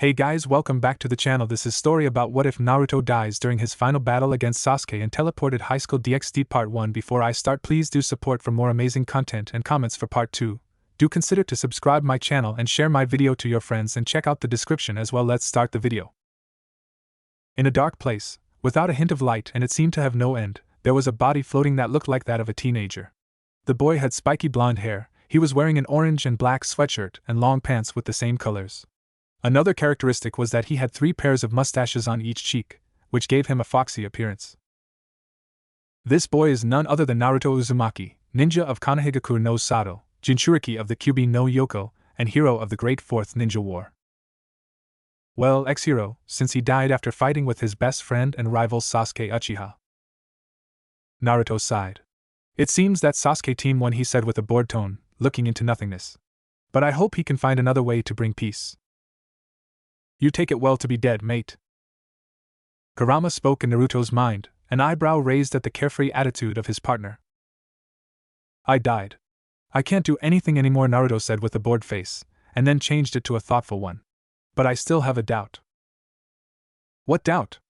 Hey guys, welcome back to the channel. This is story about what if Naruto dies during his final battle against Sasuke and teleported Highschool DxD Part 1. Before I start, please do support for more amazing content and comments for Part 2. Do consider to subscribe my channel and share my video to your friends and check out the description as well. Let's start the video. In a dark place, without a hint of light and it seemed to have no end, there was a body floating that looked like that of a teenager. The boy had spiky blonde hair, he was wearing an orange and black sweatshirt and long pants with the same colors. Another characteristic was that he had 3 pairs of mustaches on each cheek, which gave him a foxy appearance. This boy is none other than Naruto Uzumaki, ninja of Konohagakure no Sato, Jinchuriki of the Kyubi no Yoko, and hero of the Great Fourth Ninja War. Well, ex-hero, since he died after fighting with his best friend and rival Sasuke Uchiha. Naruto sighed. It seems that Sasuke team won, he said with a bored tone, looking into nothingness. But I hope he can find another way to bring peace. You take it well to be dead, mate. Kurama spoke in Naruto's mind, an eyebrow raised at the carefree attitude of his partner. I died. I can't do anything anymore, Naruto said with a bored face, and then changed it to a thoughtful one. But I still have a doubt. What doubt?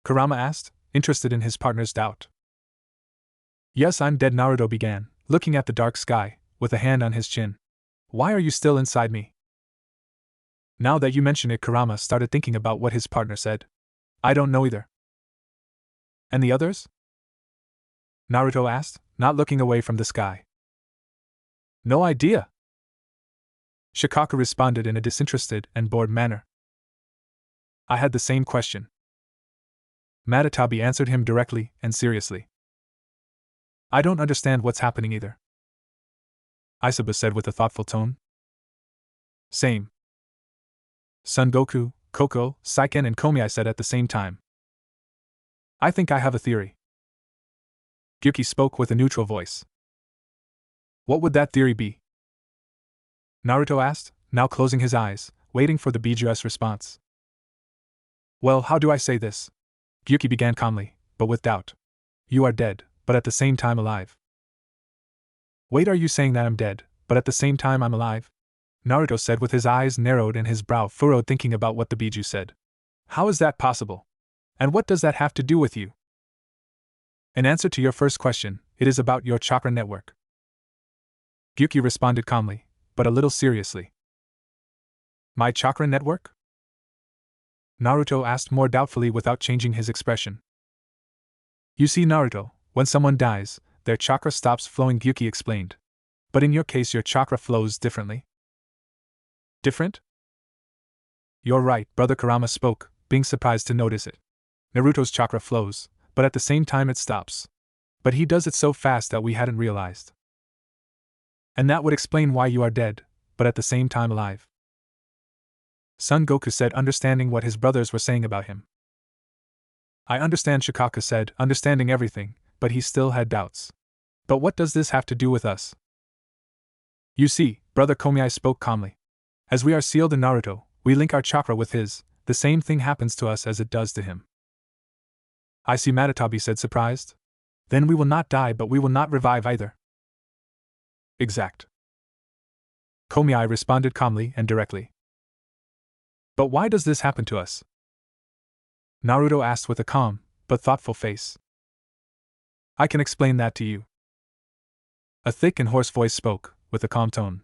Kurama asked, interested in his partner's doubt. Yes, I'm dead, Naruto began, looking at the dark sky, with a hand on his chin. Why are you still inside me? Now that you mention it, Kurama started thinking about what his partner said. I don't know either. And the others? Naruto asked, not looking away from the sky. No idea. Shikaka responded in a disinterested and bored manner. I had the same question. Matatabi answered him directly and seriously. I don't understand what's happening either. Isaba said with a thoughtful tone. Same. Son Goku, Koko, Saiken and Komi said at the same time. I think I have a theory. Gyuki spoke with a neutral voice. What would that theory be? Naruto asked, now closing his eyes, waiting for the Biju's response. Well, how do I say this? Gyuki began calmly, but with doubt. You are dead, but at the same time alive. Wait, are you saying that I'm dead, but at the same time I'm alive? Naruto said with his eyes narrowed and his brow furrowed, thinking about what the Biju said. How is that possible? And what does that have to do with you? In answer to your first question, it is about your chakra network. Gyuki responded calmly, but a little seriously. My chakra network? Naruto asked more doubtfully without changing his expression. You see, Naruto, when someone dies, their chakra stops flowing, Gyuki explained. But in your case, your chakra flows differently. Different? You're right, Brother Kurama spoke, being surprised to notice it. Naruto's chakra flows, but at the same time it stops. But he does it so fast that we hadn't realized. And that would explain why you are dead, but at the same time alive. Son Goku said, understanding what his brothers were saying about him. I understand, Shikaka said, understanding everything, but he still had doubts. But what does this have to do with us? You see, Brother Komi spoke calmly. As we are sealed in Naruto, we link our chakra with his, the same thing happens to us as it does to him. I see, Matatabi said, surprised. Then we will not die, but we will not revive either. Exact. Komi responded calmly and directly. But why does this happen to us? Naruto asked with a calm, but thoughtful face. I can explain that to you. A thick and hoarse voice spoke, with a calm tone.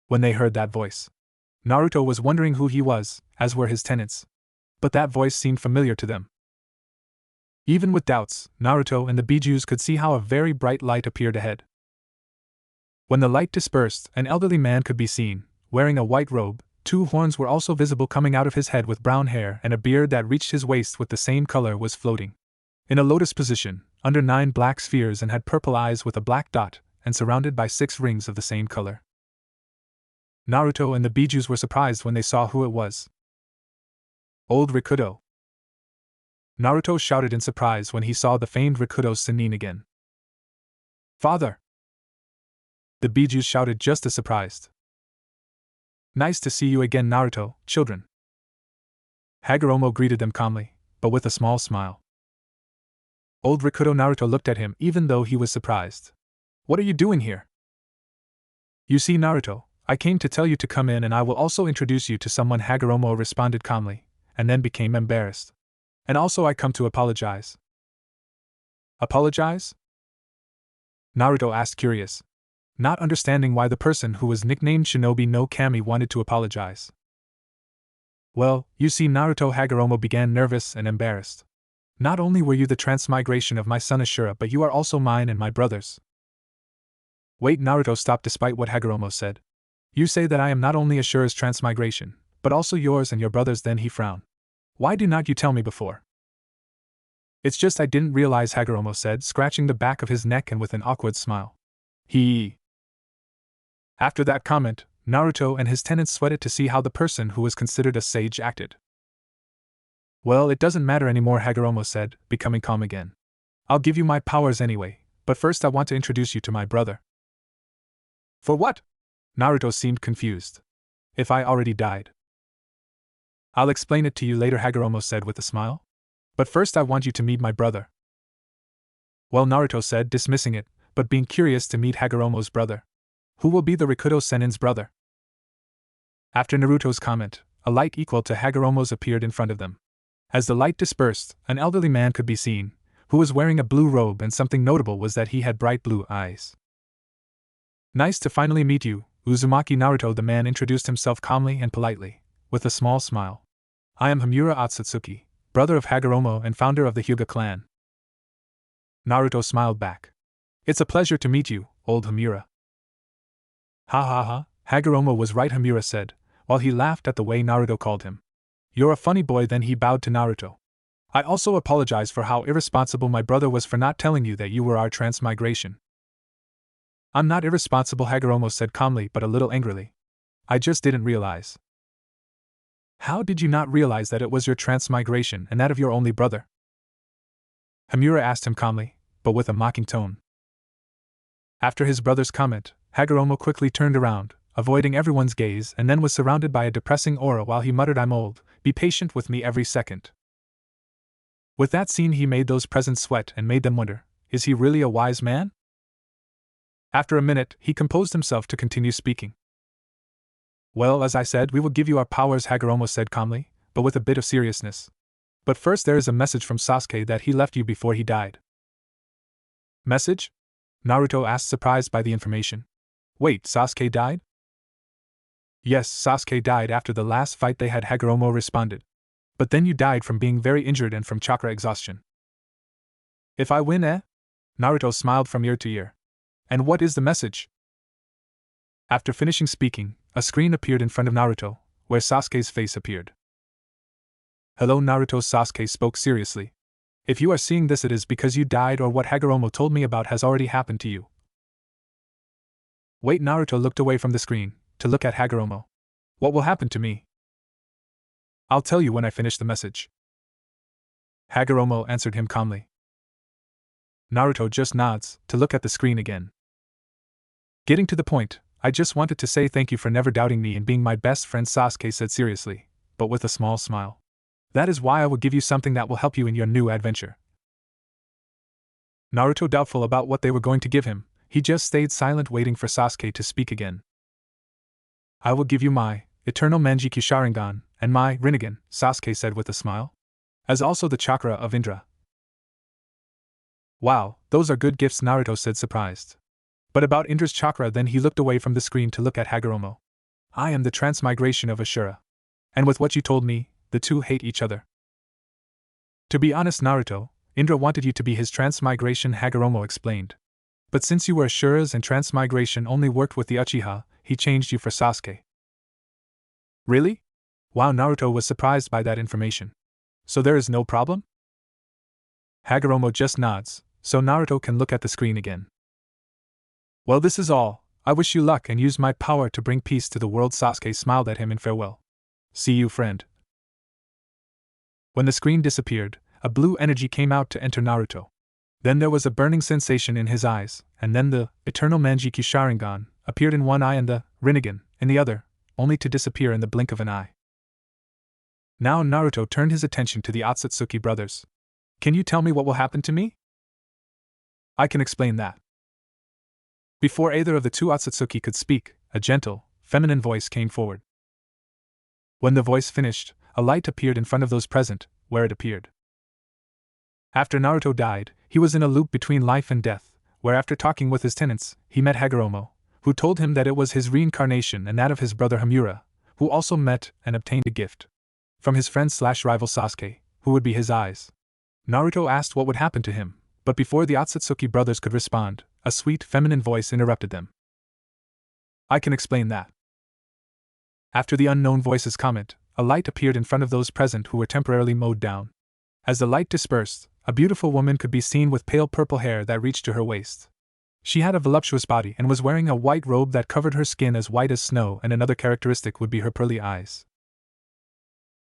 When they heard that voice, Naruto was wondering who he was, as were his tenants. But that voice seemed familiar to them. Even with doubts, Naruto and the Bijus could see how a very bright light appeared ahead. When the light dispersed, an elderly man could be seen, wearing a white robe. 2 horns were also visible coming out of his head with brown hair, and a beard that reached his waist with the same color was floating. In a lotus position, under 9 black spheres, and had purple eyes with a black dot, and surrounded by 6 rings of the same color. Naruto and the Bijus were surprised when they saw who it was. Old Rikudo. Naruto shouted in surprise when he saw the famed Rikudo Sannin again. Father! The Bijus shouted just as surprised. Nice to see you again, Naruto, children. Hagoromo greeted them calmly, but with a small smile. Old Rikudo Naruto looked at him even though he was surprised. What are you doing here? You see, Naruto, I came to tell you to come in and I will also introduce you to someone, Hagoromo responded calmly, and then became embarrassed. And also I come to apologize. Apologize? Naruto asked, curious, not understanding why the person who was nicknamed Shinobi no Kami wanted to apologize. Well, you see, Naruto, Hagoromo began, nervous and embarrassed. Not only were you the transmigration of my son Ashura, but you are also mine and my brother's. Wait, Naruto stopped despite what Hagoromo said. You say that I am not only Ashura's transmigration, but also yours and your brother's, then he frowned. Why do not you tell me before? It's just I didn't realize, Hagoromo said, scratching the back of his neck and with an awkward smile. After that comment, Naruto and his tenants sweated to see how the person who was considered a sage acted. Well, it doesn't matter anymore, Hagoromo said, becoming calm again. I'll give you my powers anyway, but first I want to introduce you to my brother. For what? Naruto seemed confused. If I already died. I'll explain it to you later, Hagoromo said with a smile. But first I want you to meet my brother. Well, Naruto said, dismissing it, but being curious to meet Hagoromo's brother. Who will be the Rikudo Sennin's brother? After Naruto's comment, a light equal to Hagoromo's appeared in front of them. As the light dispersed, an elderly man could be seen, who was wearing a blue robe, and something notable was that he had bright blue eyes. Nice to finally meet you, Uzumaki Naruto, the man introduced himself calmly and politely, with a small smile. I am Himura Otsutsuki, brother of Hagoromo and founder of the Hyuga clan. Naruto smiled back. It's a pleasure to meet you, old Himura. Ha ha ha, Hagoromo was right, Himura said, while he laughed at the way Naruto called him. You're a funny boy. Then he bowed to Naruto. I also apologize for how irresponsible my brother was for not telling you that you were our transmigration. I'm not irresponsible, Hagoromo said calmly but a little angrily. I just didn't realize. How did you not realize that it was your transmigration and that of your only brother? Himura asked him calmly, but with a mocking tone. After his brother's comment, Hagoromo quickly turned around, avoiding everyone's gaze, and then was surrounded by a depressing aura while he muttered, I'm old, be patient with me every second. With that scene, he made those present sweat and made them wonder, is he really a wise man? After a minute, he composed himself to continue speaking. Well, as I said, we will give you our powers, Hagoromo said calmly, but with a bit of seriousness. But first there is a message from Sasuke that he left you before he died. Message? Naruto asked, surprised by the information. Wait, Sasuke died? Yes, Sasuke died after the last fight they had, Hagoromo responded. But then you died from being very injured and from chakra exhaustion. If I win, eh? Naruto smiled from ear to ear. And what is the message? After finishing speaking, a screen appeared in front of Naruto, where Sasuke's face appeared. Hello, Naruto, Sasuke spoke seriously. If you are seeing this, it is because you died, or what Hagoromo told me about has already happened to you. Wait, Naruto looked away from the screen, to look at Hagoromo. What will happen to me? I'll tell you when I finish the message. Hagoromo answered him calmly. Naruto just nods, to look at the screen again. Getting to the point, I just wanted to say thank you for never doubting me and being my best friend, Sasuke said seriously, but with a small smile. That is why I will give you something that will help you in your new adventure. Naruto, doubtful about what they were going to give him, he just stayed silent, waiting for Sasuke to speak again. I will give you my Eternal Manjiki Sharingan and my Rinnegan, Sasuke said with a smile. As also the chakra of Indra. Wow, those are good gifts, Naruto said, surprised. But about Indra's chakra, then he looked away from the screen to look at Hagoromo. I am the transmigration of Ashura. And with what you told me, the two hate each other. To be honest, Naruto, Indra wanted you to be his transmigration, Hagoromo explained. But since you were Ashura's and transmigration only worked with the Uchiha, he changed you for Sasuke. Really? Wow, Naruto was surprised by that information. So there is no problem? Hagoromo just nods, so Naruto can look at the screen again. Well, this is all. I wish you luck and use my power to bring peace to the world. Sasuke smiled at him in farewell. See you, friend. When the screen disappeared, a blue energy came out to enter Naruto. Then there was a burning sensation in his eyes, and then the Eternal Manjiki Sharingan appeared in one eye and the Rinnegan in the other, only to disappear in the blink of an eye. Now Naruto turned his attention to the Otsutsuki brothers. Can you tell me what will happen to me? I can explain that. Before either of the two Otsutsuki could speak, a gentle, feminine voice came forward. When the voice finished, a light appeared in front of those present, where it appeared. After Naruto died, he was in a loop between life and death, where after talking with his tenants, he met Hagoromo, who told him that it was his reincarnation and that of his brother Hamura, who also met and obtained a gift from his friend/rival Sasuke, who would be his eyes. Naruto asked what would happen to him, but before the Otsutsuki brothers could respond, a sweet feminine voice interrupted them. I can explain that. After the unknown voice's comment, a light appeared in front of those present who were temporarily mowed down. As the light dispersed, a beautiful woman could be seen with pale purple hair that reached to her waist. She had a voluptuous body and was wearing a white robe that covered her skin as white as snow, and another characteristic would be her pearly eyes.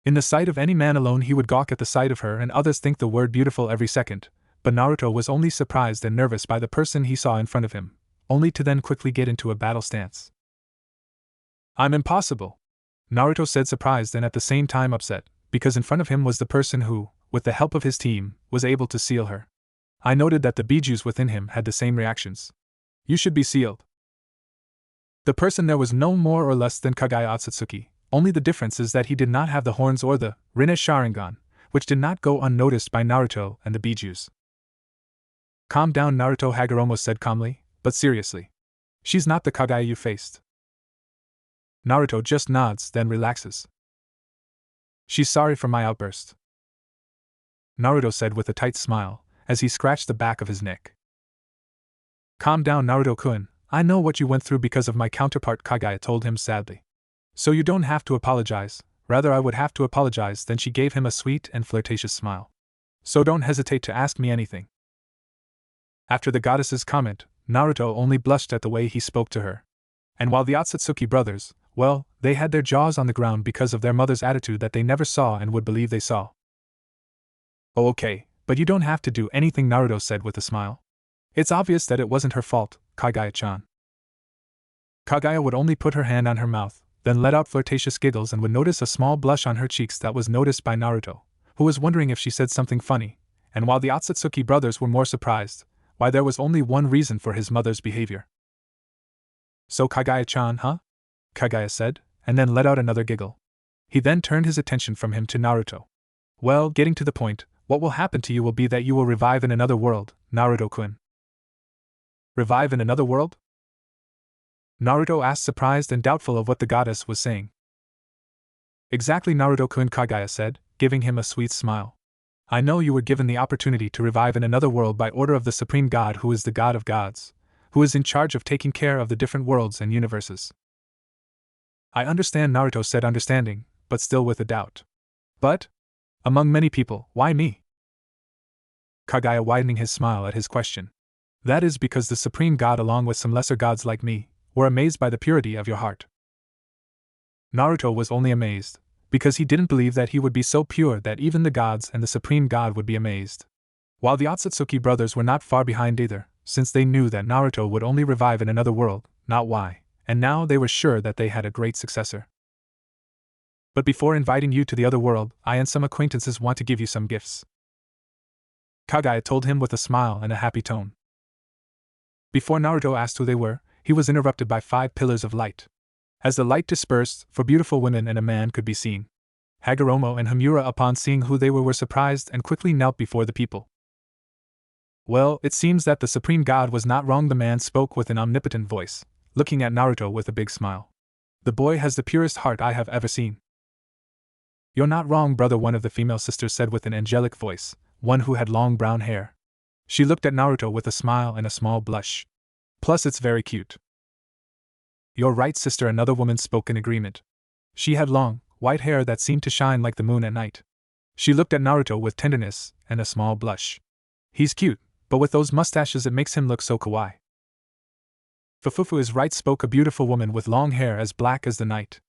In the sight of any man alone he would gawk at the sight of her, and others think the word beautiful every second, but Naruto was only surprised and nervous by the person he saw in front of him, only to then quickly get into a battle stance. I'm impossible, Naruto said, surprised and at the same time upset, because in front of him was the person who, with the help of his team, was able to seal her. I noted that the bijus within him had the same reactions. You should be sealed. The person there was no more or less than Kaguya Otsutsuki, only the difference is that he did not have the horns or the Rinne Sharingan, which did not go unnoticed by Naruto and the bijus. Calm down, Naruto, Hagoromo said calmly, but seriously. She's not the Kaguya you faced. Naruto just nods, then relaxes. She's sorry for my outburst, Naruto said with a tight smile, as he scratched the back of his neck. Calm down, Naruto-kun, I know what you went through because of my counterpart, Kaguya told him sadly. So you don't have to apologize, rather I would have to apologize. Then she gave him a sweet and flirtatious smile. So don't hesitate to ask me anything. After the goddess's comment, Naruto only blushed at the way he spoke to her. And while the Otsutsuki brothers, well, they had their jaws on the ground because of their mother's attitude that they never saw and would believe they saw. Oh, okay, but you don't have to do anything, Naruto said with a smile. It's obvious that it wasn't her fault, Kaguya-chan. Kaguya would only put her hand on her mouth, then let out flirtatious giggles and would notice a small blush on her cheeks that was noticed by Naruto, who was wondering if she said something funny, and while the Otsutsuki brothers were more surprised, why there was only one reason for his mother's behavior. So Kaguya-chan, huh? Kaguya said, and then let out another giggle. He then turned his attention from him to Naruto. Well, getting to the point, what will happen to you will be that you will revive in another world, Naruto-kun. Revive in another world? Naruto asked, surprised and doubtful of what the goddess was saying. Exactly, Naruto-kun, Kaguya said, giving him a sweet smile. I know you were given the opportunity to revive in another world by order of the Supreme God, who is the God of gods, who is in charge of taking care of the different worlds and universes. I understand, Naruto said, understanding, but still with a doubt. But? Among many people, why me? Kaguya widening his smile at his question. That is because the Supreme God, along with some lesser gods like me, were amazed by the purity of your heart. Naruto was only amazed, because he didn't believe that he would be so pure that even the gods and the Supreme God would be amazed. While the Otsutsuki brothers were not far behind either, since they knew that Naruto would only revive in another world, not why, and now they were sure that they had a great successor. But before inviting you to the other world, I and some acquaintances want to give you some gifts, Kaguya told him with a smile and a happy tone. Before Naruto asked who they were, he was interrupted by 5 pillars of light. As the light dispersed, 4 beautiful women and a man could be seen. Hagoromo and Hamura, upon seeing who they were surprised and quickly knelt before the people. Well, it seems that the Supreme God was not wrong, the man spoke with an omnipotent voice, looking at Naruto with a big smile. The boy has the purest heart I have ever seen. You're not wrong, brother, one of the female sisters said with an angelic voice, one who had long brown hair. She looked at Naruto with a smile and a small blush. Plus it's very cute. You're right, sister, another woman spoke in agreement. She had long, white hair that seemed to shine like the moon at night. She looked at Naruto with tenderness and a small blush. He's cute, but with those mustaches it makes him look so kawaii. Fufufu is right, spoke a beautiful woman with long hair as black as the night.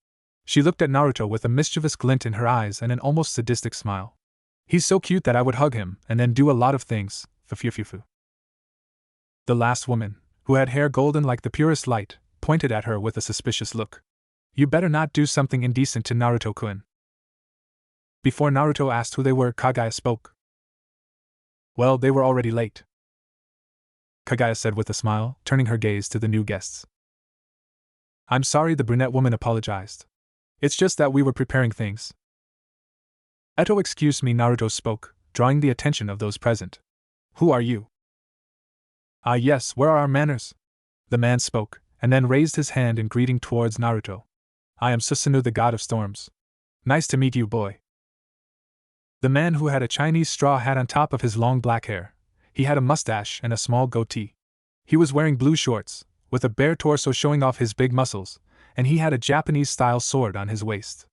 She looked at Naruto with a mischievous glint in her eyes and an almost sadistic smile. He's so cute that I would hug him and then do a lot of things, fufufu. The last woman, who had hair golden like the purest light, pointed at her with a suspicious look. You better not do something indecent to Naruto-kun. Before Naruto asked who they were, Kaguya spoke. Well, they were already late, Kaguya said with a smile, turning her gaze to the new guests. I'm sorry, the brunette woman apologized. It's just that we were preparing things. Eto, excuse me, Naruto spoke, drawing the attention of those present. Who are you? Ah yes, where are our manners? The man spoke, and then raised his hand in greeting towards Naruto. I am Susanoo, the god of storms. Nice to meet you, boy. The man who had a Chinese straw hat on top of his long black hair. He had a mustache and a small goatee. He was wearing blue shorts, with a bare torso showing off his big muscles, and he had a Japanese-style sword on his waist.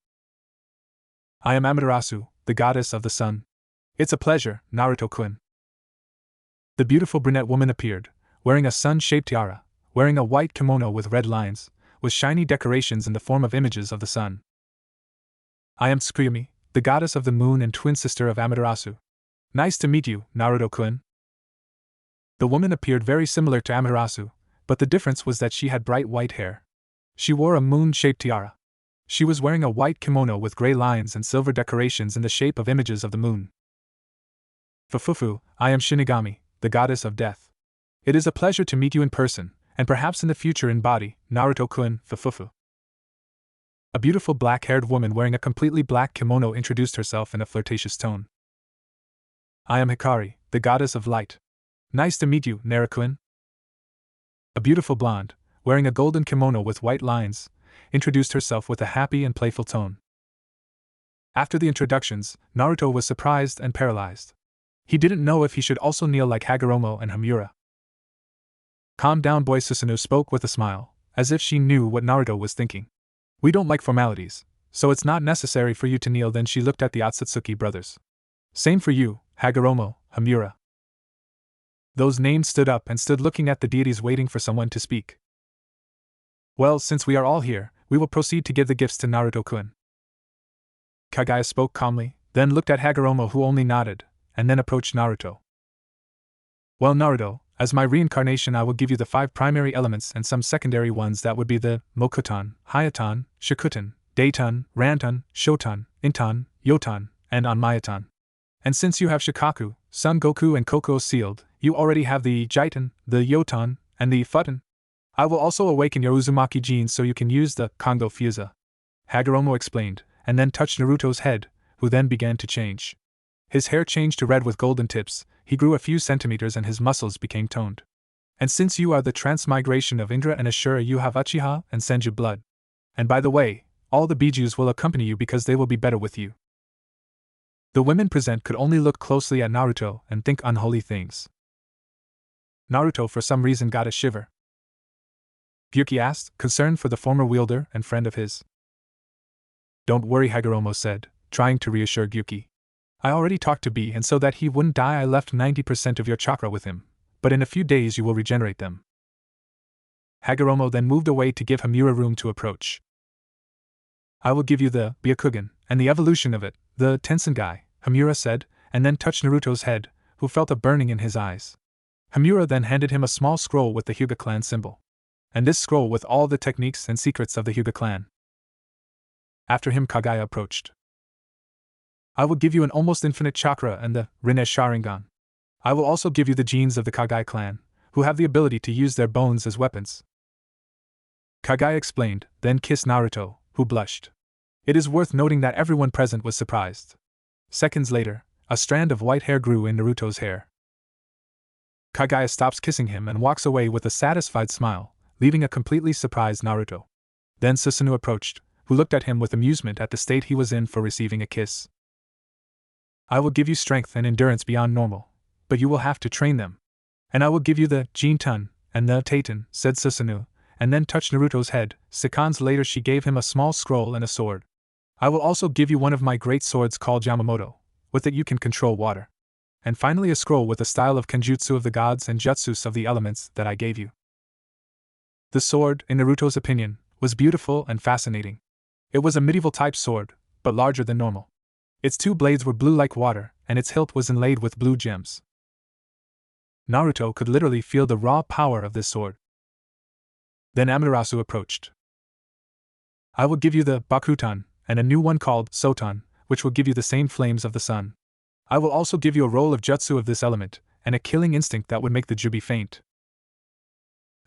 I am Amaterasu, the goddess of the sun. It's a pleasure, Naruto-kun. The beautiful brunette woman appeared, wearing a sun-shaped tiara, wearing a white kimono with red lines, with shiny decorations in the form of images of the sun. I am Tsukuyomi, the goddess of the moon and twin sister of Amaterasu. Nice to meet you, Naruto-kun. The woman appeared very similar to Amaterasu, but the difference was that she had bright white hair. She wore a moon-shaped tiara. She was wearing a white kimono with gray lines and silver decorations in the shape of images of the moon. Fufufu, I am Shinigami, the goddess of death. It is a pleasure to meet you in person, and perhaps in the future in body, Naruto-kun, Fufufu. A beautiful black-haired woman wearing a completely black kimono introduced herself in a flirtatious tone. I am Hikari, the goddess of light. Nice to meet you, Naruto-kun. A beautiful blonde, wearing a golden kimono with white lines, introduced herself with a happy and playful tone. After the introductions, Naruto was surprised and paralyzed. He didn't know if he should also kneel like Hagoromo and Hamura. Calm down, boy, Susanoo spoke with a smile, as if she knew what Naruto was thinking. We don't like formalities, so it's not necessary for you to kneel. Then she looked at the Otsutsuki brothers. Same for you, Hagoromo, Hamura. Those names stood up and stood looking at the deities, waiting for someone to speak. Well, since we are all here, we will proceed to give the gifts to Naruto-kun. Kaguya spoke calmly, then looked at Hagoromo, who only nodded, and then approached Naruto. Well, Naruto, as my reincarnation, I will give you the 5 primary elements and some secondary ones. That would be the Mokuton, Hayatan, Shikuton, Deiton, Ranton, Shoton, Inton, Yoton, and Onmyoton. And since you have Shikaku, Son Goku, and Koko sealed, you already have the Jiton, the Yoton, and the Futon. I will also awaken your Uzumaki genes so you can use the Kongo Fusa. Hagoromo explained, and then touched Naruto's head, who then began to change. His hair changed to red with golden tips, he grew a few centimeters and his muscles became toned. And since you are the transmigration of Indra and Ashura, you have Uchiha and Senju blood. And by the way, all the Bijus will accompany you because they will be better with you. The women present could only look closely at Naruto and think unholy things. Naruto for some reason got a shiver. Gyuki asked, concerned for the former wielder and friend of his. Don't worry, Hagoromo said, trying to reassure Gyuki. I already talked to B, and so that he wouldn't die I left 90% of your chakra with him, but in a few days you will regenerate them. Hagoromo then moved away to give Hamura room to approach. I will give you the Byakugan, and the evolution of it, the Tensengai, Hamura said, and then touched Naruto's head, who felt a burning in his eyes. Hamura then handed him a small scroll with the Hyuga clan symbol. And this scroll with all the techniques and secrets of the Hyuga clan. After him, Kaguya approached. I will give you an almost infinite chakra and the Rinne Sharingan. I will also give you the genes of the Kage clan, who have the ability to use their bones as weapons. Kaguya explained, then kissed Naruto, who blushed. It is worth noting that everyone present was surprised. Seconds later, a strand of white hair grew in Naruto's hair. Kaguya stops kissing him and walks away with a satisfied smile, leaving a completely surprised Naruto. Then Susanoo approached, who looked at him with amusement at the state he was in for receiving a kiss. I will give you strength and endurance beyond normal, but you will have to train them. And I will give you the Jintan and the Taiten, said Susanoo, and then touched Naruto's head. Seconds later she gave him a small scroll and a sword. I will also give you one of my great swords called Yamamoto. With it you can control water. And finally a scroll with the style of Kenjutsu of the gods and Jutsus of the elements that I gave you. The sword, in Naruto's opinion, was beautiful and fascinating. It was a medieval-type sword, but larger than normal. Its 2 blades were blue like water, and its hilt was inlaid with blue gems. Naruto could literally feel the raw power of this sword. Then Amaterasu approached. I will give you the Bakutan, and a new one called Sotan, which will give you the same flames of the sun. I will also give you a roll of jutsu of this element, and a killing instinct that would make the Jubi faint.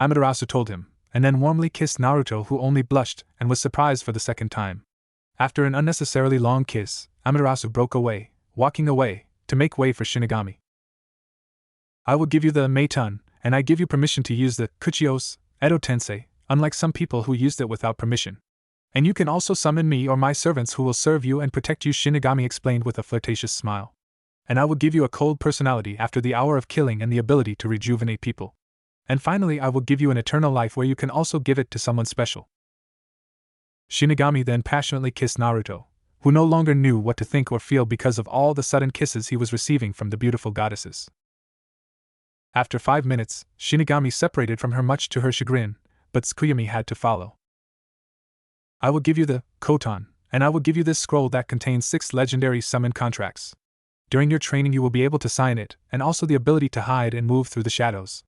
Amaterasu told him, and then warmly kissed Naruto, who only blushed and was surprised for the second time. After an unnecessarily long kiss, Amaterasu broke away, walking away, to make way for Shinigami. I will give you the Meitan, and I give you permission to use the Kuchios, Edo Tensei, unlike some people who used it without permission. And you can also summon me or my servants who will serve you and protect you, Shinigami explained with a flirtatious smile. And I will give you a cold personality after the hour of killing and the ability to rejuvenate people. And finally I will give you an eternal life where you can also give it to someone special. Shinigami then passionately kissed Naruto, who no longer knew what to think or feel because of all the sudden kisses he was receiving from the beautiful goddesses. After 5 minutes, Shinigami separated from her much to her chagrin, but Tsukuyami had to follow. I will give you the Koton, and I will give you this scroll that contains 6 legendary summon contracts. During your training you will be able to sign it, and also the ability to hide and move through the shadows.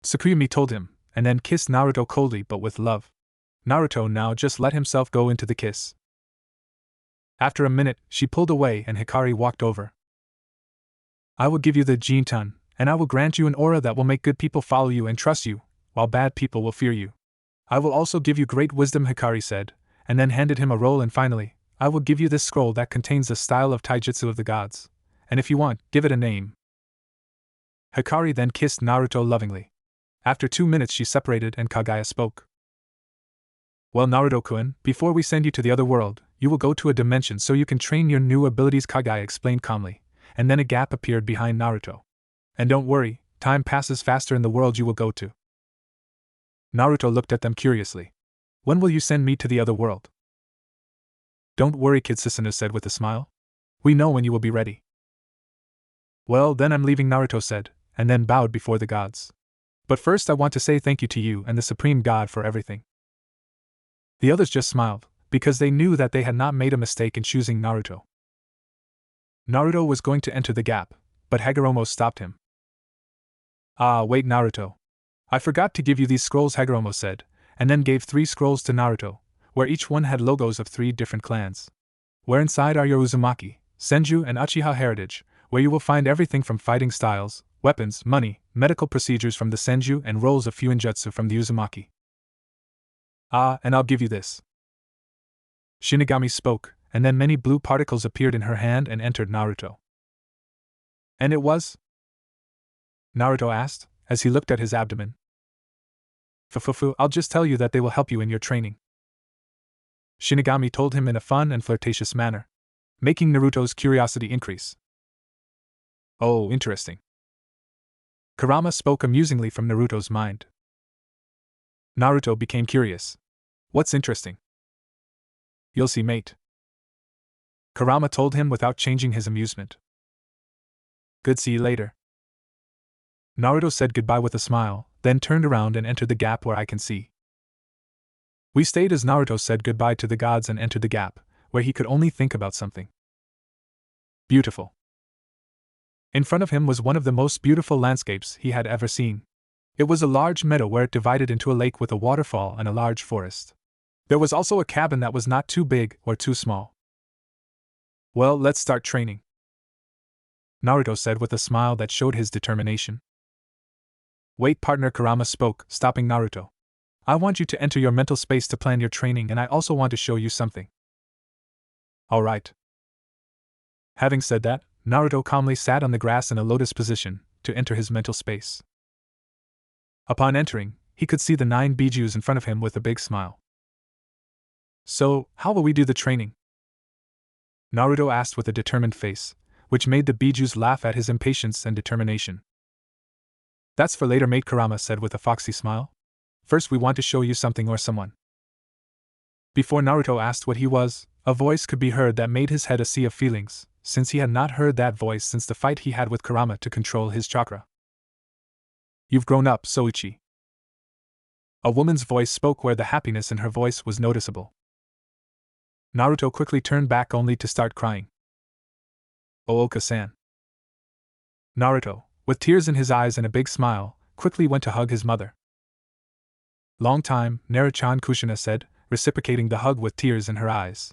Tsukuyami told him, and then kissed Naruto coldly but with love. Naruto now just let himself go into the kiss. After a minute, she pulled away and Hikari walked over. I will give you the Jintan, and I will grant you an aura that will make good people follow you and trust you, while bad people will fear you. I will also give you great wisdom, Hikari said, and then handed him a roll, and finally, I will give you this scroll that contains the style of taijutsu of the gods, and if you want, give it a name. Hikari then kissed Naruto lovingly. After 2 minutes she separated and Kaguya spoke. Well, Naruto-kun, before we send you to the other world, you will go to a dimension so you can train your new abilities, Kaguya explained calmly, and then a gap appeared behind Naruto. And don't worry, time passes faster in the world you will go to. Naruto looked at them curiously. When will you send me to the other world? Don't worry, kid, Susanoo said with a smile. We know when you will be ready. Well, then I'm leaving, Naruto said, and then bowed before the gods. But first I want to say thank you to you and the Supreme God for everything. The others just smiled, because they knew that they had not made a mistake in choosing Naruto. Naruto was going to enter the gap, but Hagoromo stopped him. Ah, wait, Naruto. I forgot to give you these scrolls, Hagoromo said, and then gave 3 scrolls to Naruto, where each one had logos of 3 different clans. Where inside are your Uzumaki, Senju, and Uchiha heritage, where you will find everything from fighting styles, weapons, money, medical procedures from the Senju, and roles of Fuinjutsu from the Uzumaki. Ah, and I'll give you this. Shinigami spoke, and then many blue particles appeared in her hand and entered Naruto. And it was? Naruto asked, as he looked at his abdomen. Fufufu, I'll just tell you that they will help you in your training. Shinigami told him in a fun and flirtatious manner, making Naruto's curiosity increase. Oh, interesting. Kurama spoke amusingly from Naruto's mind. Naruto became curious. What's interesting? You'll see, mate. Kurama told him without changing his amusement. Good, see you later. Naruto said goodbye with a smile, then turned around and entered the gap where I can see. We stayed as Naruto said goodbye to the gods and entered the gap, where he could only think about something. Beautiful. In front of him was one of the most beautiful landscapes he had ever seen. It was a large meadow where it divided into a lake with a waterfall and a large forest. There was also a cabin that was not too big or too small. Well, let's start training, Naruto said with a smile that showed his determination. Wait, partner, Kurama spoke, stopping Naruto. I want you to enter your mental space to plan your training, and I also want to show you something. All right. Having said that, Naruto calmly sat on the grass in a lotus position to enter his mental space. Upon entering, he could see the 9 bijus in front of him with a big smile. So, how will we do the training? Naruto asked with a determined face, which made the bijus laugh at his impatience and determination. That's for later, mate, Kurama said with a foxy smile. First we want to show you something or someone. Before Naruto asked what he was, a voice could be heard that made his head a sea of feelings, since he had not heard that voice since the fight he had with Kurama to control his chakra. You've grown up, Soichi. A woman's voice spoke where the happiness in her voice was noticeable. Naruto quickly turned back only to start crying. Ooka-san. Naruto, with tears in his eyes and a big smile, quickly went to hug his mother. Long time, Naru-chan, Kushina said, reciprocating the hug with tears in her eyes.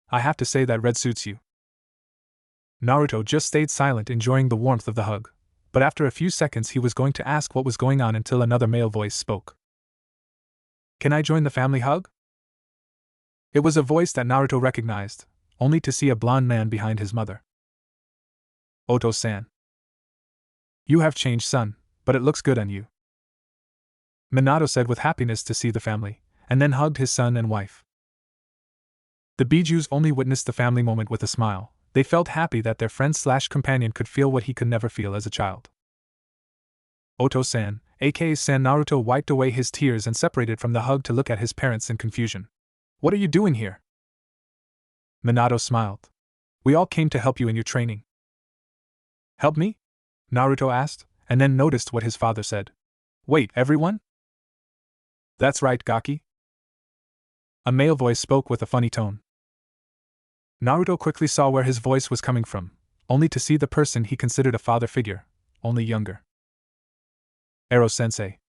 I have to say that red suits you. Naruto just stayed silent, enjoying the warmth of the hug, but after a few seconds he was going to ask what was going on until another male voice spoke. Can I join the family hug? It was a voice that Naruto recognized, only to see a blonde man behind his mother. Oto-san. You have changed, son, but it looks good on you. Minato said with happiness to see the family, and then hugged his son and wife. The Bijus only witnessed the family moment with a smile. They felt happy that their friend/companion could feel what he could never feel as a child. Oto-san, aka San Naruto wiped away his tears and separated from the hug to look at his parents in confusion. What are you doing here? Minato smiled. We all came to help you in your training. Help me? Naruto asked, and then noticed what his father said. Wait, everyone? That's right, Gaki. A male voice spoke with a funny tone. Naruto quickly saw where his voice was coming from, only to see the person he considered a father figure, only younger. Ero-sensei.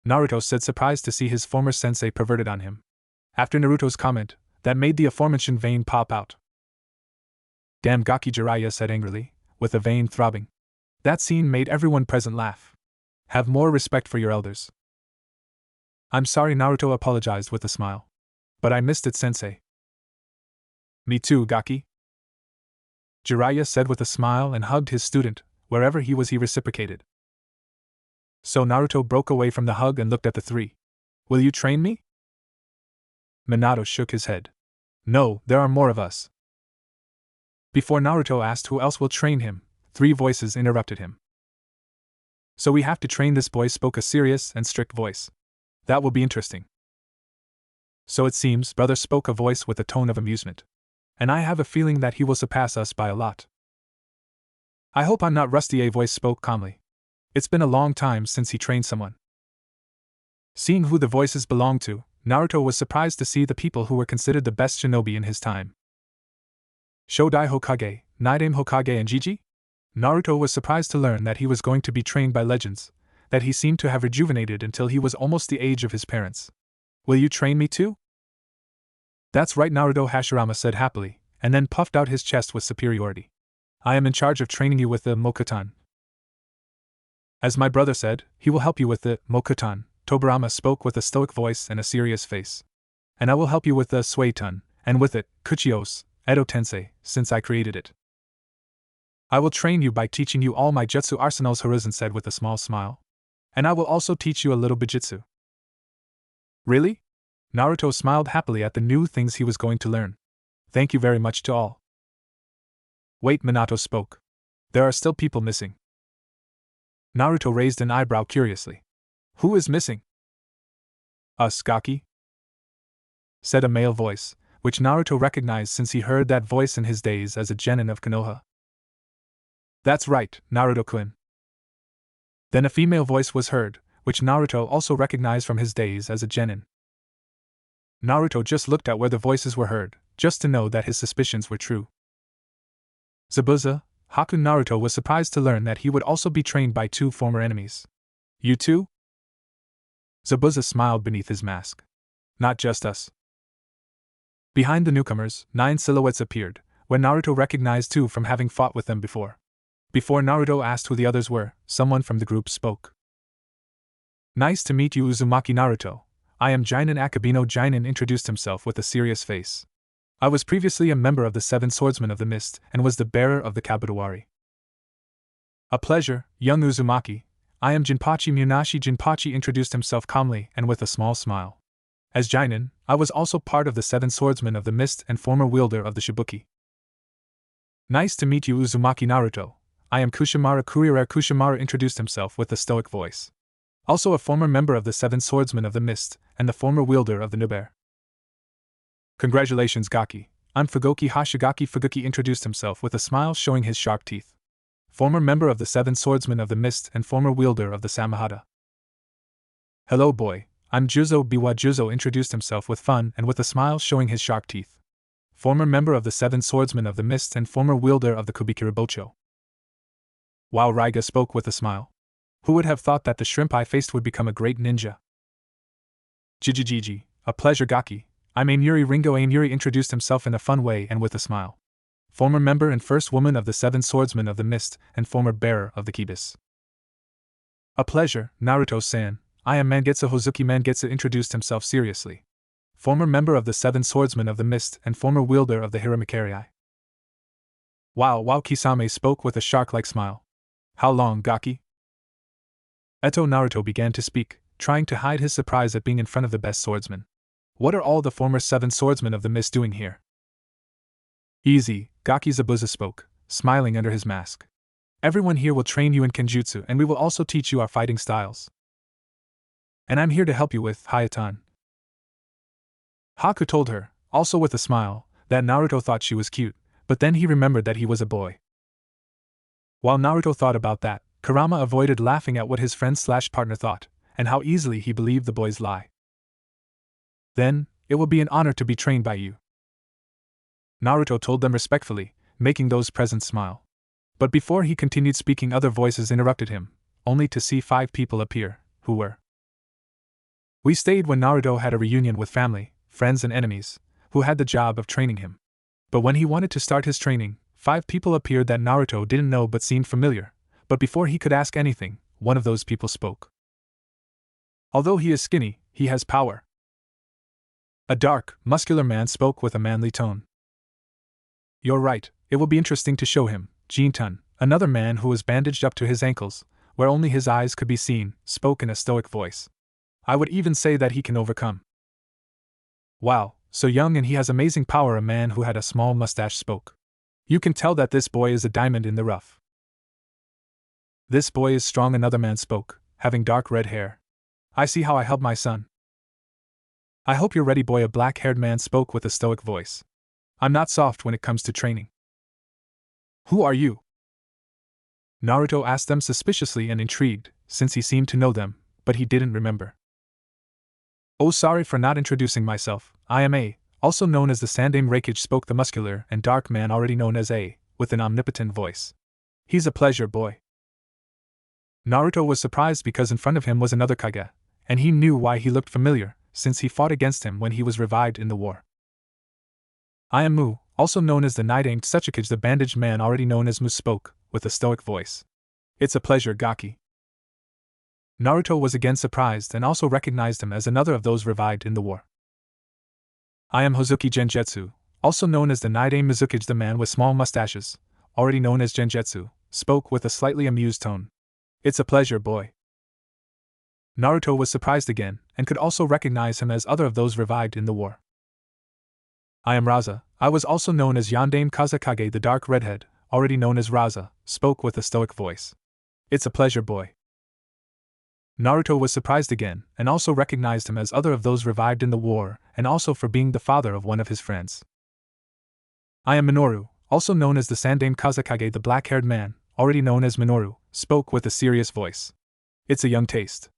Naruto said, surprised to see his former sensei perverted on him. After Naruto's comment, that made the aforementioned vein pop out. Damn, Gaki, Jiraiya said angrily, with a vein throbbing. That scene made everyone present laugh. Have more respect for your elders. I'm sorry, Naruto apologized with a smile. But I missed it, sensei. Me too, Gaki. Jiraiya said with a smile and hugged his student. Wherever he was, he reciprocated. So Naruto broke away from the hug and looked at the three. Will you train me? Minato shook his head. No, there are more of us. Before Naruto asked who else will train him, three voices interrupted him. So we have to train this boy, spoke a serious and strict voice. That will be interesting. So it seems, brother, spoke a voice with a tone of amusement. And I have a feeling that he will surpass us by a lot. I hope I'm not rusty, a voice spoke calmly. It's been a long time since he trained someone. Seeing who the voices belonged to, Naruto was surprised to see the people who were considered the best shinobi in his time. Shodai Hokage, Naidame Hokage and Jiji? Naruto was surprised to learn that he was going to be trained by legends, that he seemed to have rejuvenated until he was almost the age of his parents. Will you train me too? That's right, Naruto Hashirama said happily, and then puffed out his chest with superiority. I am in charge of training you with the Mokuton. As my brother said, he will help you with the Mokuton, Tobirama spoke with a stoic voice and a serious face. And I will help you with the Suiton, and with it, Kuchios, Edo Tensei, since I created it. I will train you by teaching you all my jutsu arsenals, Hiruzen said with a small smile. And I will also teach you a little bijutsu. Really? Naruto smiled happily at the new things he was going to learn. Thank you very much to all. Wait, Minato spoke. There are still people missing. Naruto raised an eyebrow curiously. Who is missing? Us, Gaki? Said a male voice, which Naruto recognized since he heard that voice in his days as a genin of Konoha. That's right, Naruto-kun. Then a female voice was heard, which Naruto also recognized from his days as a genin. Naruto just looked at where the voices were heard, just to know that his suspicions were true. Zabuza, Haku. Naruto was surprised to learn that he would also be trained by two former enemies. You too? Zabuza smiled beneath his mask. Not just us. Behind the newcomers, 9 silhouettes appeared, where Naruto recognized 2 from having fought with them before. Before Naruto asked who the others were, someone from the group spoke. Nice to meet you, Uzumaki Naruto. I am Jinin Akabino. Jinin introduced himself with a serious face. I was previously a member of the 7 Swordsmen of the Mist and was the bearer of the Kabutowari. A pleasure, young Uzumaki. I am Jinpachi Munashi. Jinpachi introduced himself calmly and with a small smile. As Jinin, I was also part of the 7 Swordsmen of the Mist and former wielder of the Shibuki. Nice to meet you, Uzumaki Naruto. I am Kushimara Kuriere. Kushimara introduced himself with a stoic voice. Also a former member of the 7 Swordsmen of the Mist and the former wielder of the Nuber. Congratulations, Gaki. I'm Fugoki Hashigaki. Fugoki introduced himself with a smile showing his sharp teeth. Former member of the 7 Swordsmen of the Mist and former wielder of the Samahata. Hello, boy. I'm Juzo Biwa. Juzo introduced himself with fun and with a smile showing his sharp teeth. Former member of the 7 Swordsmen of the Mist and former wielder of the Kubikiribocho. Wow, Raiga spoke with a smile. Who would have thought that the shrimp I faced would become a great ninja? Jijijiji, a pleasure, Gaki. I'm Ainuri Ringo. Ainuri introduced himself in a fun way and with a smile. Former member and first woman of the 7 Swordsmen of the Mist and former bearer of the Kibis. A pleasure, Naruto-san. I am Mangetsu Hozuki. Mangetsu introduced himself seriously. Former member of the 7 Swordsmen of the Mist and former wielder of the Hiramikari. Wow, Kisame spoke with a shark-like smile. How long, Gaki? Eto Naruto began to speak, trying to hide his surprise at being in front of the best swordsman. What are all the former 7 Swordsmen of the Mist doing here? Easy, Gaki Zabuza spoke, smiling under his mask. Everyone here will train you in kenjutsu and we will also teach you our fighting styles. And I'm here to help you with Hayatan. Haku told her, also with a smile, that Naruto thought she was cute, but then he remembered that he was a boy. While Naruto thought about that, Kurama avoided laughing at what his friend/partner thought, and how easily he believed the boy's lie. Then, it will be an honor to be trained by you, Naruto told them respectfully, making those present smile. But before he continued speaking, other voices interrupted him, only to see 5 people appear, who were. We stayed when Naruto had a reunion with family, friends and enemies, who had the job of training him. But when he wanted to start his training, 5 people appeared that Naruto didn't know but seemed familiar, but before he could ask anything, one of those people spoke. Although he is skinny, he has power. A dark, muscular man spoke with a manly tone. You're right, it will be interesting to show him, Jintan, another man who was bandaged up to his ankles, where only his eyes could be seen, spoke in a stoic voice. I would even say that he can overcome. Wow, so young and he has amazing power, a man who had a small mustache spoke. You can tell that this boy is a diamond in the rough. This boy is strong, another man spoke, having dark red hair. I see how I help my son. I hope you're ready, boy, a black-haired man spoke with a stoic voice. I'm not soft when it comes to training. Who are you? Naruto asked them suspiciously and intrigued, since he seemed to know them, but he didn't remember. Oh, sorry for not introducing myself, I am A, also known as the Sandame Reikage, spoke the muscular and dark man already known as A, with an omnipotent voice. He's a pleasure, boy. Naruto was surprised because in front of him was another Kage, and he knew why he looked familiar, since he fought against him when he was revived in the war. I am Mu, also known as the Night-Aimed Sechikage, the bandaged man already known as Mu spoke, with a stoic voice. It's a pleasure, Gaki. Naruto was again surprised and also recognized him as another of those revived in the war. I am Hozuki Genjutsu, also known as the Night-Aimed Mizukage, the man with small mustaches, already known as Genjutsu, spoke with a slightly amused tone. It's a pleasure, boy. Naruto was surprised again, and could also recognize him as other of those revived in the war. I am Raza, I was also known as Yandame Kazakage, the dark redhead, already known as Raza, spoke with a stoic voice. It's a pleasure, boy. Naruto was surprised again, and also recognized him as other of those revived in the war, and also for being the father of one of his friends. I am Minoru, also known as the Sandame Kazakage, the black-haired man, already known as Minoru, spoke with a serious voice. It's a young taste.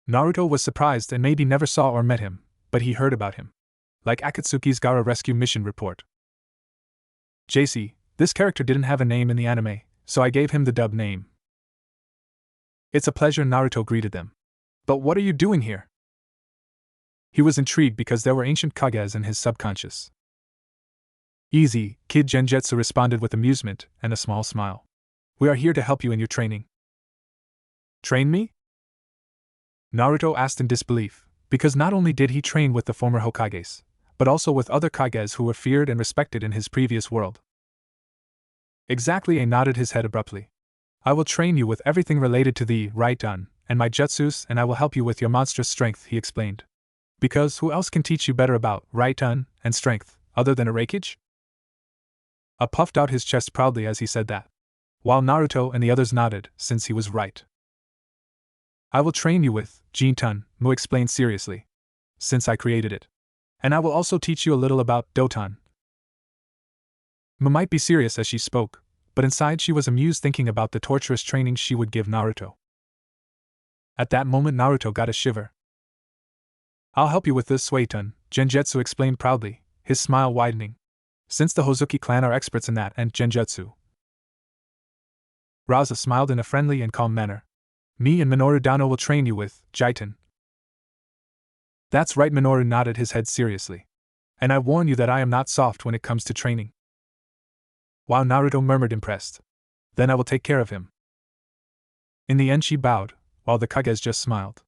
Naruto was surprised and maybe never saw or met him, but he heard about him. Like Akatsuki's Gaara rescue mission report. JC, this character didn't have a name in the anime, so I gave him the dub name. It's a pleasure, Naruto greeted them. But what are you doing here? He was intrigued because there were ancient Kages in his subconscious. Easy, Kid Genjutsu responded with amusement and a small smile. We are here to help you in your training. Train me? Naruto asked in disbelief, because not only did he train with the former Hokages, but also with other Kages who were feared and respected in his previous world. Exactly, A nodded his head abruptly. I will train you with everything related to the Raiden and my jutsus, and I will help you with your monstrous strength, he explained. Because who else can teach you better about Raiden and strength, other than a Reikage? A puffed out his chest proudly as he said that, while Naruto and the others nodded, since he was right. I will train you with Jintan, Mu explained seriously, since I created it. And I will also teach you a little about Doton. Mu might be serious as she spoke, but inside she was amused thinking about the torturous training she would give Naruto. At that moment Naruto got a shiver. I'll help you with this, Suiton, Genjutsu explained proudly, his smile widening. Since the Hozuki clan are experts in that and Genjutsu. Raza smiled in a friendly and calm manner. Me and Minoru Dano will train you with Jitan. That's right, Minoru nodded his head seriously. And I warn you that I am not soft when it comes to training. Wow, Naruto murmured impressed. Then I will take care of him. In the end she bowed, while the Kages just smiled.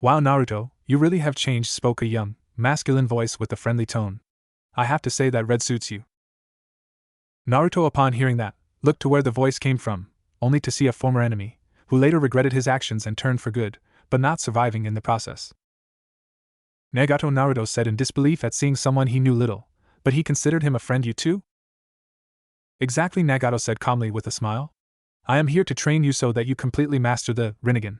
Wow, Naruto, you really have changed, spoke a young, masculine voice with a friendly tone. I have to say that red suits you. Naruto, upon hearing that, looked to where the voice came from, only to see a former enemy, who later regretted his actions and turned for good, but not surviving in the process. Nagato, Naruto said in disbelief at seeing someone he knew little, but he considered him a friend. You too? Exactly, Nagato said calmly with a smile. I am here to train you so that you completely master the Rinnegan.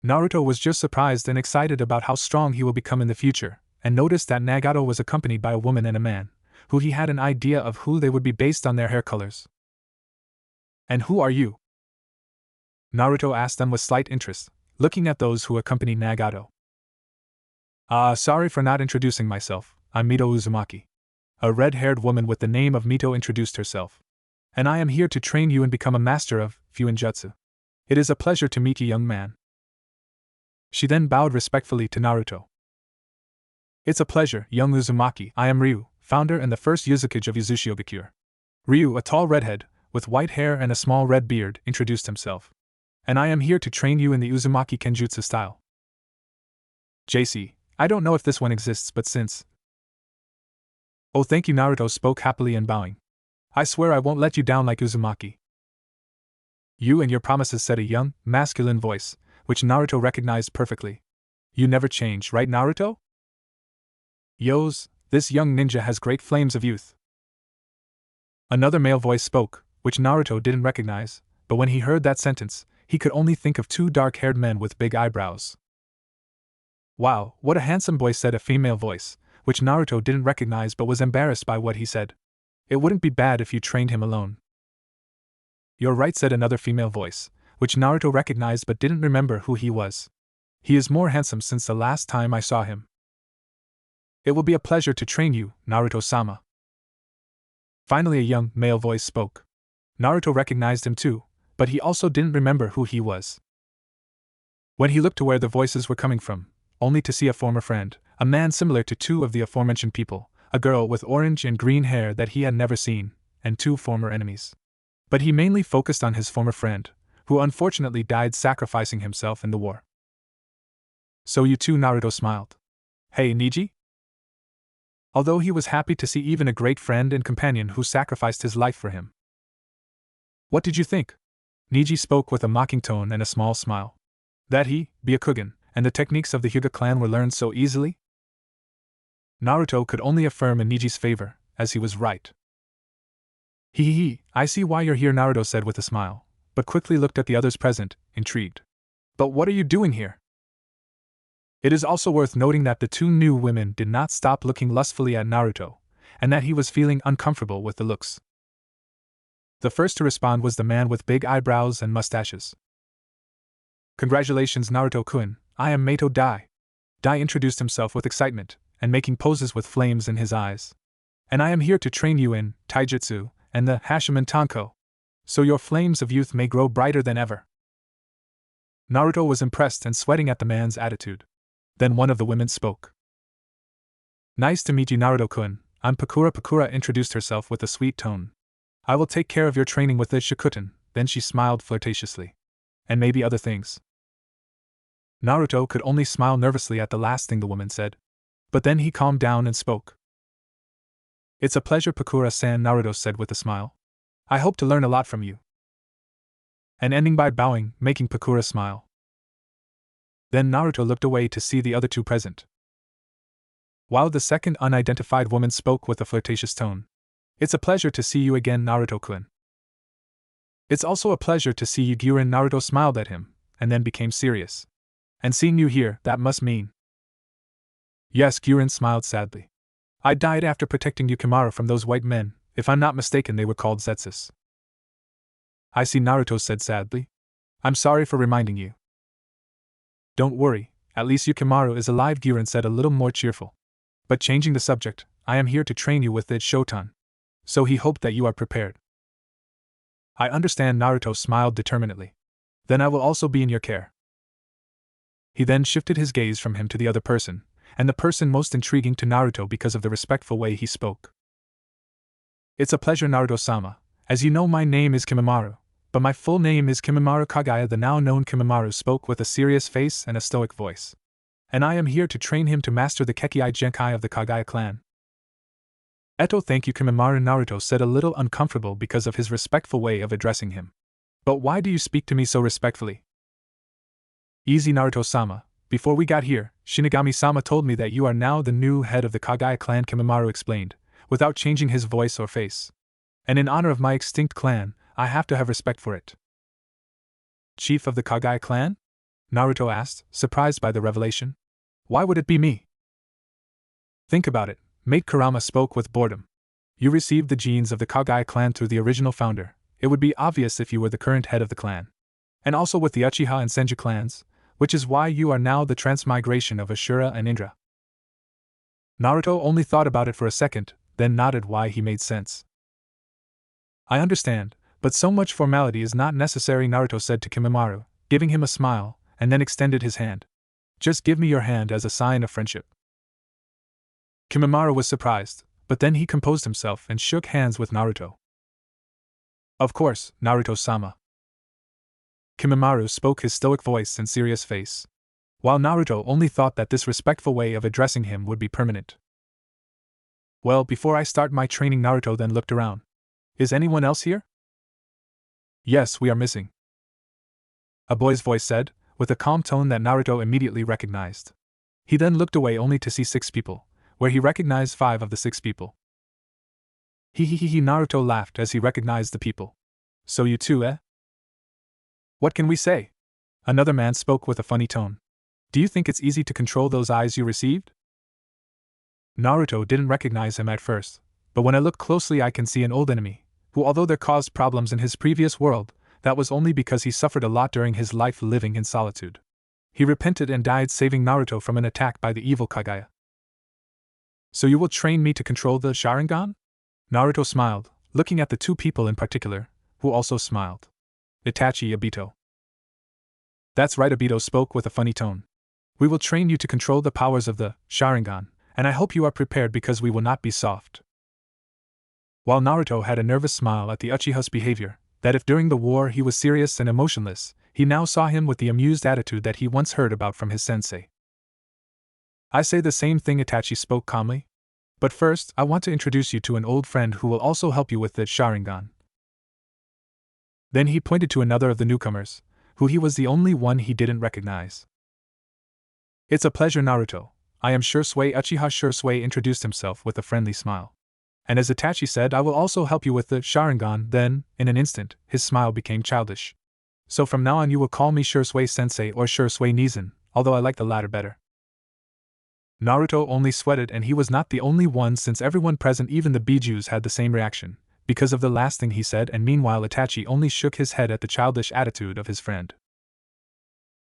Naruto was just surprised and excited about how strong he will become in the future, and noticed that Nagato was accompanied by a woman and a man, who he had an idea of who they would be based on their hair colors. And who are you? Naruto asked them with slight interest, looking at those who accompanied Nagato. Sorry for not introducing myself, I'm Mito Uzumaki. A red-haired woman with the name of Mito introduced herself. And I am here to train you and become a master of Fuinjutsu. It is a pleasure to meet you, young man. She then bowed respectfully to Naruto. It's a pleasure, young Uzumaki. I am Ryu, founder and the first Uzukage of Uzushiobikure. Ryu, a tall redhead, with white hair and a small red beard, introduced himself. And I am here to train you in the Uzumaki Kenjutsu style. JC, I don't know if this one exists, but since... Oh, thank you, Naruto spoke happily and bowing. I swear I won't let you down like Uzumaki. You and your promises, said a young, masculine voice, which Naruto recognized perfectly. You never change, right, Naruto? Yos, this young ninja has great flames of youth. Another male voice spoke, which Naruto didn't recognize, but when he heard that sentence, he could only think of two dark-haired men with big eyebrows. Wow, what a handsome boy, said a female voice, which Naruto didn't recognize but was embarrassed by what he said. It wouldn't be bad if you trained him alone. You're right, said another female voice, which Naruto recognized but didn't remember who he was. He is more handsome since the last time I saw him. It will be a pleasure to train you, Naruto-sama. Finally, a young, male voice spoke. Naruto recognized him too, but he also didn't remember who he was. When he looked to where the voices were coming from, only to see a former friend, a man similar to two of the aforementioned people, a girl with orange and green hair that he had never seen, and two former enemies. But he mainly focused on his former friend, who unfortunately died sacrificing himself in the war. So you too, Naruto smiled. Hey, Niji? Although he was happy to see even a great friend and companion who sacrificed his life for him. What did you think? Niji spoke with a mocking tone and a small smile. That he, Byakugan, and the techniques of the Hyuga clan were learned so easily? Naruto could only affirm in Niji's favor, as he was right. I see why you're here, Naruto said with a smile, but quickly looked at the others present, intrigued. But what are you doing here? It is also worth noting that the two new women did not stop looking lustfully at Naruto, and that he was feeling uncomfortable with the looks. The first to respond was the man with big eyebrows and mustaches. Congratulations, Naruto-kun, I am Meito Dai. Dai introduced himself with excitement, and making poses with flames in his eyes. And I am here to train you in taijutsu and the Hashiman Tanko, so your flames of youth may grow brighter than ever. Naruto was impressed and sweating at the man's attitude. Then one of the women spoke. Nice to meet you, Naruto-kun, I'm Pakura. Pakura introduced herself with a sweet tone. I will take care of your training with the Shikuten, then she smiled flirtatiously. And maybe other things. Naruto could only smile nervously at the last thing the woman said. But then he calmed down and spoke. It's a pleasure, Pakura-san, Naruto said with a smile. I hope to learn a lot from you. And ending by bowing, making Pakura smile. Then Naruto looked away to see the other two present. While the second unidentified woman spoke with a flirtatious tone. It's a pleasure to see you again, Naruto-kun. It's also a pleasure to see you, Gyurin. Naruto smiled at him, and then became serious. And seeing you here, that must mean. Yes, Gyurin smiled sadly. I died after protecting Yukimaro from those white men. If I'm not mistaken, they were called Zetsus. I see, Naruto said sadly. I'm sorry for reminding you. Don't worry, at least Yukimaro is alive, Gyurin said a little more cheerful. But changing the subject, I am here to train you with the Shotan. So he hoped that you are prepared. I understand, Naruto smiled determinedly. Then I will also be in your care. He then shifted his gaze from him to the other person, and the person most intriguing to Naruto because of the respectful way he spoke. It's a pleasure, Naruto-sama. As you know, my name is Kimimaro, But my full name is Kimimaro Kaguya. The now known Kimimaro spoke with a serious face and a stoic voice. And I am here to train him to master the Kekei Genkai of the Kaguya clan. Eto, thank you, Kimimaro. Naruto said, a little uncomfortable because of his respectful way of addressing him. But why do you speak to me so respectfully? Easy, Naruto-sama. Before we got here, Shinigami-sama told me that you are now the new head of the Kaguya clan, Kimimaro explained, without changing his voice or face. And in honor of my extinct clan, I have to have respect for it. Chief of the Kaguya clan? Naruto asked, surprised by the revelation. Why would it be me? Think about it, Mate Kurama spoke with boredom. You received the genes of the Kaguya clan through the original founder. It would be obvious if you were the current head of the clan. And also with the Uchiha and Senju clans, which is why you are now the transmigration of Ashura and Indra. Naruto only thought about it for a second, then nodded. Why he made sense. I understand, but so much formality is not necessary, Naruto said to Kimimaro, giving him a smile, and then extended his hand. Just give me your hand as a sign of friendship. Kimimaro was surprised, but then he composed himself and shook hands with Naruto. Of course, Naruto-sama. Kimimaro spoke, his stoic voice and serious face, while Naruto only thought that this respectful way of addressing him would be permanent. Well, before I start my training, Naruto then looked around. Is anyone else here? Yes, we are missing, a boy's voice said, with a calm tone that Naruto immediately recognized. He then looked away only to see 6 people, where he recognized 5 of the 6 people. Naruto laughed as he recognized the people. So you too, eh? What can we say? Another man spoke with a funny tone. Do you think it's easy to control those eyes you received? Naruto didn't recognize him at first, but when I look closely I can see an old enemy, who although there caused problems in his previous world, that was only because he suffered a lot during his life living in solitude. He repented and died, saving Naruto from an attack by the evil Kaguya. So you will train me to control the Sharingan? Naruto smiled, looking at the 2 people in particular, who also smiled. Itachi Obito. That's right, Obito spoke with a funny tone. We will train you to control the powers of the Sharingan, and I hope you are prepared because we will not be soft. While Naruto had a nervous smile at the Uchiha's behavior, that if during the war he was serious and emotionless, he now saw him with the amused attitude that he once heard about from his sensei. I say the same thing, Itachi spoke calmly. But first, I want to introduce you to an old friend who will also help you with the Sharingan. Then he pointed to another of the newcomers, who he was the only one he didn't recognize. It's a pleasure, Naruto. I am Shursui. Uchiha Shursui introduced himself with a friendly smile. And as Itachi said, I will also help you with the Sharingan. Then, in an instant, his smile became childish. So from now on you will call me Shursui Sensei or Shursui Nizan, although I like the latter better. Naruto only sweated, and he was not the only one, since everyone present, even the Bijus, had the same reaction, because of the last thing he said, and meanwhile Itachi only shook his head at the childish attitude of his friend.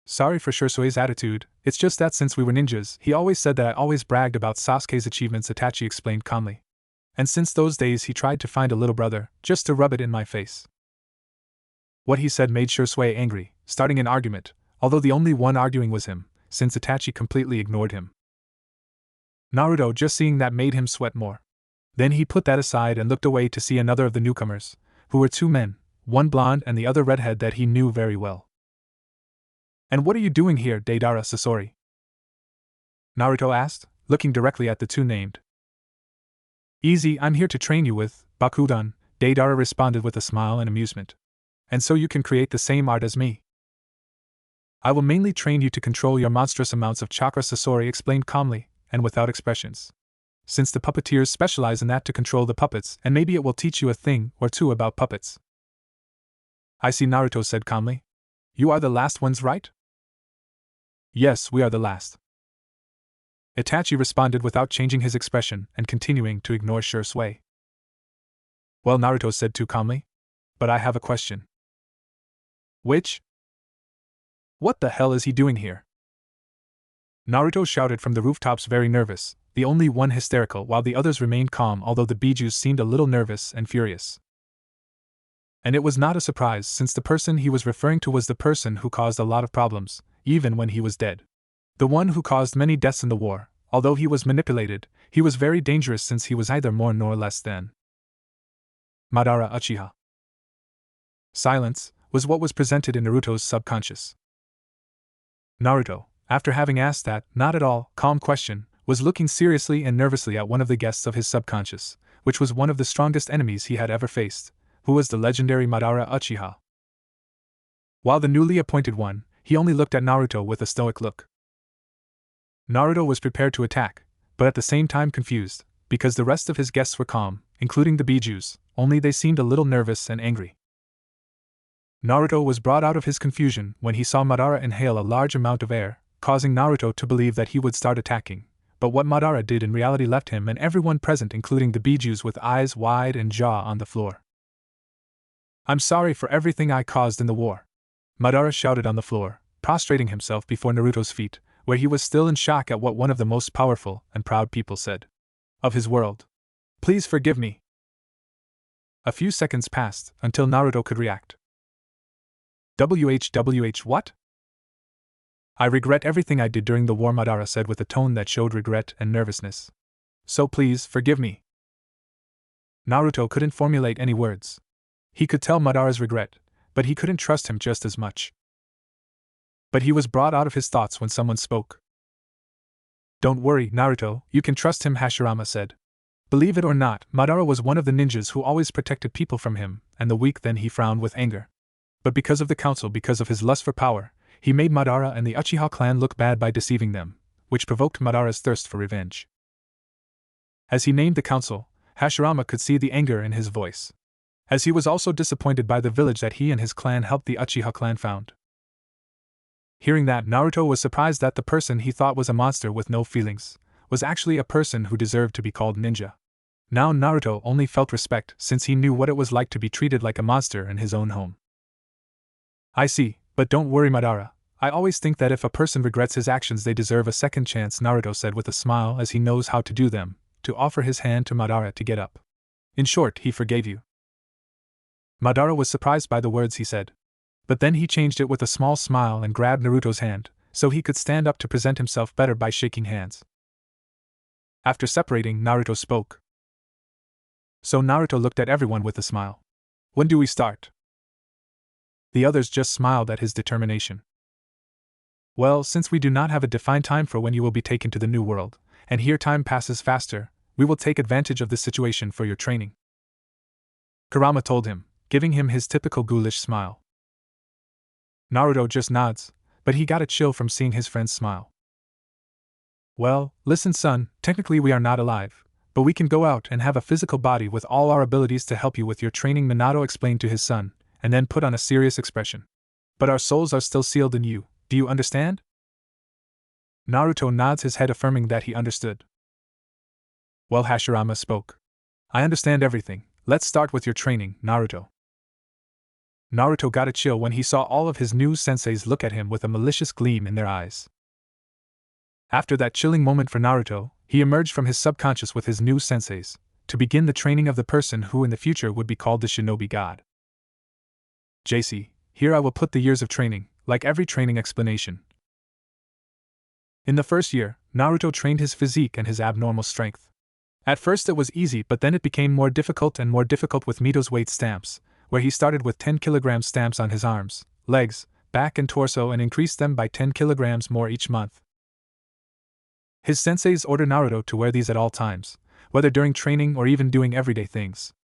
Sorry for Shursui's attitude, it's just that since we were ninjas, he always said that I always bragged about Sasuke's achievements, Itachi explained calmly. And since those days he tried to find a little brother, just to rub it in my face. What he said made Shursui angry, starting an argument, although the only one arguing was him, since Itachi completely ignored him. Naruto just seeing that made him sweat more. Then he put that aside and looked away to see another of the newcomers, who were 2 men, one blonde and the other redhead that he knew very well. And what are you doing here, Deidara Sasori? Naruto asked, looking directly at the 2 named. Easy, I'm here to train you with Bakudan, Deidara responded with a smile and amusement. And so you can create the same art as me. I will mainly train you to control your monstrous amounts of chakra, Sasori explained calmly, and without expressions. Since the puppeteers specialize in that, to control the puppets, and maybe it will teach you a thing or 2 about puppets. I see, Naruto said calmly. You are the last ones, right? Yes, we are the last. Itachi responded without changing his expression and continuing to ignore Shursui. Well, Naruto said too calmly. But I have a question. Which? What the hell is he doing here? Naruto shouted from the rooftops, very nervous, the only one hysterical, while the others remained calm, although the Bijus seemed a little nervous and furious. And it was not a surprise, since the person he was referring to was the person who caused a lot of problems, even when he was dead. The one who caused many deaths in the war. Although he was manipulated, he was very dangerous, since he was neither more nor less than Madara Uchiha. Silence was what was presented in Naruto's subconscious. Naruto, after having asked that not at all calm question, was looking seriously and nervously at one of the guests of his subconscious, which was one of the strongest enemies he had ever faced, who was the legendary Madara Uchiha. While the newly appointed one, he only looked at Naruto with a stoic look. Naruto was prepared to attack, but at the same time confused, because the rest of his guests were calm, including the Bijus, only they seemed a little nervous and angry. Naruto was brought out of his confusion when he saw Madara inhale a large amount of air, causing Naruto to believe that he would start attacking, but what Madara did in reality left him and everyone present, including the Bijus, with eyes wide and jaw on the floor. "I'm sorry for everything I caused in the war," Madara shouted on the floor, prostrating himself before Naruto's feet, where he was still in shock at what one of the most powerful and proud people said of his world. "Please forgive me." A few seconds passed until Naruto could react. "WH what?" "I regret everything I did during the war," Madara said with a tone that showed regret and nervousness. "So please forgive me." Naruto couldn't formulate any words. He could tell Madara's regret, but he couldn't trust him just as much. But he was brought out of his thoughts when someone spoke. "Don't worry, Naruto, you can trust him," Hashirama said. Believe it or not, Madara was one of the ninjas who always protected people from him, and the weak. Then he frowned with anger. But because of the council, because of his lust for power, he made Madara and the Uchiha clan look bad by deceiving them, which provoked Madara's thirst for revenge. As he named the council, Hashirama could see the anger in his voice, as he was also disappointed by the village that he and his clan helped the Uchiha clan found. Hearing that, Naruto was surprised that the person he thought was a monster with no feelings was actually a person who deserved to be called ninja. Now Naruto only felt respect since he knew what it was like to be treated like a monster in his own home. "I see, but don't worry, Madara. I always think that if a person regrets his actions, they deserve a second chance," Naruto said with a smile, as he knows how to do them, to offer his hand to Madara to get up. "In short, he forgave you." Madara was surprised by the words he said. But then he changed it with a small smile and grabbed Naruto's hand, so he could stand up to present himself better by shaking hands. After separating, Naruto spoke. So Naruto looked at everyone with a smile. "When do we start?" The others just smiled at his determination. "Well, since we do not have a defined time for when you will be taken to the new world, and here time passes faster, we will take advantage of this situation for your training," Kurama told him, giving him his typical ghoulish smile. Naruto just nods, but he got a chill from seeing his friend's smile. "Well, listen son, technically we are not alive, but we can go out and have a physical body with all our abilities to help you with your training," Minato explained to his son, and then put on a serious expression. "But our souls are still sealed in you, do you understand?" Naruto nods his head, affirming that he understood. Well, Hashirama spoke. "I understand everything, let's start with your training, Naruto." Naruto got a chill when he saw all of his new senseis look at him with a malicious gleam in their eyes. After that chilling moment for Naruto, he emerged from his subconscious with his new senseis, to begin the training of the person who in the future would be called the Shinobi God. JC, here I will put the years of training, like every training explanation. In the first year, Naruto trained his physique and his abnormal strength. At first it was easy, but then it became more difficult and more difficult with Mito's weight stamps, where he started with 10 kg stamps on his arms, legs, back and torso and increased them by 10 kg more each month. His senseis ordered Naruto to wear these at all times, whether during training or even doing everyday things.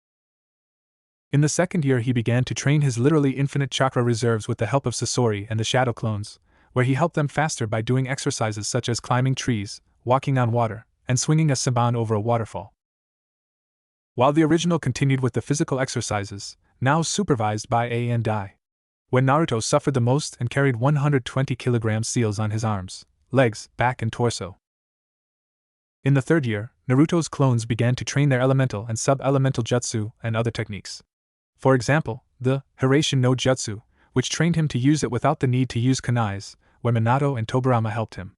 In the second year he began to train his literally infinite chakra reserves with the help of Sasori and the Shadow Clones, where he helped them faster by doing exercises such as climbing trees, walking on water, and swinging a saban over a waterfall. While the original continued with the physical exercises, now supervised by A and Dai. When Naruto suffered the most and carried 120 kg seals on his arms, legs, back and torso. In the third year, Naruto's clones began to train their elemental and sub-elemental jutsu and other techniques. For example, the Hiraishin no Jutsu, which trained him to use it without the need to use kunais, where Minato and Tobirama helped him.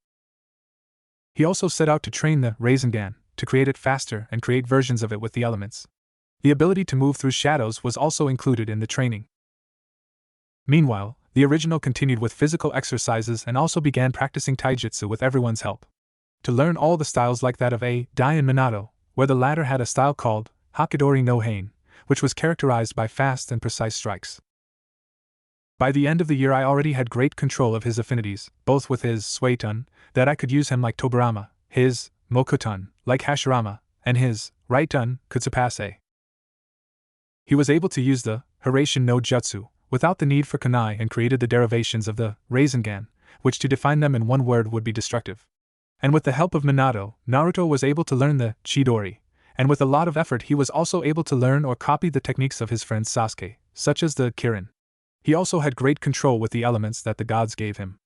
He also set out to train the Rasengan, to create it faster and create versions of it with the elements. The ability to move through shadows was also included in the training. Meanwhile, the original continued with physical exercises and also began practicing taijutsu with everyone's help. To learn all the styles like that of A, Dai and Minato, where the latter had a style called Hakidori no Hain, which was characterized by fast and precise strikes. By the end of the year I already had great control of his affinities, both with his Suetun, that I could use him like Tobirama, his Mokutun, like Hashirama, and his Right-tun could surpass A. He was able to use the Hiraishin no Jutsu without the need for kunai and created the derivations of the Rasengan, which to define them in one word would be destructive. And with the help of Minato, Naruto was able to learn the Chidori, and with a lot of effort he was also able to learn or copy the techniques of his friend Sasuke, such as the Kirin. He also had great control with the elements that the gods gave him.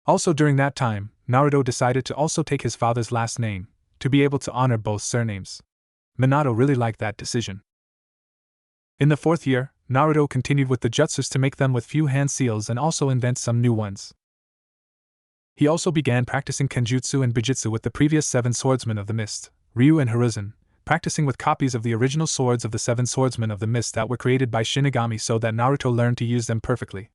Also during that time, Naruto decided to also take his father's last name, to be able to honor both surnames. Minato really liked that decision. In the 4th year, Naruto continued with the jutsus to make them with few hand seals and also invent some new ones. He also began practicing kenjutsu and bijutsu with the previous 7 swordsmen of the mist, Ryu and Hiruzen, practicing with copies of the original swords of the 7 swordsmen of the mist that were created by Shinigami so that Naruto learned to use them perfectly.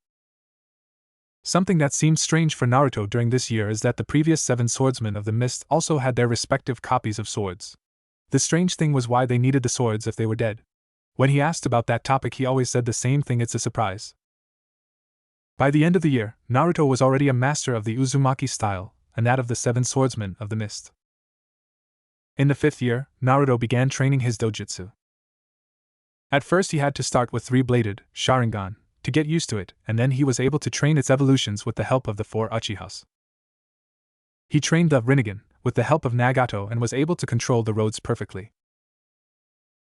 Something that seemed strange for Naruto during this year is that the previous 7 swordsmen of the mist also had their respective copies of swords. The strange thing was why they needed the swords if they were dead. When he asked about that topic he always said the same thing, it's a surprise. By the end of the year, Naruto was already a master of the Uzumaki style, and that of the 7 swordsmen of the mist. In the 5th year, Naruto began training his dojutsu. At first he had to start with 3-bladed Sharingan, to get used to it, and then he was able to train its evolutions with the help of the 4 Uchihas. He trained the Rinnegan, with the help of Nagato and was able to control the roads perfectly.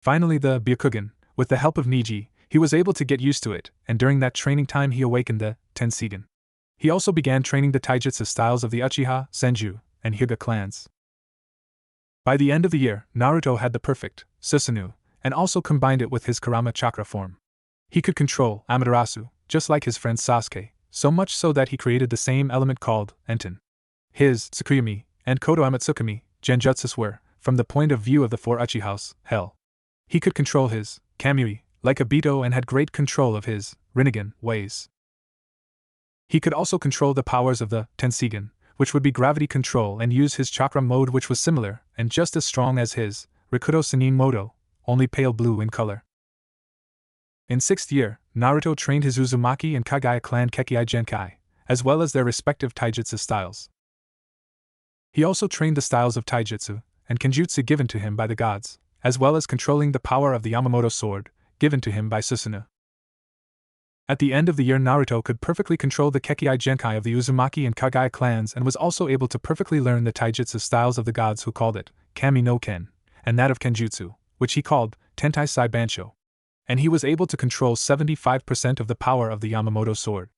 Finally the Byakugan, with the help of Niji, he was able to get used to it, and during that training time he awakened the Tenseigan. He also began training the taijutsu styles of the Uchiha, Senju, and Hyuga clans. By the end of the year, Naruto had the perfect Susanoo, and also combined it with his Kurama chakra form. He could control Amaterasu, just like his friend Sasuke, so much so that he created the same element called Enten. His Tsukuyomi and Kodo Amatsukami genjutsus were, from the point of view of the 4 Uchihas, hell. He could control his Kamui, like Obito, and had great control of his Rinnegan ways. He could also control the powers of the Tenseigan, which would be gravity control, and use his chakra mode, which was similar and just as strong as his Rikudo Senin Modo, only pale blue in color. In 6th year, Naruto trained his Uzumaki and Kaguya clan Kekkai Genkai, as well as their respective taijutsu styles. He also trained the styles of taijutsu and kenjutsu given to him by the gods, as well as controlling the power of the Yamamoto sword, given to him by Susanoo. At the end of the year Naruto could perfectly control the Kekkai Genkai of the Uzumaki and Kaguya clans and was also able to perfectly learn the taijutsu styles of the gods who called it Kami no Ken, and that of kenjutsu, which he called Tentai Sai Bansho. And he was able to control 75% of the power of the Yamamoto sword.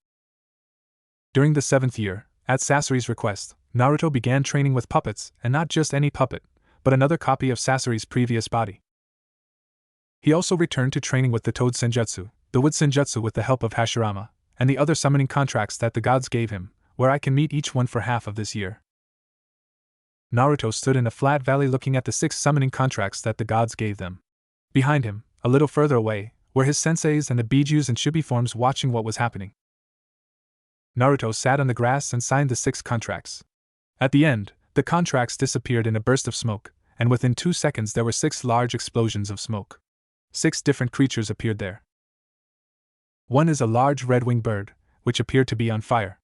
During the 7th year, at Sasori's request, Naruto began training with puppets, and not just any puppet, but another copy of Sasori's previous body. He also returned to training with the Toad Senjutsu, the Wood Senjutsu with the help of Hashirama, and the other summoning contracts that the gods gave him, where I can meet each one for half of this year. Naruto stood in a flat valley looking at the 6 summoning contracts that the gods gave them. Behind him, a little further away, were his senseis and the Bijus and Shubi forms watching what was happening. Naruto sat on the grass and signed the 6 contracts. At the end, the contracts disappeared in a burst of smoke, and within 2 seconds there were 6 large explosions of smoke. 6 different creatures appeared there. One is a large red-winged bird, which appeared to be on fire.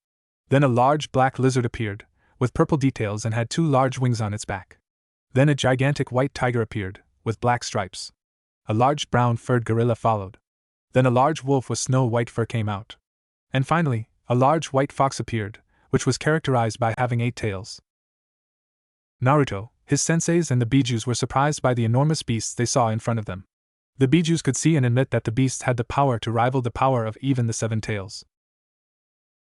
Then a large black lizard appeared, with purple details and had 2 large wings on its back. Then a gigantic white tiger appeared, with black stripes. A large brown-furred gorilla followed. Then a large wolf with snow-white fur came out. And finally, a large white fox appeared, which was characterized by having 8 tails. Naruto, his senseis and the Bijus were surprised by the enormous beasts they saw in front of them. The Bijus could see and admit that the beasts had the power to rival the power of even the 7 tails.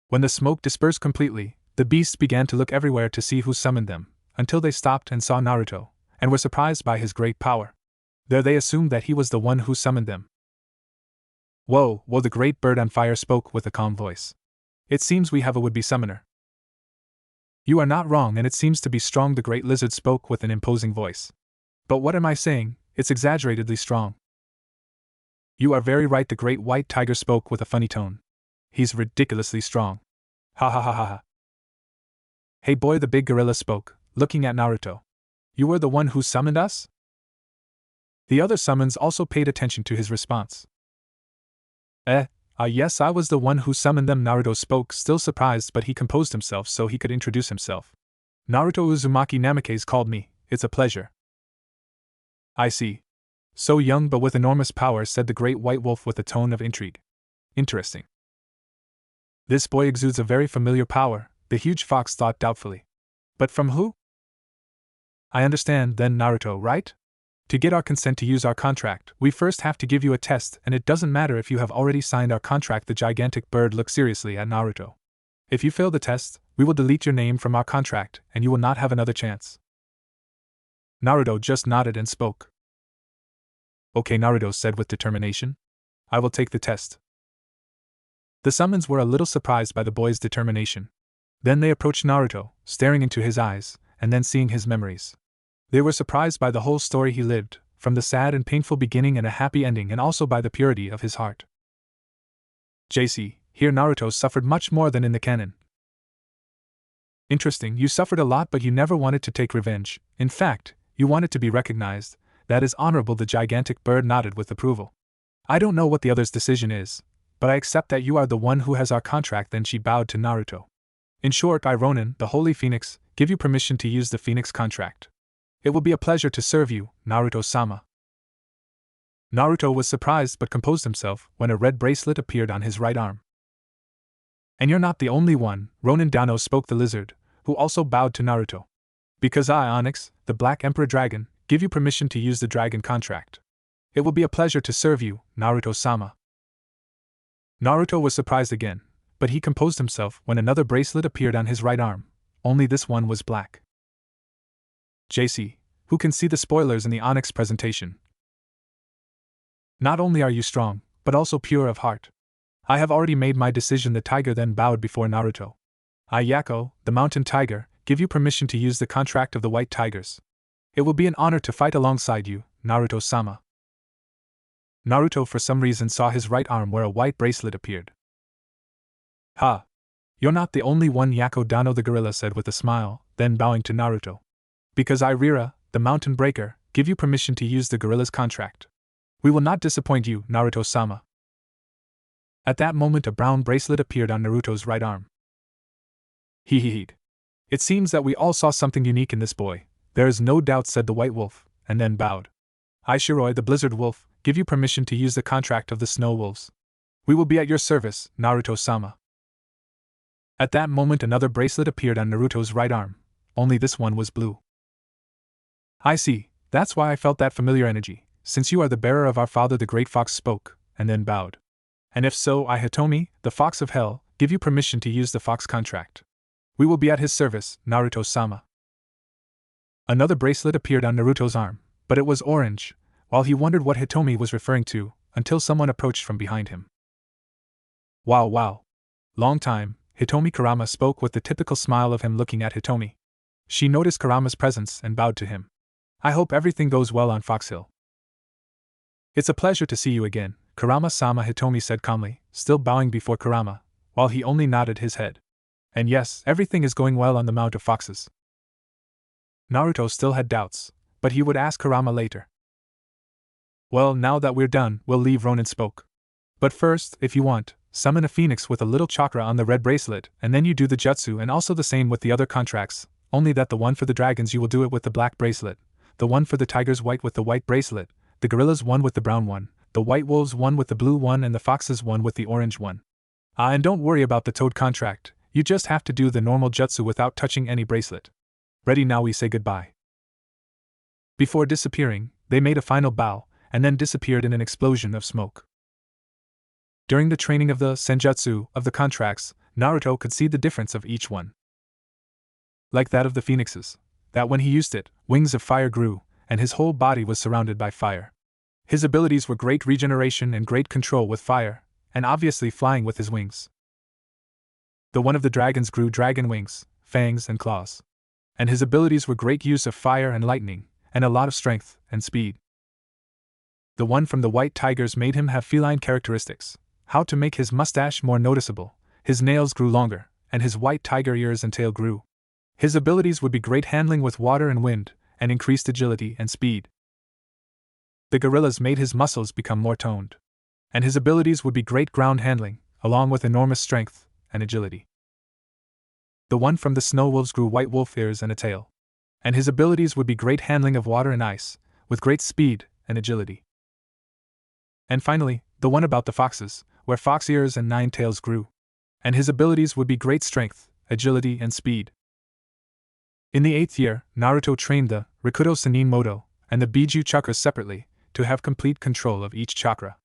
When the smoke dispersed completely, the beasts began to look everywhere to see who summoned them, until they stopped and saw Naruto, and were surprised by his great power. There they assumed that he was the one who summoned them. Whoa, the great bird on fire spoke with a calm voice. It seems we have a would-be summoner. You are not wrong, and it seems to be strong, the great lizard spoke with an imposing voice. But what am I saying? It's exaggeratedly strong. You are very right, the great white tiger spoke with a funny tone. He's ridiculously strong. Ha ha ha ha ha. Hey boy, the big gorilla spoke, looking at Naruto. You were the one who summoned us? The other summons also paid attention to his response. Ah yes, I was the one who summoned them, Naruto spoke, still surprised, but he composed himself so he could introduce himself. Naruto Uzumaki Namikaze called me, it's a pleasure. I see. So young but with enormous power, said the great white wolf with a tone of intrigue. Interesting. This boy exudes a very familiar power, the huge fox thought doubtfully. But from who? I understand then, Naruto, right? To get our consent to use our contract, we first have to give you a test, and it doesn't matter if you have already signed our contract. The gigantic bird looked seriously at Naruto. If you fail the test, we will delete your name from our contract, and you will not have another chance. Naruto just nodded and spoke. Okay, Naruto said with determination. I will take the test. The summons were a little surprised by the boy's determination. Then they approached Naruto, staring into his eyes, and then seeing his memories. They were surprised by the whole story he lived, from the sad and painful beginning and a happy ending, and also by the purity of his heart. JC, here Naruto suffered much more than in the canon. Interesting, you suffered a lot but you never wanted to take revenge. In fact, you wanted to be recognized. That is honorable. The gigantic bird nodded with approval. I don't know what the other's decision is, but I accept that you are the one who has our contract. Then she bowed to Naruto. In short, I, Ronin, the Holy Phoenix, give you permission to use the Phoenix contract. It will be a pleasure to serve you, Naruto-sama. Naruto was surprised but composed himself when a red bracelet appeared on his right arm. And you're not the only one, Ronin Dano spoke, the lizard, who also bowed to Naruto. Because I, Onyx, the Black Emperor Dragon, give you permission to use the dragon contract. It will be a pleasure to serve you, Naruto-sama. Naruto was surprised again, but he composed himself when another bracelet appeared on his right arm, only this one was black. JC, who can see the spoilers in the Onyx presentation? Not only are you strong, but also pure of heart. I have already made my decision. The tiger then bowed before Naruto. I, Yako, the mountain tiger, give you permission to use the contract of the white tigers. It will be an honor to fight alongside you, Naruto-sama. Naruto for some reason saw his right arm where a white bracelet appeared. Ha! You're not the only one, Yako Dano the gorilla said with a smile, then bowing to Naruto. Because I, Rira, the mountain breaker, give you permission to use the gorilla's contract. We will not disappoint you, Naruto-sama. At that moment a brown bracelet appeared on Naruto's right arm. Hehehe. It seems that we all saw something unique in this boy. There is no doubt, said the white wolf, and then bowed. I, Shiroi the blizzard wolf, give you permission to use the contract of the snow wolves. We will be at your service, Naruto-sama. At that moment another bracelet appeared on Naruto's right arm, only this one was blue. I see, that's why I felt that familiar energy. Since you are the bearer of our father, the great fox spoke, and then bowed. And if so, I, Hitomi, the fox of hell, give you permission to use the fox contract. We will be at his service, Naruto-sama. Another bracelet appeared on Naruto's arm, but it was orange, while he wondered what Hitomi was referring to, until someone approached from behind him. Wow. Long time, Hitomi Kurama spoke with the typical smile of him looking at Hitomi. She noticed Kurama's presence and bowed to him. I hope everything goes well on Fox Hill. It's a pleasure to see you again, Kurama-sama, Hitomi said calmly, still bowing before Kurama, while he only nodded his head. And yes, everything is going well on the Mount of Foxes. Naruto still had doubts, but he would ask Kurama later. Well, now that we're done, we'll leave, Ronin spoke. But first, if you want, summon a phoenix with a little chakra on the red bracelet, and then you do the jutsu, and also the same with the other contracts, only that the one for the dragons you will do it with the black bracelet, the one for the tigers white with the white bracelet, the gorillas one with the brown one, the white wolves one with the blue one, and the foxes one with the orange one. And don't worry about the toad contract, you just have to do the normal jutsu without touching any bracelet. Ready, now we say goodbye. Before disappearing, they made a final bow, and then disappeared in an explosion of smoke. During the training of the senjutsu of the contracts, Naruto could see the difference of each one. Like that of the phoenixes, that when he used it, wings of fire grew, and his whole body was surrounded by fire. His abilities were great regeneration and great control with fire, and obviously flying with his wings. The one of the dragons grew dragon wings, fangs and claws. And his abilities were great use of fire and lightning, and a lot of strength and speed. The one from the white tigers made him have feline characteristics, how to make his mustache more noticeable, his nails grew longer, and his white tiger ears and tail grew. His abilities would be great handling with water and wind, and increased agility and speed. The gorillas made his muscles become more toned. And his abilities would be great ground handling, along with enormous strength and agility. The one from the snow wolves grew white wolf ears and a tail. And his abilities would be great handling of water and ice, with great speed and agility. And finally, the one about the foxes, where fox ears and 9 tails grew. And his abilities would be great strength, agility, and speed. In the 8th year, Naruto trained the Rikudo Sannin Moto and the Biju chakras separately, to have complete control of each chakra.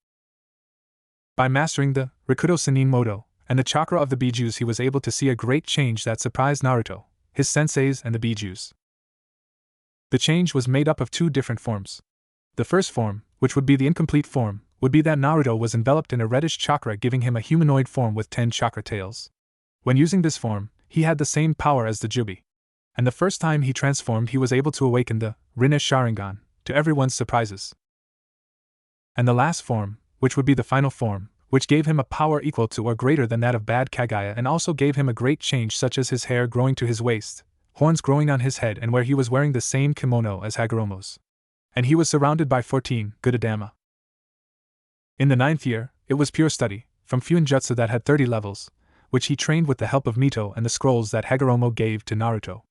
By mastering the Rikudo Sannin Moto and the chakra of the Bijus, he was able to see a great change that surprised Naruto, his senseis, and the Bijus. The change was made up of 2 different forms. The first form, which would be the incomplete form, would be that Naruto was enveloped in a reddish chakra, giving him a humanoid form with 10 chakra tails. When using this form, he had the same power as the Jubi. And the first time he transformed, he was able to awaken the Rinne Sharingan, to everyone's surprises. And the last form, which would be the final form, which gave him a power equal to or greater than that of bad Kaguya, and also gave him a great change, such as his hair growing to his waist, horns growing on his head, and where he was wearing the same kimono as Hagoromo's. And he was surrounded by 14 good Adama. In the 9th year, it was pure study, from Fuinjutsu that had 30 levels, which he trained with the help of Mito and the scrolls that Hagoromo gave to Naruto.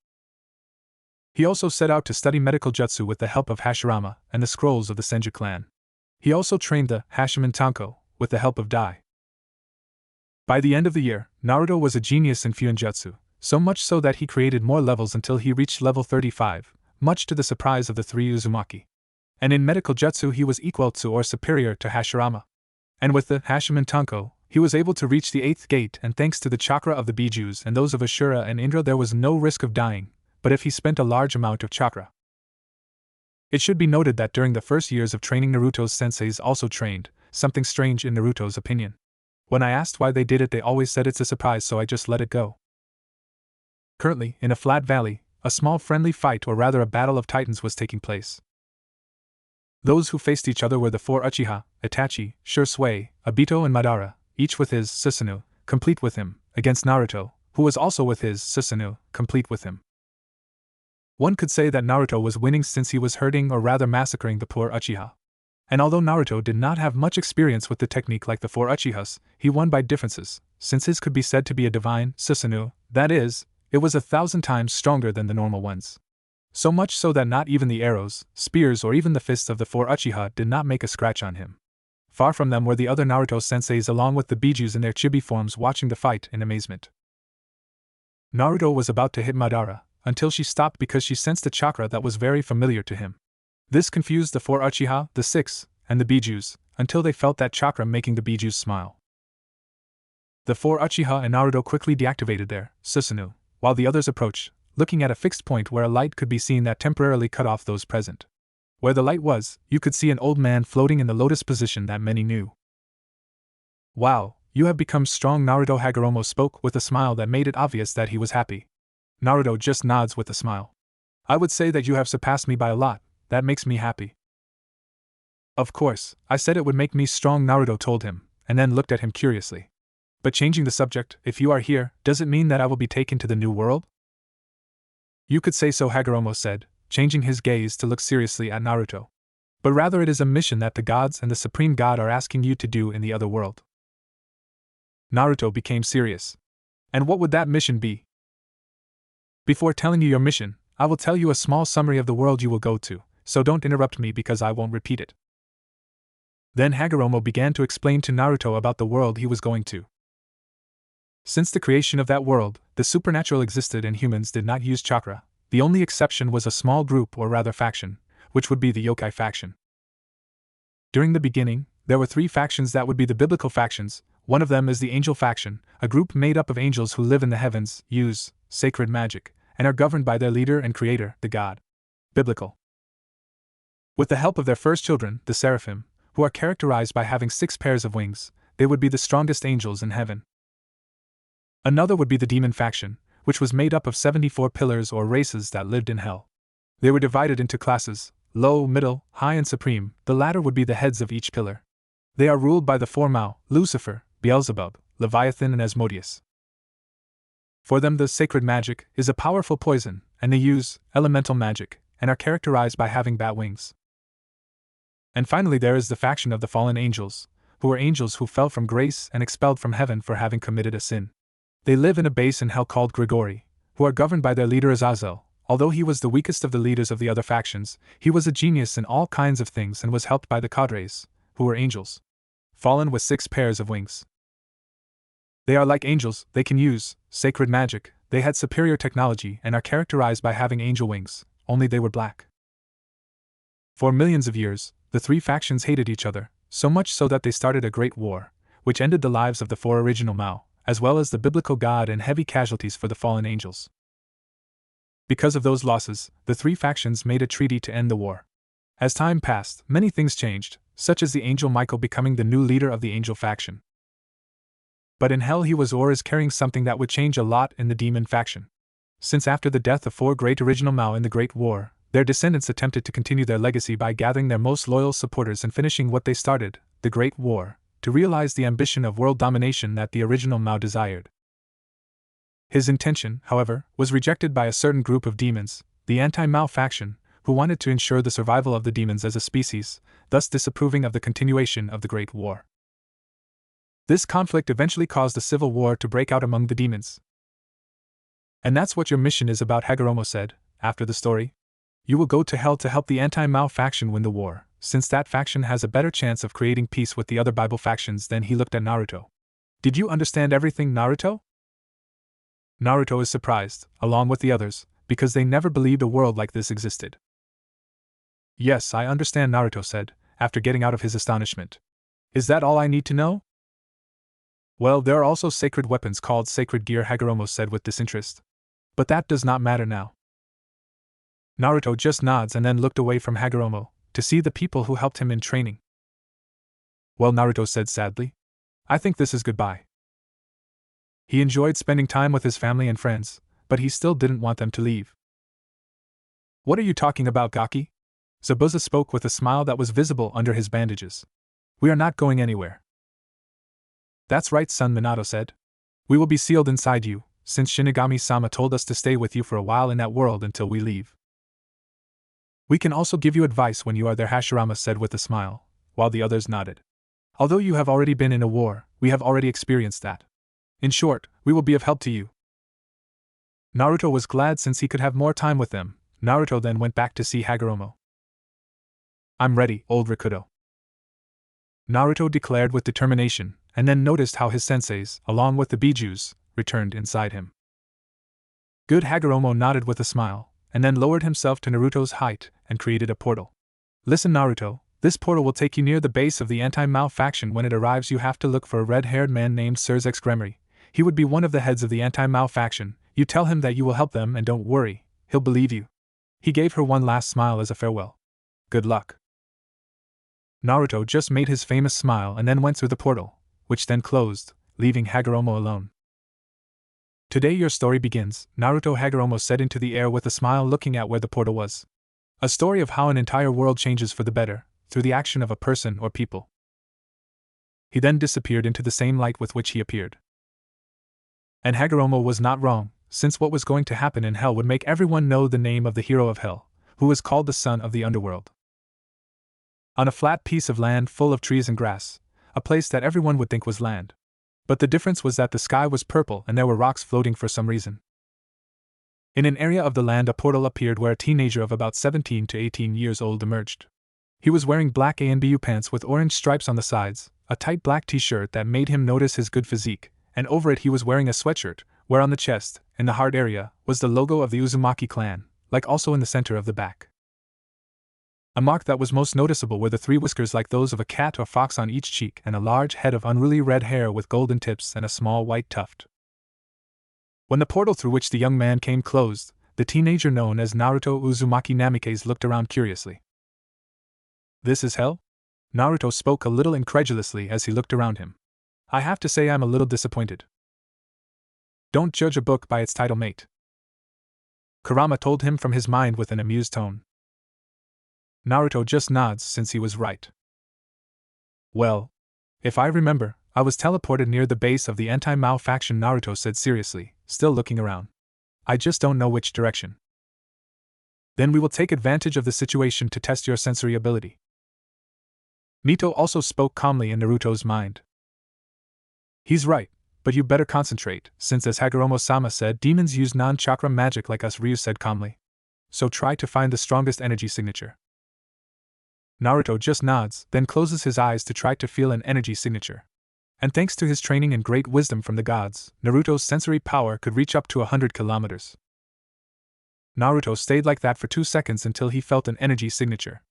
He also set out to study medical jutsu with the help of Hashirama and the scrolls of the Senju clan. He also trained the Hashiman Tanko with the help of Dai. By the end of the year, Naruto was a genius in Fuinjutsu, so much so that he created more levels until he reached level 35, much to the surprise of the 3 Uzumaki. And in medical jutsu he was equal to or superior to Hashirama. And with the Hashiman Tanko, he was able to reach the 8th gate, and thanks to the chakra of the Bijus and those of Ashura and Indra, there was no risk of dying, but if he spent a large amount of chakra. It should be noted that during the first years of training, Naruto's senseis also trained, something strange in Naruto's opinion. When I asked why they did it, they always said it's a surprise, so I just let it go. Currently, in a flat valley, a small friendly fight, or rather a battle of titans, was taking place. Those who faced each other were the 4 Uchiha, Itachi, Shursui, Obito, and Madara, each with his Susanoo, complete with him, against Naruto, who was also with his Susanoo, complete with him. One could say that Naruto was winning since he was hurting, or rather massacring, the poor Uchiha. And although Naruto did not have much experience with the technique like the 4 Uchihas, he won by differences, since his could be said to be a divine Susanoo, that is, it was 1,000 times stronger than the normal ones. So much so that not even the arrows, spears, or even the fists of the 4 Uchiha did not make a scratch on him. Far from them were the other Naruto senseis along with the Bijus in their chibi forms, watching the fight in amazement. Naruto was about to hit Madara, until she stopped because she sensed a chakra that was very familiar to him. This confused the 4 Uchiha, the 6, and the Bijus, until they felt that chakra making the Bijus smile. The 4 Uchiha and Naruto quickly deactivated their Susanoo, while the others approached, looking at a fixed point where a light could be seen that temporarily cut off those present. Where the light was, you could see an old man floating in the lotus position that many knew. "Wow, you have become strong," Naruto. Hagoromo spoke with a smile that made it obvious that he was happy. Naruto just nods with a smile. "I would say that you have surpassed me by a lot, that makes me happy." "Of course, I said it would make me strong," Naruto told him, and then looked at him curiously. "But changing the subject, if you are here, does it mean that I will be taken to the new world?" "You could say so," Hagoromo said, changing his gaze to look seriously at Naruto. "But rather it is a mission that the gods and the Supreme God are asking you to do in the other world." Naruto became serious. "And what would that mission be?" "Before telling you your mission, I will tell you a small summary of the world you will go to, so don't interrupt me because I won't repeat it." Then Hagoromo began to explain to Naruto about the world he was going to. Since the creation of that world, the supernatural existed and humans did not use chakra. The only exception was a small group, or rather faction, which would be the yokai faction. During the beginning, there were 3 factions that would be the biblical factions. One of them is the angel faction, a group made up of angels who live in the heavens, use sacred magic, and are governed by their leader and creator, the god. Biblical. With the help of their first children, the seraphim, who are characterized by having 6 pairs of wings, they would be the strongest angels in heaven. Another would be the demon faction, which was made up of 74 pillars or races that lived in hell. They were divided into classes, low, middle, high, and supreme. The latter would be the heads of each pillar. They are ruled by the 4 Mao, Lucifer, Beelzebub, Leviathan, and Asmodeus. For them, the sacred magic is a powerful poison, and they use elemental magic, and are characterized by having bat wings. And finally there is the faction of the fallen angels, who were angels who fell from grace and expelled from heaven for having committed a sin. They live in a base in hell called Grigori, who are governed by their leader Azazel. Although he was the weakest of the leaders of the other factions, he was a genius in all kinds of things and was helped by the cadres, who were angels, fallen with 6 pairs of wings. They are like angels, they can use sacred magic, they had superior technology and are characterized by having angel wings, only they were black. For millions of years, the 3 factions hated each other, so much so that they started a great war, which ended the lives of the 4 original Mao, as well as the biblical god and heavy casualties for the fallen angels. Because of those losses, the 3 factions made a treaty to end the war. As time passed, many things changed, such as the angel Michael becoming the new leader of the angel faction. But in hell he was or is carrying something that would change a lot in the demon faction. Since after the death of 4 great original Mao in the Great War, their descendants attempted to continue their legacy by gathering their most loyal supporters and finishing what they started, the Great War, to realize the ambition of world domination that the original Mao desired. His intention, however, was rejected by a certain group of demons, the anti-Mao faction, who wanted to ensure the survival of the demons as a species, thus disapproving of the continuation of the Great War. This conflict eventually caused a civil war to break out among the demons. And that's what your mission is about, Hagoromo said, after the story. You will go to hell to help the anti-Mao faction win the war, since that faction has a better chance of creating peace with the other Bible factions. Then he looked at Naruto. Did you understand everything, Naruto? Naruto is surprised, along with the others, because they never believed a world like this existed. Yes, I understand, Naruto said, after getting out of his astonishment. Is that all I need to know? Well, there are also sacred weapons called sacred gear, Hagoromo said with disinterest. But that does not matter now. Naruto just nods and then looked away from Hagoromo, to see the people who helped him in training. Well, Naruto said sadly, I think this is goodbye. He enjoyed spending time with his family and friends, but he still didn't want them to leave. What are you talking about, Gaki? Zabuza spoke with a smile that was visible under his bandages. We are not going anywhere. That's right, son, Minato said. We will be sealed inside you, since Shinigami-sama told us to stay with you for a while in that world until we leave. We can also give you advice when you are there, Hashirama said with a smile, while the others nodded. Although you have already been in a war, we have already experienced that. In short, we will be of help to you. Naruto was glad since he could have more time with them. Naruto then went back to see Hagoromo. I'm ready, old Rikudo. Naruto declared with determination, and then noticed how his senseis, along with the bijus, returned inside him. Good, Hagoromo nodded with a smile, and then lowered himself to Naruto's height and created a portal. Listen, Naruto, this portal will take you near the base of the anti-Mao faction. When it arrives, you have to look for a red-haired man named Sirzechs Gremory. He would be one of the heads of the anti-Mao faction. You tell him that you will help them and don't worry, he'll believe you. He gave her one last smile as a farewell. Good luck. Naruto just made his famous smile and then went through the portal, which then closed, leaving Hagoromo alone. Today your story begins, Naruto, Hagoromo said into the air with a smile, looking at where the portal was. A story of how an entire world changes for the better, through the action of a person or people. He then disappeared into the same light with which he appeared. And Hagoromo was not wrong, since what was going to happen in hell would make everyone know the name of the hero of hell, who was called the son of the underworld. On a flat piece of land full of trees and grass, a place that everyone would think was land. But the difference was that the sky was purple and there were rocks floating for some reason. In an area of the land, a portal appeared where a teenager of about 17 to 18 years old emerged. He was wearing black ANBU pants with orange stripes on the sides, a tight black t-shirt that made him notice his good physique, and over it he was wearing a sweatshirt, where on the chest, in the heart area, was the logo of the Uzumaki clan, like also in the center of the back. A mark that was most noticeable were the 3 whiskers like those of a cat or fox on each cheek, and a large head of unruly red hair with golden tips and a small white tuft. When the portal through which the young man came closed, the teenager known as Naruto Uzumaki Namikaze looked around curiously. This is hell? Naruto spoke a little incredulously as he looked around him. I have to say I'm a little disappointed. Don't judge a book by its title, mate. Kurama told him from his mind with an amused tone. Naruto just nods since he was right. Well, if I remember, I was teleported near the base of the anti-Mao faction, Naruto said seriously, still looking around. I just don't know which direction. Then we will take advantage of the situation to test your sensory ability. Mito also spoke calmly in Naruto's mind. He's right, but you better concentrate, since as Hagoromo-sama said, demons use non-chakra magic like us, Ryu said calmly. So try to find the strongest energy signature. Naruto just nods, then closes his eyes to try to feel an energy signature. And thanks to his training and great wisdom from the gods, Naruto's sensory power could reach up to 100 kilometers. Naruto stayed like that for 2 seconds until he felt an energy signature.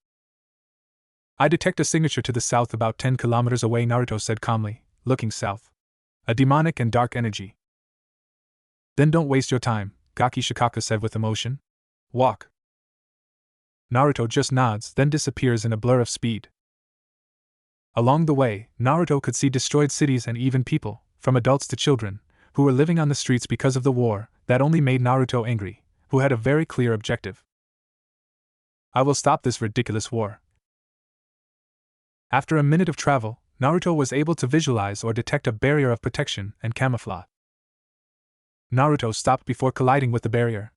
I detect a signature to the south about 10 kilometers away, Naruto said calmly, looking south. A demonic and dark energy. Then don't waste your time, Gaki Shikaka said with emotion. Walk. Naruto just nods, then disappears in a blur of speed. Along the way, Naruto could see destroyed cities and even people, from adults to children, who were living on the streets because of the war. That only made Naruto angry, who had a very clear objective. I will stop this ridiculous war. After a minute of travel, Naruto was able to visualize or detect a barrier of protection and camouflage. Naruto stopped before colliding with the barrier.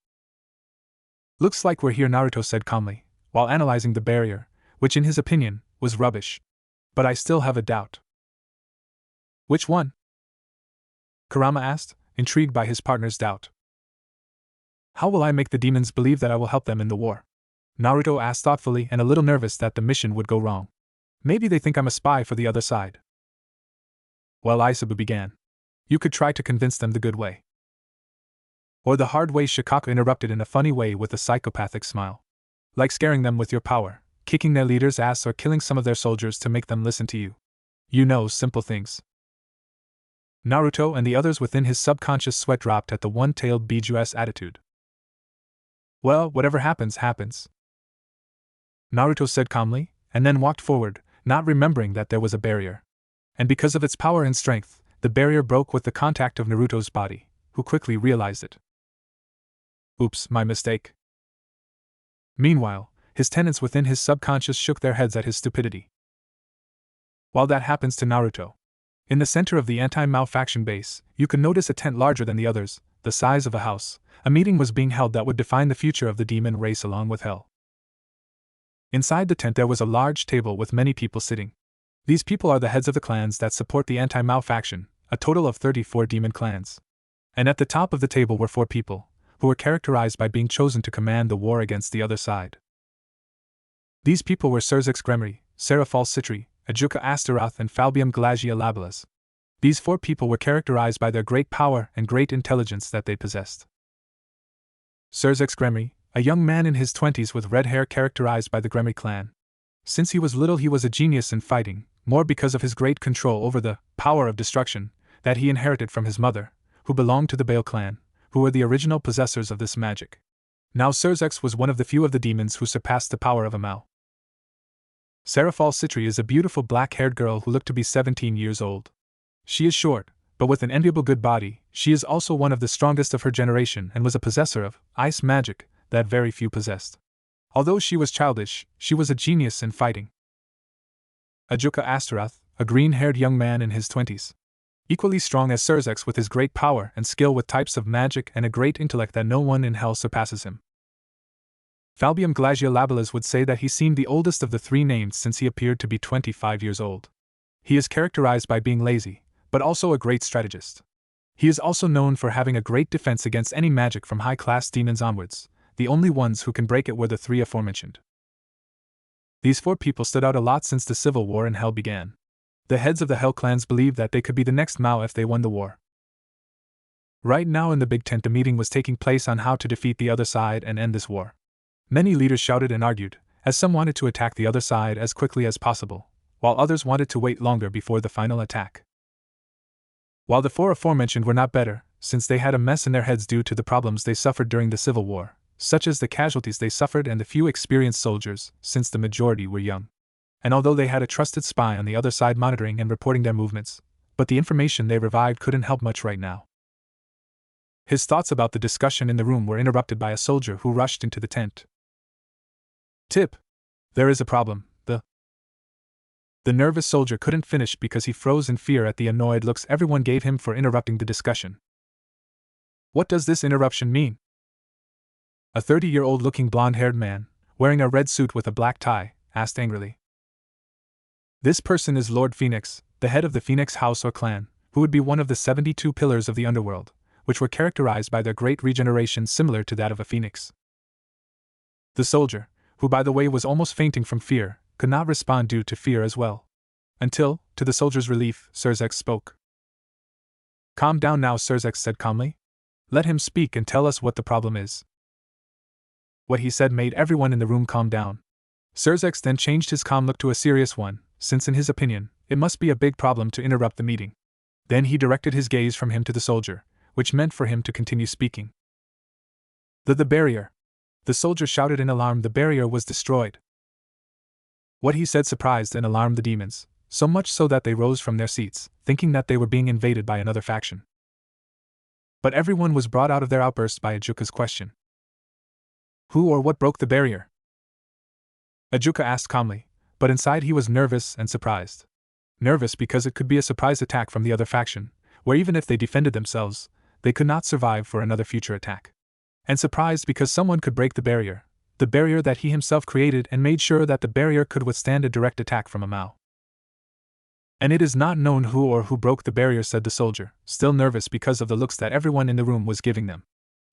Looks like we're here, Naruto said calmly, while analyzing the barrier, which in his opinion, was rubbish. But I still have a doubt. Which one? Kurama asked, intrigued by his partner's doubt. How will I make the demons believe that I will help them in the war? Naruto asked thoughtfully and a little nervous that the mission would go wrong. Maybe they think I'm a spy for the other side. Well, Aisabu began. You could try to convince them the good way. Or the hard way, Shikaka interrupted in a funny way with a psychopathic smile. Like scaring them with your power, kicking their leader's ass or killing some of their soldiers to make them listen to you. You know, simple things. Naruto and the others within his subconscious sweat dropped at the one-tailed Biju's attitude. Well, whatever happens, happens. Naruto said calmly, and then walked forward, not remembering that there was a barrier. And because of its power and strength, the barrier broke with the contact of Naruto's body, who quickly realized it. Oops, my mistake. Meanwhile, his tenants within his subconscious shook their heads at his stupidity. While that happens to Naruto, in the center of the anti-Mao faction base, you could notice a tent larger than the others, the size of a house. A meeting was being held that would define the future of the demon race along with Hell. Inside the tent there was a large table with many people sitting. These people are the heads of the clans that support the anti-Mao faction, a total of 34 demon clans. And at the top of the table were 4 people, who were characterized by being chosen to command the war against the other side. These people were Sirzechs Gremory, Serafal Citri, Ajuka Astaroth and Falbium Glagia Labilas. These 4 people were characterized by their great power and great intelligence that they possessed. Sirzechs Gremory, a young man in his 20s with red hair characterized by the Gremory clan. Since he was little he was a genius in fighting, more because of his great control over the power of destruction that he inherited from his mother, who belonged to the Bale clan, who were the original possessors of this magic. Now Sirzechs was one of the few of the demons who surpassed the power of a Mao. Serafal Citri is a beautiful black-haired girl who looked to be 17 years old. She is short, but with an enviable good body. She is also one of the strongest of her generation and was a possessor of ice magic that very few possessed. Although she was childish, she was a genius in fighting. Ajuka Astaroth, a green-haired young man in his 20s. Equally strong as Sirzechs with his great power and skill with types of magic and a great intellect that no one in hell surpasses him. Falbium Glagia Labilas would say that he seemed the oldest of the 3 named since he appeared to be 25 years old. He is characterized by being lazy, but also a great strategist. He is also known for having a great defense against any magic from high-class demons onwards. The only ones who can break it were the 3 aforementioned. These 4 people stood out a lot since the civil war in Hell began. The heads of the Hell clans believed that they could be the next Mao if they won the war. Right now in the big tent the meeting was taking place on how to defeat the other side and end this war. Many leaders shouted and argued, as some wanted to attack the other side as quickly as possible, while others wanted to wait longer before the final attack. While the 4 aforementioned were not better, since they had a mess in their heads due to the problems they suffered during the civil war, such as the casualties they suffered and the few experienced soldiers, since the majority were young. And although they had a trusted spy on the other side monitoring and reporting their movements, but the information they revived couldn't help much right now. His thoughts about the discussion in the room were interrupted by a soldier who rushed into the tent. Tip. There is a problem. The nervous soldier couldn't finish because he froze in fear at the annoyed looks everyone gave him for interrupting the discussion. What does this interruption mean? A 30-year-old looking blonde-haired man, wearing a red suit with a black tie, asked angrily. This person is Lord Phoenix, the head of the Phoenix house or clan, who would be one of the 72 pillars of the underworld, which were characterized by their great regeneration similar to that of a phoenix. The soldier, who by the way was almost fainting from fear, could not respond due to fear as well. Until, to the soldier's relief, Sirzechs spoke. Calm down now, Sirzechs said calmly. Let him speak and tell us what the problem is. What he said made everyone in the room calm down. Sirzechs then changed his calm look to a serious one, since in his opinion, it must be a big problem to interrupt the meeting. Then he directed his gaze from him to the soldier, which meant for him to continue speaking. The barrier. The soldier shouted in alarm. The barrier was destroyed. What he said surprised and alarmed the demons, so much so that they rose from their seats, thinking that they were being invaded by another faction. But everyone was brought out of their outburst by Ajuka's question. Who or what broke the barrier? Ajuka asked calmly, but inside he was nervous and surprised. Nervous because it could be a surprise attack from the other faction, where even if they defended themselves, they could not survive for another future attack. And surprised because someone could break the barrier that he himself created and made sure that the barrier could withstand a direct attack from a Mao. And it is not known who broke the barrier, said the soldier, still nervous because of the looks that everyone in the room was giving them.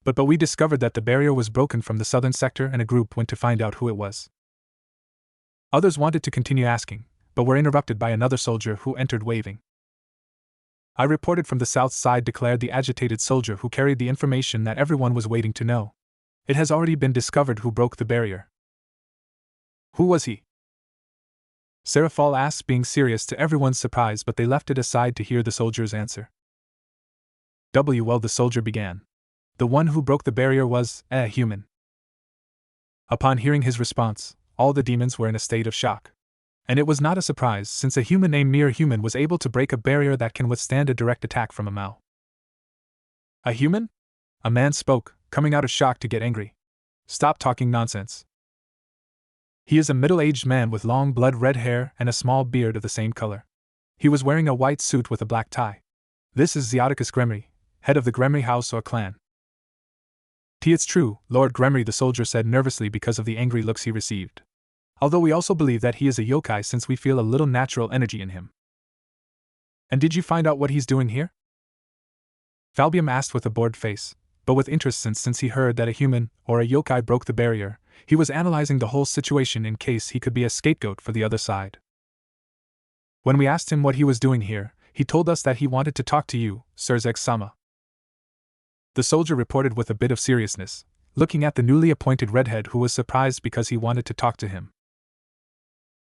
But we discovered that the barrier was broken from the southern sector and a group went to find out who it was. Others wanted to continue asking, but were interrupted by another soldier who entered waving. I reported from the south side, declared the agitated soldier who carried the information that everyone was waiting to know. It has already been discovered who broke the barrier. Who was he? Serafal asked, being serious to everyone's surprise, but they left it aside to hear the soldier's answer. Well, the soldier began. The one who broke the barrier was a human. Upon hearing his response, all the demons were in a state of shock. And it was not a surprise, since a mere human was able to break a barrier that can withstand a direct attack from a Mao. A human? A man spoke, coming out of shock to get angry. Stop talking nonsense. He is a middle-aged man with long blood-red hair and a small beard of the same color. He was wearing a white suit with a black tie. This is Xiaticus Gremory, head of the Gremory house or clan. It's true, Lord Gremory, the soldier said nervously because of the angry looks he received. Although we also believe that he is a yokai since we feel a little natural energy in him. And did you find out what he's doing here? Falbium asked with a bored face, but with interest since he heard that a human, or a yokai, broke the barrier. He was analyzing the whole situation in case he could be a scapegoat for the other side. When we asked him what he was doing here, he told us that he wanted to talk to you, Sirzechs-sama. The soldier reported with a bit of seriousness, looking at the newly appointed redhead who was surprised because he wanted to talk to him.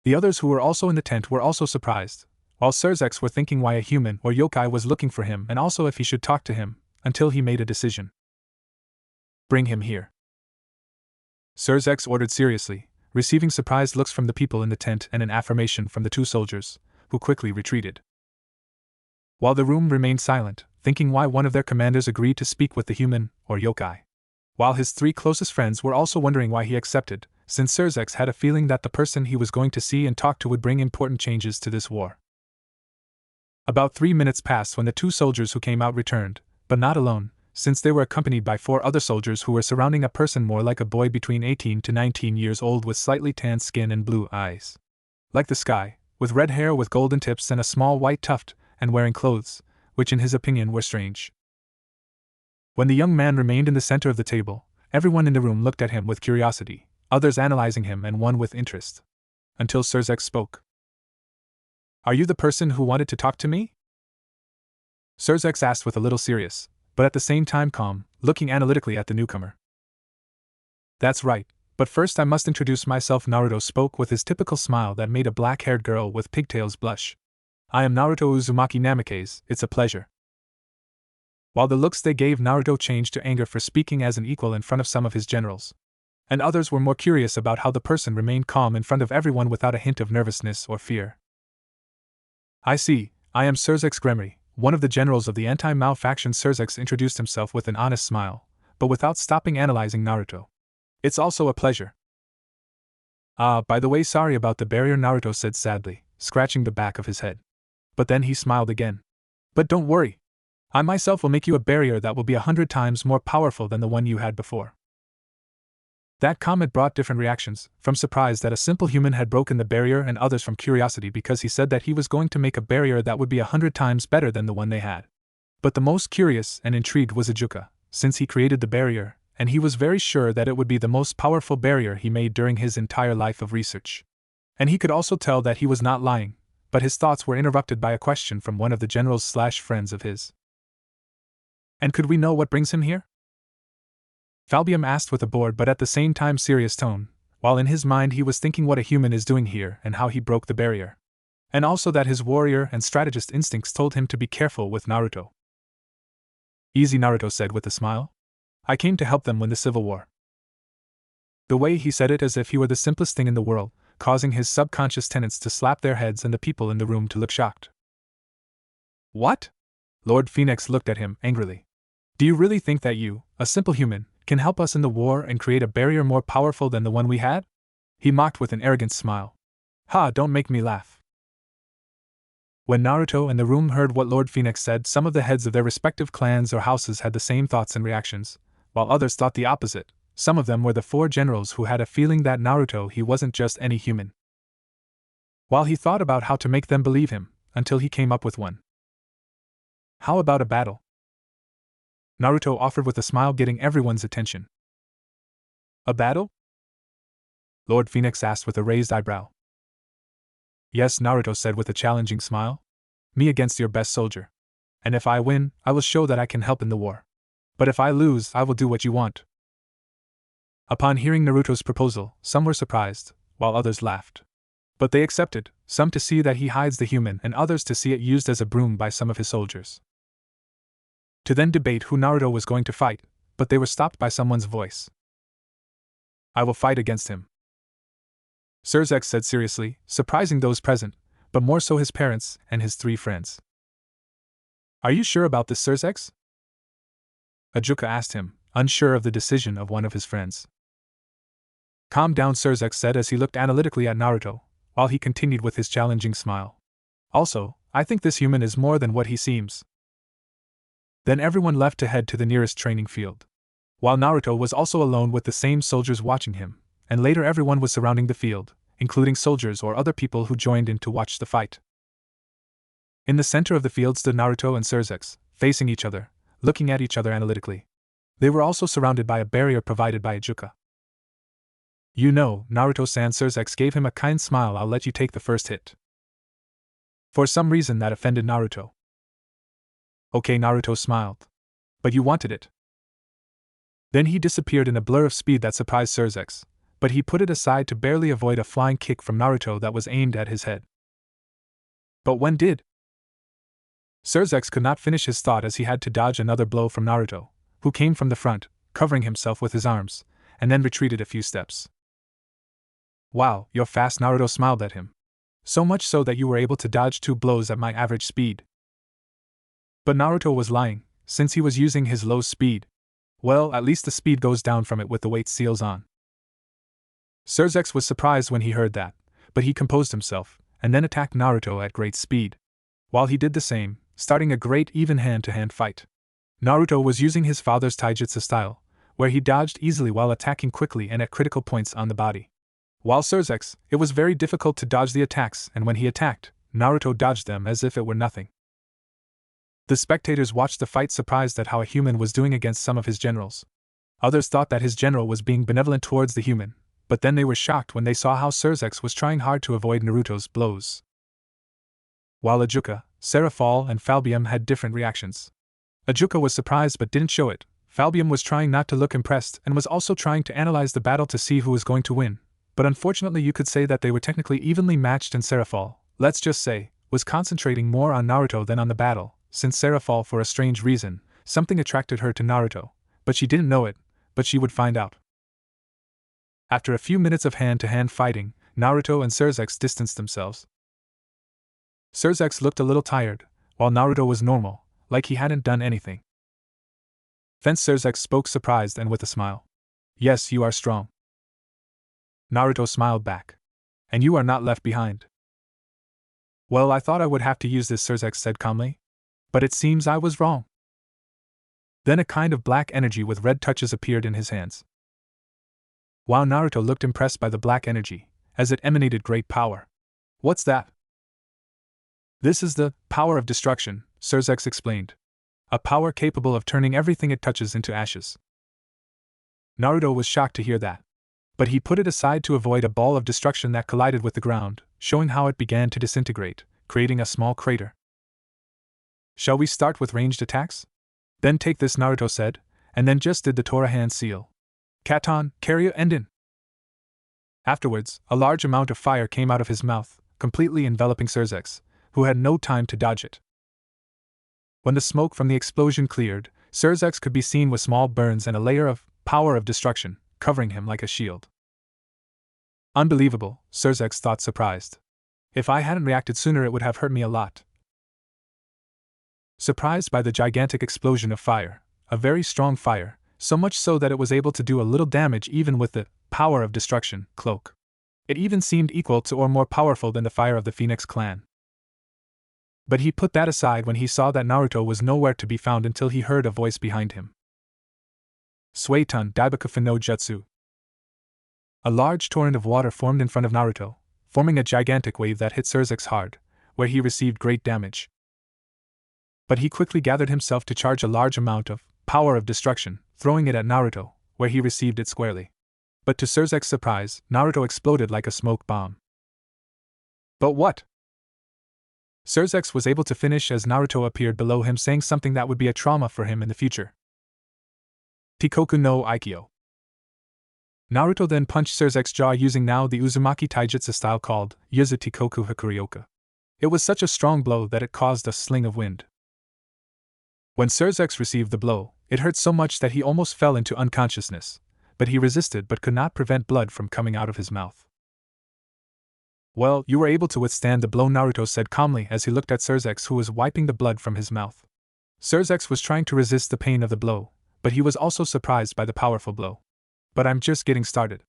The others who were also in the tent were also surprised, while Sirzechs were thinking why a human or yokai was looking for him and also if he should talk to him, until he made a decision. Bring him here. Sirzechs ordered seriously, receiving surprised looks from the people in the tent and an affirmation from the two soldiers, who quickly retreated. While the room remained silent, thinking why one of their commanders agreed to speak with the human, or yokai. While his three closest friends were also wondering why he accepted, since Sirzechs had a feeling that the person he was going to see and talk to would bring important changes to this war. About 3 minutes passed when the two soldiers who came out returned, but not alone, since they were accompanied by 4 other soldiers who were surrounding a person more like a boy between 18 to 19 years old with slightly tanned skin and blue eyes. Like the sky, with red hair with golden tips and a small white tuft, and wearing clothes, which in his opinion were strange. When the young man remained in the center of the table, everyone in the room looked at him with curiosity, others analyzing him and one with interest. Until Sirzechs spoke. Are you the person who wanted to talk to me? Sirzechs asked with a little serious, but at the same time calm, looking analytically at the newcomer. That's right, but first I must introduce myself. Naruto spoke with his typical smile that made a black-haired girl with pigtails blush. I am Naruto Uzumaki Namikaze, it's a pleasure. While the looks they gave Naruto changed to anger for speaking as an equal in front of some of his generals. And others were more curious about how the person remained calm in front of everyone without a hint of nervousness or fear. I see, I am Sirzechs Gremory, one of the generals of the anti-Mao faction. Sirzechs introduced himself with an honest smile, but without stopping analyzing Naruto. It's also a pleasure. By the way, sorry about the barrier, Naruto said sadly, scratching the back of his head. But then he smiled again. But don't worry. I myself will make you a barrier that will be 100 times more powerful than the one you had before. That comment brought different reactions, from surprise that a simple human had broken the barrier and others from curiosity because he said that he was going to make a barrier that would be 100 times better than the one they had. But the most curious and intrigued was Ajuka, since he created the barrier, and he was very sure that it would be the most powerful barrier he made during his entire life of research. And he could also tell that he was not lying, but his thoughts were interrupted by a question from one of the generals/friends of his. And could we know what brings him here? Falbium asked with a bored but at the same time serious tone, while in his mind he was thinking what a human is doing here and how he broke the barrier. And also that his warrior and strategist instincts told him to be careful with Naruto. Easy, Naruto said with a smile. I came to help them win the civil war. The way he said it as if he were the simplest thing in the world, causing his subconscious tenants to slap their heads and the people in the room to look shocked. What? Lord Phoenix looked at him angrily. Do you really think that you, a simple human, can help us in the war and create a barrier more powerful than the one we had? He mocked with an arrogant smile. Ha, don't make me laugh. When Naruto and the room heard what Lord Phoenix said, some of the heads of their respective clans or houses had the same thoughts and reactions, while others thought the opposite. Some of them were the 4 generals who had a feeling that Naruto he wasn't just any human. While he thought about how to make them believe him, until he came up with one. How about a battle? Naruto offered with a smile, getting everyone's attention. A battle? Lord Phoenix asked with a raised eyebrow. Yes, Naruto said with a challenging smile. Me against your best soldier. And if I win, I will show that I can help in the war. But if I lose, I will do what you want. Upon hearing Naruto's proposal, some were surprised, while others laughed. But they accepted, some to see that he hides the human and others to see it used as a broom by some of his soldiers. To then debate who Naruto was going to fight, but they were stopped by someone's voice. I will fight against him. Sirzechs said seriously, surprising those present, but more so his parents and his 3 friends. Are you sure about this, Sirzechs? Ajuka asked him, unsure of the decision of one of his friends. Calm down, Sirzechs said as he looked analytically at Naruto, while he continued with his challenging smile. Also, I think this human is more than what he seems. Then everyone left to head to the nearest training field. While Naruto was also alone with the same soldiers watching him, and later everyone was surrounding the field, including soldiers or other people who joined in to watch the fight. In the center of the field stood Naruto and Sirzechs, facing each other, looking at each other analytically. They were also surrounded by a barrier provided by Ajuka. You know, Naruto-san, Sirzechs gave him a kind smile. I'll let you take the first hit. For some reason that offended Naruto. Okay, Naruto smiled. But you wanted it. Then he disappeared in a blur of speed that surprised Sirzechs, but he put it aside to barely avoid a flying kick from Naruto that was aimed at his head. But when did? Sirzechs could not finish his thought as he had to dodge another blow from Naruto, who came from the front, covering himself with his arms, and then retreated a few steps. Wow, you're fast, Naruto smiled at him. So much so that you were able to dodge 2 blows at my average speed. But Naruto was lying, since he was using his low speed. Well, at least the speed goes down from it with the weight seals on. Sirzechs was surprised when he heard that, but he composed himself, and then attacked Naruto at great speed. While he did the same, starting a great even hand-to-hand fight. Naruto was using his father's taijutsu style, where he dodged easily while attacking quickly and at critical points on the body. While Sirzechs, it was very difficult to dodge the attacks, and when he attacked, Naruto dodged them as if it were nothing. The spectators watched the fight surprised at how a human was doing against some of his generals. Others thought that his general was being benevolent towards the human, but then they were shocked when they saw how Sirzechs was trying hard to avoid Naruto's blows. While Ajuka, Seraphol, and Falbium had different reactions. Ajuka was surprised but didn't show it. Falbium was trying not to look impressed and was also trying to analyze the battle to see who was going to win, but unfortunately you could say that they were technically evenly matched, and Seraphol, let's just say, was concentrating more on Naruto than on the battle, since Seraphol, for a strange reason, something attracted her to Naruto, but she didn't know it, but she would find out. After a few minutes of hand-to-hand fighting, Naruto and Sirzechs distanced themselves. Sirzechs looked a little tired, while Naruto was normal, like he hadn't done anything. Then Sirzechs spoke surprised and with a smile. Yes, you are strong. Naruto smiled back. And you are not left behind. Well, I thought I would have to use this, Sirzechs said calmly. But it seems I was wrong. Then a kind of black energy with red touches appeared in his hands. while Naruto looked impressed by the black energy, as it emanated great power. What's that? This is the power of destruction, Sirzechs explained. A power capable of turning everything it touches into ashes. Naruto was shocked to hear that. But he put it aside to avoid a ball of destruction that collided with the ground, showing how it began to disintegrate, creating a small crater. Shall we start with ranged attacks? Then take this, Naruto said, and then just did the Tora hand seal. Katon, Karya Endin. Afterwards, a large amount of fire came out of his mouth, completely enveloping Sirzechs, who had no time to dodge it. When the smoke from the explosion cleared, Sirzechs could be seen with small burns and a layer of power of destruction, covering him like a shield. Unbelievable, Sirzechs thought, surprised. If I hadn't reacted sooner, it would have hurt me a lot. Surprised by the gigantic explosion of fire, a very strong fire, so much so that it was able to do a little damage even with the power of destruction cloak. It even seemed equal to or more powerful than the fire of the Phoenix clan. But he put that aside when he saw that Naruto was nowhere to be found until he heard a voice behind him. Suiton Daibakufa no Jutsu. A large torrent of water formed in front of Naruto, forming a gigantic wave that hit Sirzechs hard, where he received great damage. But he quickly gathered himself to charge a large amount of power of destruction, throwing it at Naruto, where he received it squarely. But to Sirzechs' surprise, Naruto exploded like a smoke bomb. But what? Sirzechs was able to finish as Naruto appeared below him, saying something that would be a trauma for him in the future. Tikoku no Aikyo. Naruto then punched Sirzechs' jaw using now the Uzumaki Taijutsu style called Yuzu Tikoku Hakuryoka. It was such a strong blow that it caused a sling of wind. When Sirzechs received the blow, it hurt so much that he almost fell into unconsciousness, but he resisted but could not prevent blood from coming out of his mouth. Well, you were able to withstand the blow, Naruto said calmly as he looked at Sirzechs, who was wiping the blood from his mouth. Sirzechs was trying to resist the pain of the blow, but he was also surprised by the powerful blow. But I'm just getting started.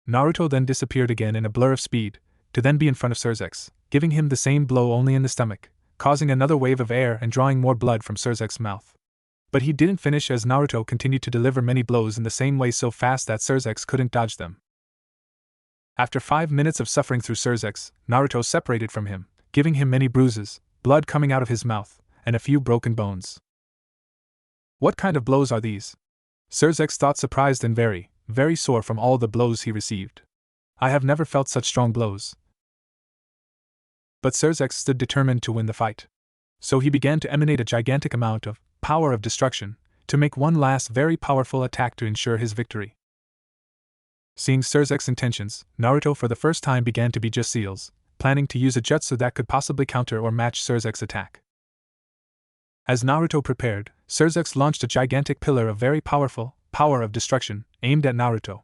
Naruto then disappeared again in a blur of speed, to then be in front of Sirzechs, giving him the same blow only in the stomach, causing another wave of air and drawing more blood from Sirzechs' mouth. But he didn't finish as Naruto continued to deliver many blows in the same way so fast that Sirzechs couldn't dodge them. After 5 minutes of suffering through Sirzechs, Naruto separated from him, giving him many bruises, blood coming out of his mouth, and a few broken bones. What kind of blows are these? Sirzechs thought, surprised and very, very sore from all the blows he received. I have never felt such strong blows. But Sirzechs stood determined to win the fight. So he began to emanate a gigantic amount of power of destruction, to make one last very powerful attack to ensure his victory. Seeing Sirzechs' intentions, Naruto for the first time began to be just seals, planning to use a jutsu that could possibly counter or match Sirzechs' attack. As Naruto prepared, Sirzechs launched a gigantic pillar of very powerful power of destruction, aimed at Naruto.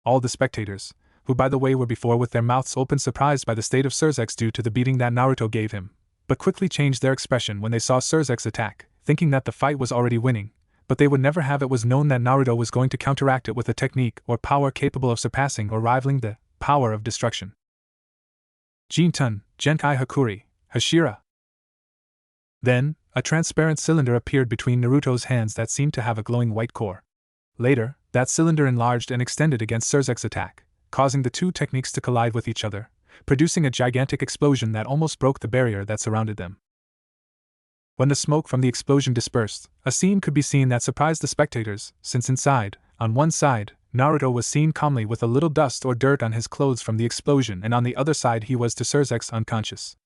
All the spectators, who by the way were before with their mouths open surprised by the state of Sirzechs due to the beating that Naruto gave him, but quickly changed their expression when they saw Sirzechs attack, thinking that the fight was already winning, but they would never have it was known that Naruto was going to counteract it with a technique or power capable of surpassing or rivaling the power of destruction. Jinton, Genkai Hakuri, Hashira. Then, a transparent cylinder appeared between Naruto's hands that seemed to have a glowing white core. Later, that cylinder enlarged and extended against Sirzechs' attack, causing the two techniques to collide with each other, producing a gigantic explosion that almost broke the barrier that surrounded them. When the smoke from the explosion dispersed, a scene could be seen that surprised the spectators, since inside, on one side, Naruto was seen calmly with a little dust or dirt on his clothes from the explosion, and on the other side he was to Sirzechs unconscious.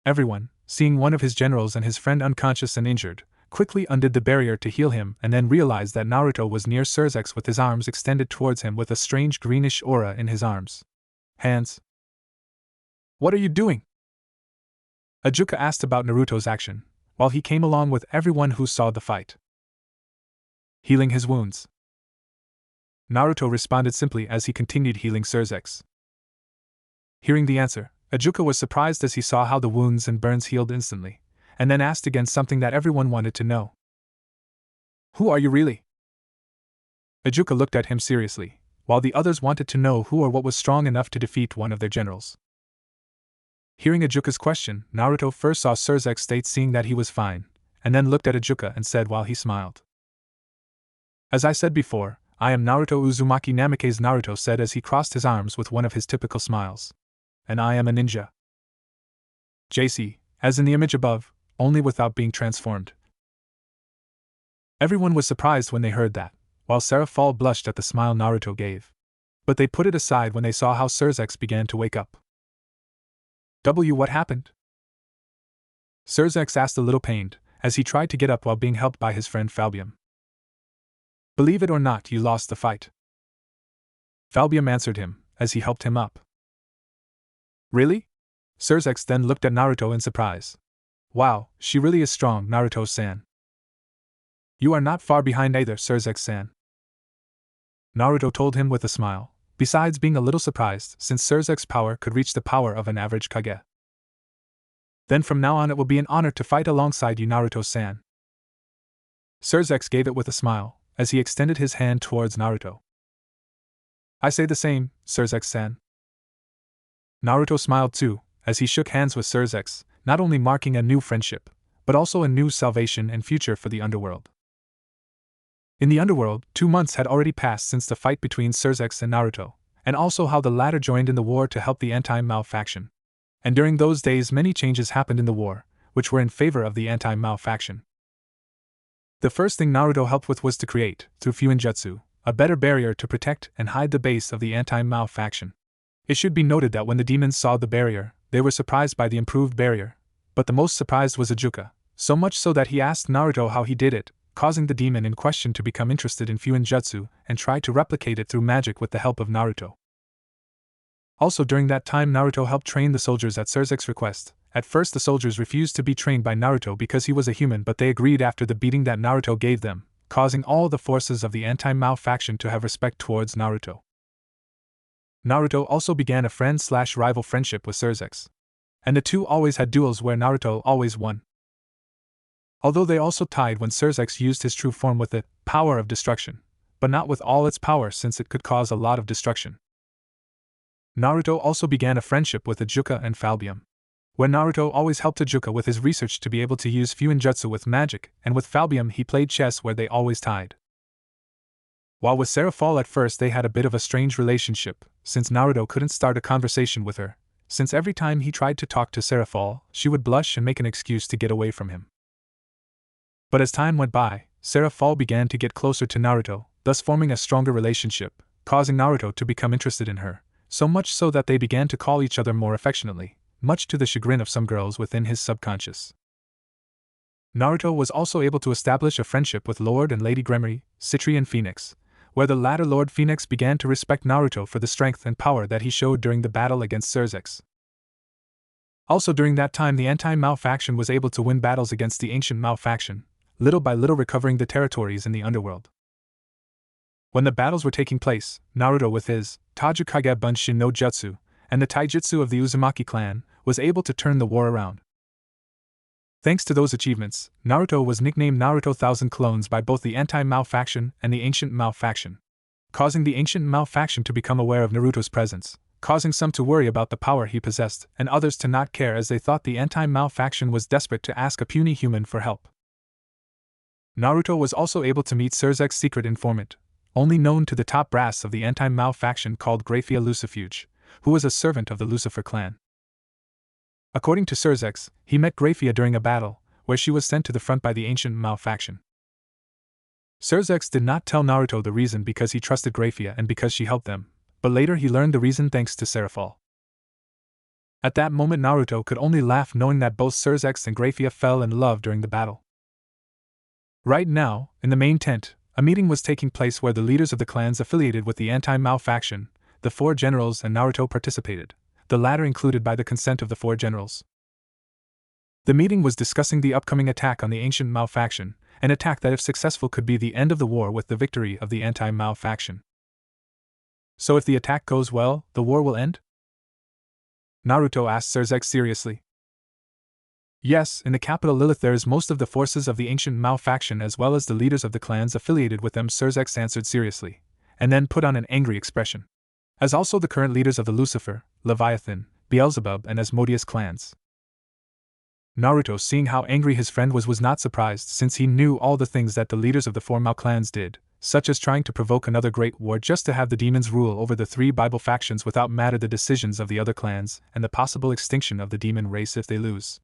Everyone, seeing one of his generals and his friend unconscious and injured, quickly undid the barrier to heal him and then realized that Naruto was near Sirzechs with his arms extended towards him with a strange greenish aura in his arms. Hands. What are you doing? Ajuka asked about Naruto's action, while he came along with everyone who saw the fight. Healing his wounds. Naruto responded simply as he continued healing Sirzechs. Hearing the answer, Ajuka was surprised as he saw how the wounds and burns healed instantly, and then asked again something that everyone wanted to know. Who are you really? Ajuka looked at him seriously, while the others wanted to know who or what was strong enough to defeat one of their generals. Hearing Ajuka's question, Naruto first saw Sirzechs state seeing that he was fine, and then looked at Ajuka and said while he smiled. As I said before, I am Naruto Uzumaki Namikaze, Naruto said as he crossed his arms with one of his typical smiles. And I am a ninja. JC, as in the image above, only without being transformed. Everyone was surprised when they heard that, while Seraphol blushed at the smile Naruto gave. But they put it aside when they saw how Sirzechs began to wake up. What happened? Sirzechs asked a little pained, as he tried to get up while being helped by his friend Falbium. Believe it or not, you lost the fight. Falbium answered him, as he helped him up. Really? Sirzechs then looked at Naruto in surprise. Wow, she really is strong, Naruto-san. You are not far behind either, Sirzechs-san. Naruto told him with a smile, besides being a little surprised since Sirzechs' power could reach the power of an average Kage. Then from now on it will be an honor to fight alongside you, Naruto-san. Sirzechs gave it with a smile, as he extended his hand towards Naruto. I say the same, Sirzechs-san. Naruto smiled too, as he shook hands with Sirzechs, not only marking a new friendship, but also a new salvation and future for the underworld. In the underworld, 2 months had already passed since the fight between Sirzechs and Naruto, and also how the latter joined in the war to help the anti-Mao faction. And during those days many changes happened in the war, which were in favor of the anti-Mao faction. The first thing Naruto helped with was to create, through Fuinjutsu, a better barrier to protect and hide the base of the anti-Mao faction. It should be noted that when the demons saw the barrier, they were surprised by the improved barrier, but the most surprised was Ajuka, so much so that he asked Naruto how he did it, causing the demon in question to become interested in Fuinjutsu and try to replicate it through magic with the help of Naruto. Also during that time Naruto helped train the soldiers at Sirzechs' request. At first the soldiers refused to be trained by Naruto because he was a human, but they agreed after the beating that Naruto gave them, causing all the forces of the anti-Mao faction to have respect towards Naruto. Naruto also began a friend-slash-rival friendship with Sirzechs. And the two always had duels where Naruto always won. Although they also tied when Sirzechs used his true form with the power of destruction, but not with all its power since it could cause a lot of destruction. Naruto also began a friendship with Ajuka and Falbium, where Naruto always helped Ajuka with his research to be able to use Fuinjutsu with magic, and with Falbium he played chess where they always tied. While with Seraphol at first they had a bit of a strange relationship, since Naruto couldn't start a conversation with her, since every time he tried to talk to Seraphol, she would blush and make an excuse to get away from him. But as time went by, Seraphol began to get closer to Naruto, thus forming a stronger relationship, causing Naruto to become interested in her, so much so that they began to call each other more affectionately, much to the chagrin of some girls within his subconscious. Naruto was also able to establish a friendship with Lord and Lady Gremory, Citri and Phoenix, where the latter Lord Phoenix began to respect Naruto for the strength and power that he showed during the battle against Sirzechs. Also during that time the anti-Mao faction was able to win battles against the ancient Mao faction, little by little recovering the territories in the underworld. When the battles were taking place, Naruto with his Tajukage Bunshin no Jutsu, and the taijutsu of the Uzumaki clan, was able to turn the war around. Thanks to those achievements, Naruto was nicknamed Naruto Thousand Clones by both the anti-Mao faction and the ancient Mao faction, causing the ancient Mao faction to become aware of Naruto's presence, causing some to worry about the power he possessed and others to not care as they thought the anti-Mao faction was desperate to ask a puny human for help. Naruto was also able to meet Sirzechs' secret informant, only known to the top brass of the anti-Mao faction called Graphia Lucifuge, who was a servant of the Lucifer clan. According to Sirzechs, he met Graphia during a battle, where she was sent to the front by the ancient Mao faction. Sirzechs did not tell Naruto the reason because he trusted Graphia and because she helped them, but later he learned the reason thanks to Seraphol. At that moment Naruto could only laugh knowing that both Sirzechs and Graphia fell in love during the battle. Right now, in the main tent, a meeting was taking place where the leaders of the clans affiliated with the anti-Mao faction, the 4 generals and Naruto participated, the latter included by the consent of the 4 generals. The meeting was discussing the upcoming attack on the ancient Mao faction, an attack that if successful could be the end of the war with the victory of the anti-Mao faction. So if the attack goes well, the war will end? Naruto asked Sirzechs seriously. Yes, in the capital Lilith there is most of the forces of the ancient Mao faction as well as the leaders of the clans affiliated with them, Sirzechs answered seriously, and then put on an angry expression. As also the current leaders of the Lucifer, Leviathan, Beelzebub and Asmodeus clans. Naruto, seeing how angry his friend was not surprised since he knew all the things that the leaders of the 4 Mao clans did, such as trying to provoke another great war just to have the demons rule over the 3 Bible factions without matter the decisions of the other clans, and the possible extinction of the demon race if they lose.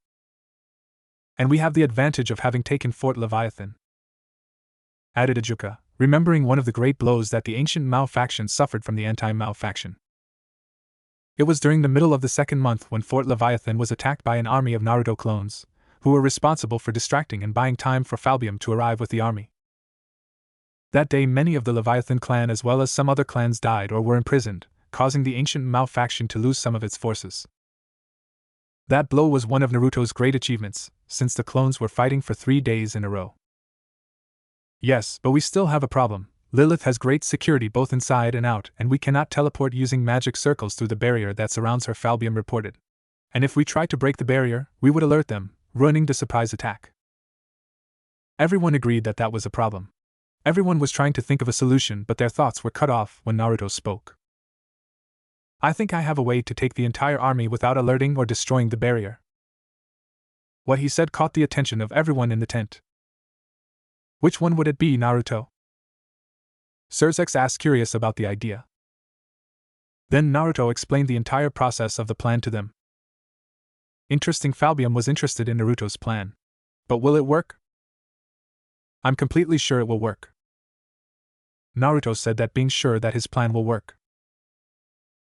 And we have the advantage of having taken Fort Leviathan, added Ajuka, remembering one of the great blows that the ancient Mao faction suffered from the anti-Mao faction. It was during the middle of the 2nd month when Fort Leviathan was attacked by an army of Naruto clones, who were responsible for distracting and buying time for Falbium to arrive with the army. That day many of the Leviathan clan as well as some other clans died or were imprisoned, causing the ancient Mao faction to lose some of its forces. That blow was one of Naruto's great achievements, since the clones were fighting for 3 days in a row. Yes, but we still have a problem. Lilith has great security both inside and out, and we cannot teleport using magic circles through the barrier that surrounds her, Falbium reported. And if we try to break the barrier, we would alert them, ruining the surprise attack. Everyone agreed that that was a problem. Everyone was trying to think of a solution, but their thoughts were cut off when Naruto spoke. I think I have a way to take the entire army without alerting or destroying the barrier. What he said caught the attention of everyone in the tent. Which one would it be, Naruto? Sirzechs asked, curious about the idea. Then Naruto explained the entire process of the plan to them. Interesting. Falbium was interested in Naruto's plan. But will it work? I'm completely sure it will work. Naruto said that, being sure that his plan will work.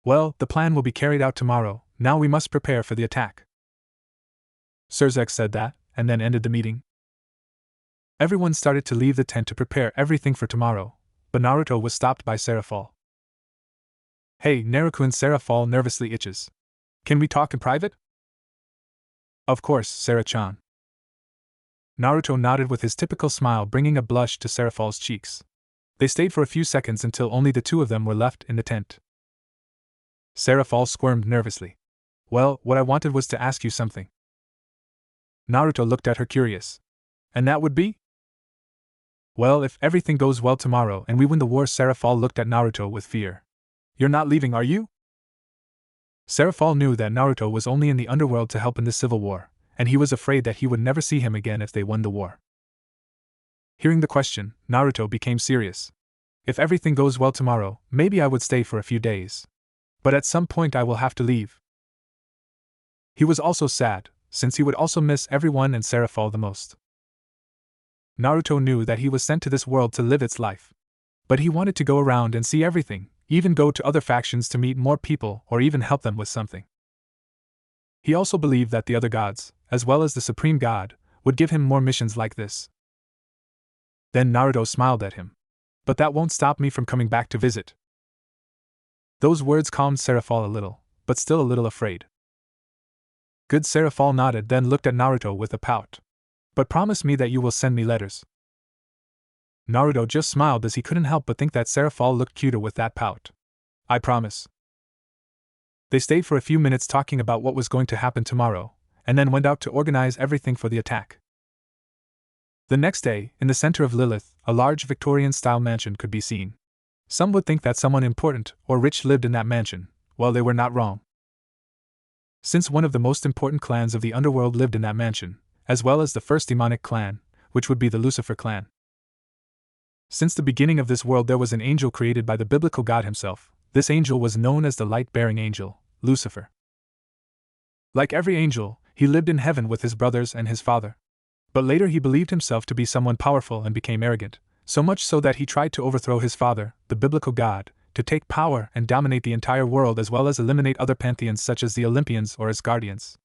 Well, the plan will be carried out tomorrow, now we must prepare for the attack. Sirzechs said that, and then ended the meeting. Everyone started to leave the tent to prepare everything for tomorrow, but Naruto was stopped by Seraphol. Hey, Naruto-kun. Seraphol nervously itches. Can we talk in private? Of course, Sarah-chan. Naruto nodded with his typical smile, bringing a blush to Seraphol's cheeks. They stayed for a few seconds until only the 2 of them were left in the tent. Seraphol squirmed nervously. Well, what I wanted was to ask you something. Naruto looked at her, curious. And that would be? Well, if everything goes well tomorrow and we win the war. Seraphol looked at Naruto with fear. You're not leaving, are you? Seraphol knew that Naruto was only in the underworld to help in the civil war, and he was afraid that he would never see him again if they won the war. Hearing the question, Naruto became serious. If everything goes well tomorrow, maybe I would stay for a few days. But at some point I will have to leave. He was also sad, since he would also miss everyone and Seraphol the most. Naruto knew that he was sent to this world to live its life. But he wanted to go around and see everything, even go to other factions to meet more people or even help them with something. He also believed that the other gods, as well as the Supreme God, would give him more missions like this. Then Naruto smiled at him. But that won't stop me from coming back to visit. Those words calmed Seraphol a little, but still a little afraid. Good. Seraphol nodded, then looked at Naruto with a pout. But promise me that you will send me letters. Naruto just smiled as he couldn't help but think that Seraphol looked cuter with that pout. I promise. They stayed for a few minutes talking about what was going to happen tomorrow, and then went out to organize everything for the attack. The next day, in the center of Lilith, a large Victorian-style mansion could be seen. Some would think that someone important or rich lived in that mansion. Well, they were not wrong. Since one of the most important clans of the underworld lived in that mansion, as well as the first demonic clan, which would be the Lucifer clan. Since the beginning of this world there was an angel created by the biblical God himself. This angel was known as the light-bearing angel, Lucifer. Like every angel, he lived in heaven with his brothers and his father. But later he believed himself to be someone powerful and became arrogant, so much so that he tried to overthrow his father, the biblical God, to take power and dominate the entire world as well as eliminate other pantheons such as the Olympians or Asgardians.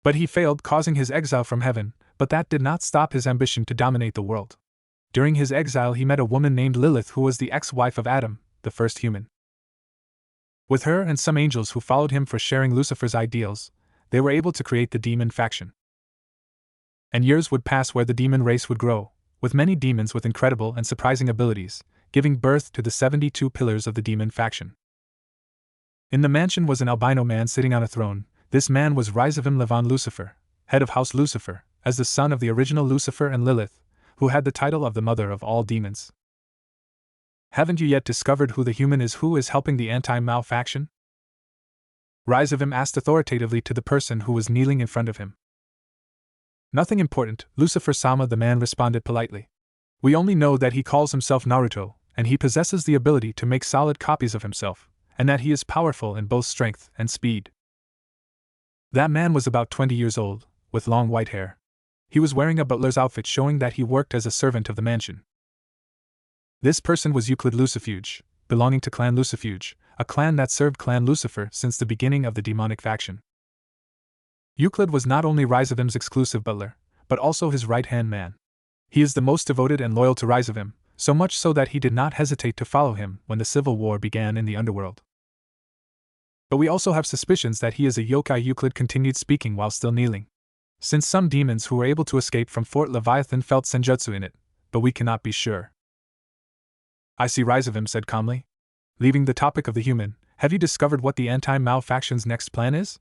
But he failed, causing his exile from heaven, but that did not stop his ambition to dominate the world. During his exile he met a woman named Lilith who was the ex-wife of Adam, the first human. With her and some angels who followed him for sharing Lucifer's ideals, they were able to create the demon faction. And years would pass where the demon race would grow, with many demons with incredible and surprising abilities, giving birth to the 72 pillars of the demon faction. In the mansion was an albino man sitting on a throne. This man was Rizavim Levan Lucifer, head of House Lucifer, as the son of the original Lucifer and Lilith, who had the title of the mother of all demons. Haven't you yet discovered who the human is who is helping the anti-Mao faction? Rizavim asked authoritatively to the person who was kneeling in front of him. Nothing important, Lucifer Sama, the man responded politely. We only know that he calls himself Naruto, and he possesses the ability to make solid copies of himself, and that he is powerful in both strength and speed. That man was about 20 years old, with long white hair. He was wearing a butler's outfit showing that he worked as a servant of the mansion. This person was Euclid Lucifuge, belonging to Clan Lucifuge, a clan that served Clan Lucifer since the beginning of the demonic faction. Euclid was not only Rhizavim's exclusive butler, but also his right-hand man. He is the most devoted and loyal to Rhizavim, so much so that he did not hesitate to follow him when the civil war began in the underworld. But we also have suspicions that he is a yokai. Euclid continued speaking while still kneeling. Since some demons who were able to escape from Fort Leviathan felt senjutsu in it, but we cannot be sure. I see, Rhizavim said calmly. Leaving the topic of the human, have you discovered what the anti-Mao faction's next plan is?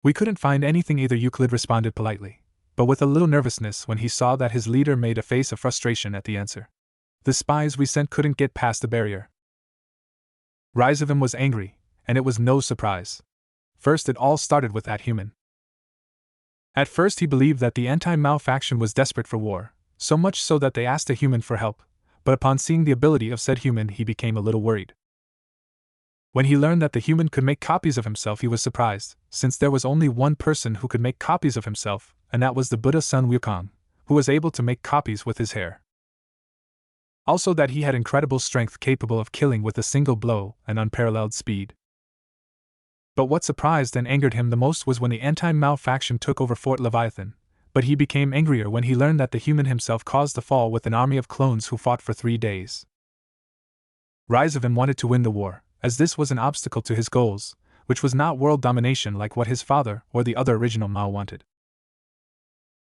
We couldn't find anything either, Euclid responded politely, but with a little nervousness when he saw that his leader made a face of frustration at the answer. The spies we sent couldn't get past the barrier. Rhizavim was angry, and it was no surprise. First, it all started with that human. At first he believed that the anti-Mao faction was desperate for war, so much so that they asked a human for help, but upon seeing the ability of said human he became a little worried. When he learned that the human could make copies of himself he was surprised, since there was only one person who could make copies of himself, and that was the Buddha's son Wukong, who was able to make copies with his hair. Also that he had incredible strength capable of killing with a single blow and unparalleled speed. But what surprised and angered him the most was when the anti-Mao faction took over Fort Leviathan, but he became angrier when he learned that the human himself caused the fall with an army of clones who fought for 3 days. Rhizavim wanted to win the war, as this was an obstacle to his goals, which was not world domination like what his father or the other original Mao wanted.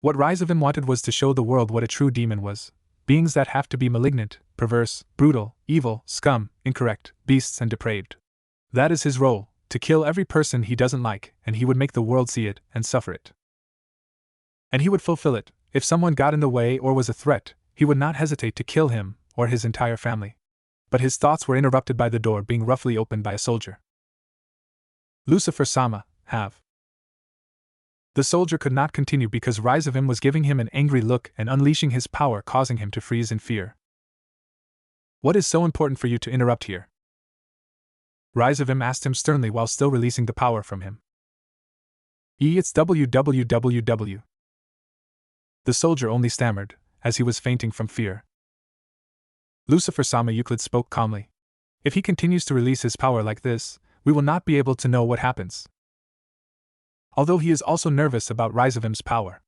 What Rhizavim wanted was to show the world what a true demon was, beings that have to be malignant, perverse, brutal, evil, scum, incorrect, beasts and depraved. That is his role, to kill every person he doesn't like, and he would make the world see it and suffer it. And he would fulfill it. If someone got in the way or was a threat, he would not hesitate to kill him or his entire family. But his thoughts were interrupted by the door being roughly opened by a soldier. Lucifer-sama, have. The soldier could not continue because Rhizavim was giving him an angry look and unleashing his power, causing him to freeze in fear. What is so important for you to interrupt here? Rhizavim asked him sternly while still releasing the power from him. It's www. The soldier only stammered, as he was fainting from fear. Lucifer-sama, Euclid spoke calmly. If he continues to release his power like this, we will not be able to know what happens. Although he is also nervous about Rhizavim's power.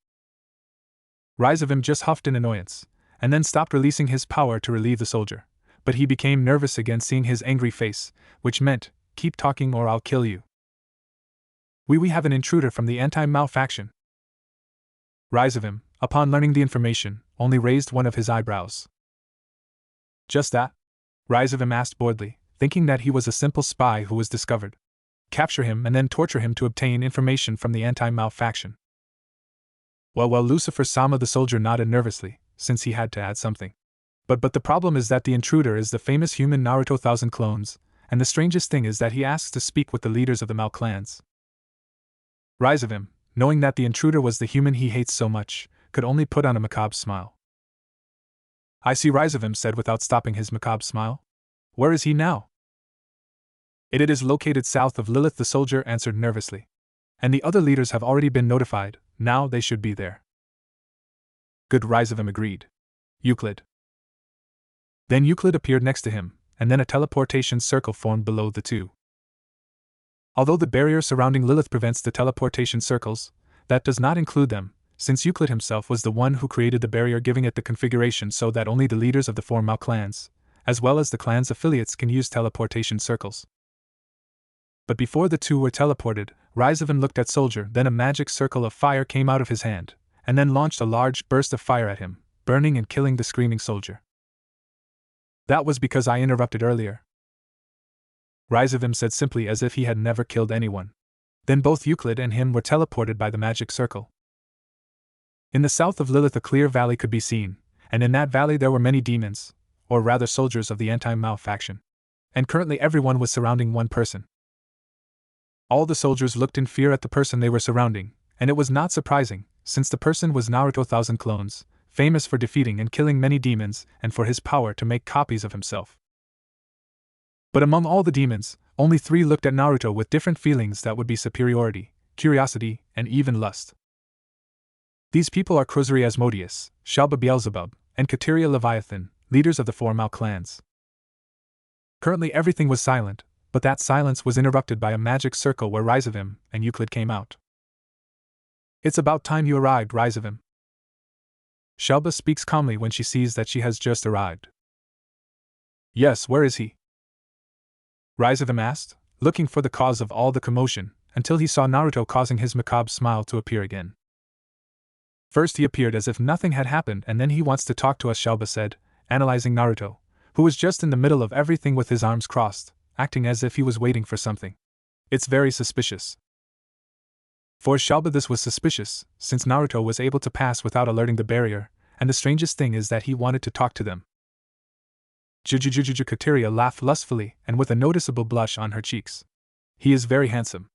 Rhizavim just huffed in annoyance, and then stopped releasing his power to relieve the soldier, but he became nervous again seeing his angry face, which meant, keep talking or I'll kill you. We have an intruder from the anti-Mao faction. Rhizavim, upon learning the information, only raised one of his eyebrows. Just that? Rhizavim asked boredly, thinking that he was a simple spy who was discovered. Capture him and then torture him to obtain information from the anti-Mao faction. Well, Lucifer-sama, the soldier nodded nervously, since he had to add something. But the problem is that the intruder is the famous human Naruto 1000 clones, and the strangest thing is that he asks to speak with the leaders of the Mao clans. Rhizavim, knowing that the intruder was the human he hates so much, could only put on a macabre smile. I see, Rhizavim said without stopping his macabre smile. Where is he now? It is located south of Lilith, the soldier answered nervously. And the other leaders have already been notified, now they should be there. Good, Rhizavim agreed. Euclid. Then Euclid appeared next to him, and then a teleportation circle formed below the two. Although the barrier surrounding Lilith prevents the teleportation circles, that does not include them, since Euclid himself was the one who created the barrier, giving it the configuration so that only the leaders of the 4 Mao clans, as well as the clan's affiliates, can use teleportation circles. But before the two were teleported, Rhizavim looked at Soldier, then a magic circle of fire came out of his hand, and then launched a large burst of fire at him, burning and killing the screaming soldier. That was because I interrupted earlier. Rhizavim said simply, as if he had never killed anyone. Then both Euclid and him were teleported by the magic circle. In the south of Lilith a clear valley could be seen, and in that valley there were many demons, or rather soldiers of the anti-Mao faction. And currently everyone was surrounding one person. All the soldiers looked in fear at the person they were surrounding, and it was not surprising, since the person was Naruto 1000 clones, famous for defeating and killing many demons and for his power to make copies of himself. But among all the demons, only 3 looked at Naruto with different feelings that would be superiority, curiosity, and even lust. These people are Kruzuri Asmodeus, Shalba Beelzebub, and Kateria Leviathan, leaders of the 4 Mao clans. Currently everything was silent, but that silence was interrupted by a magic circle where Rizavim and Euclid came out. "It's about time you arrived, Rizavim." Shalba speaks calmly when she sees that she has just arrived. "Yes, where is he?" Rizavim asked, looking for the cause of all the commotion, until he saw Naruto causing his macabre smile to appear again. First he appeared as if nothing had happened and then he wants to talk to us, Shalba said, analyzing Naruto, who was just in the middle of everything with his arms crossed, acting as if he was waiting for something. "It's very suspicious." For Shalba this was suspicious, since Naruto was able to pass without alerting the barrier, and the strangest thing is that he wanted to talk to them. Jujujujuju Kateria laughed lustfully and with a noticeable blush on her cheeks. "He is very handsome."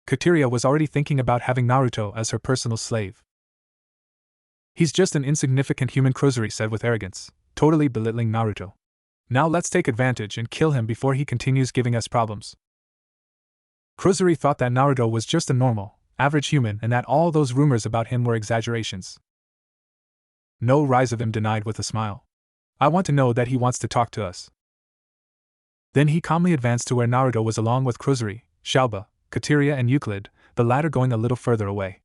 Kateria was already thinking about having Naruto as her personal slave. "He's just an insignificant human," Kruzuri said with arrogance, totally belittling Naruto. "Now let's take advantage and kill him before he continues giving us problems." Kruzuri thought that Naruto was just a normal, average human and that all those rumors about him were exaggerations. "No," Rizavim denied with a smile. "I want to know that he wants to talk to us." Then he calmly advanced to where Naruto was along with Kruzuri, Shalba, Kateria and Euclid, the latter going a little further away.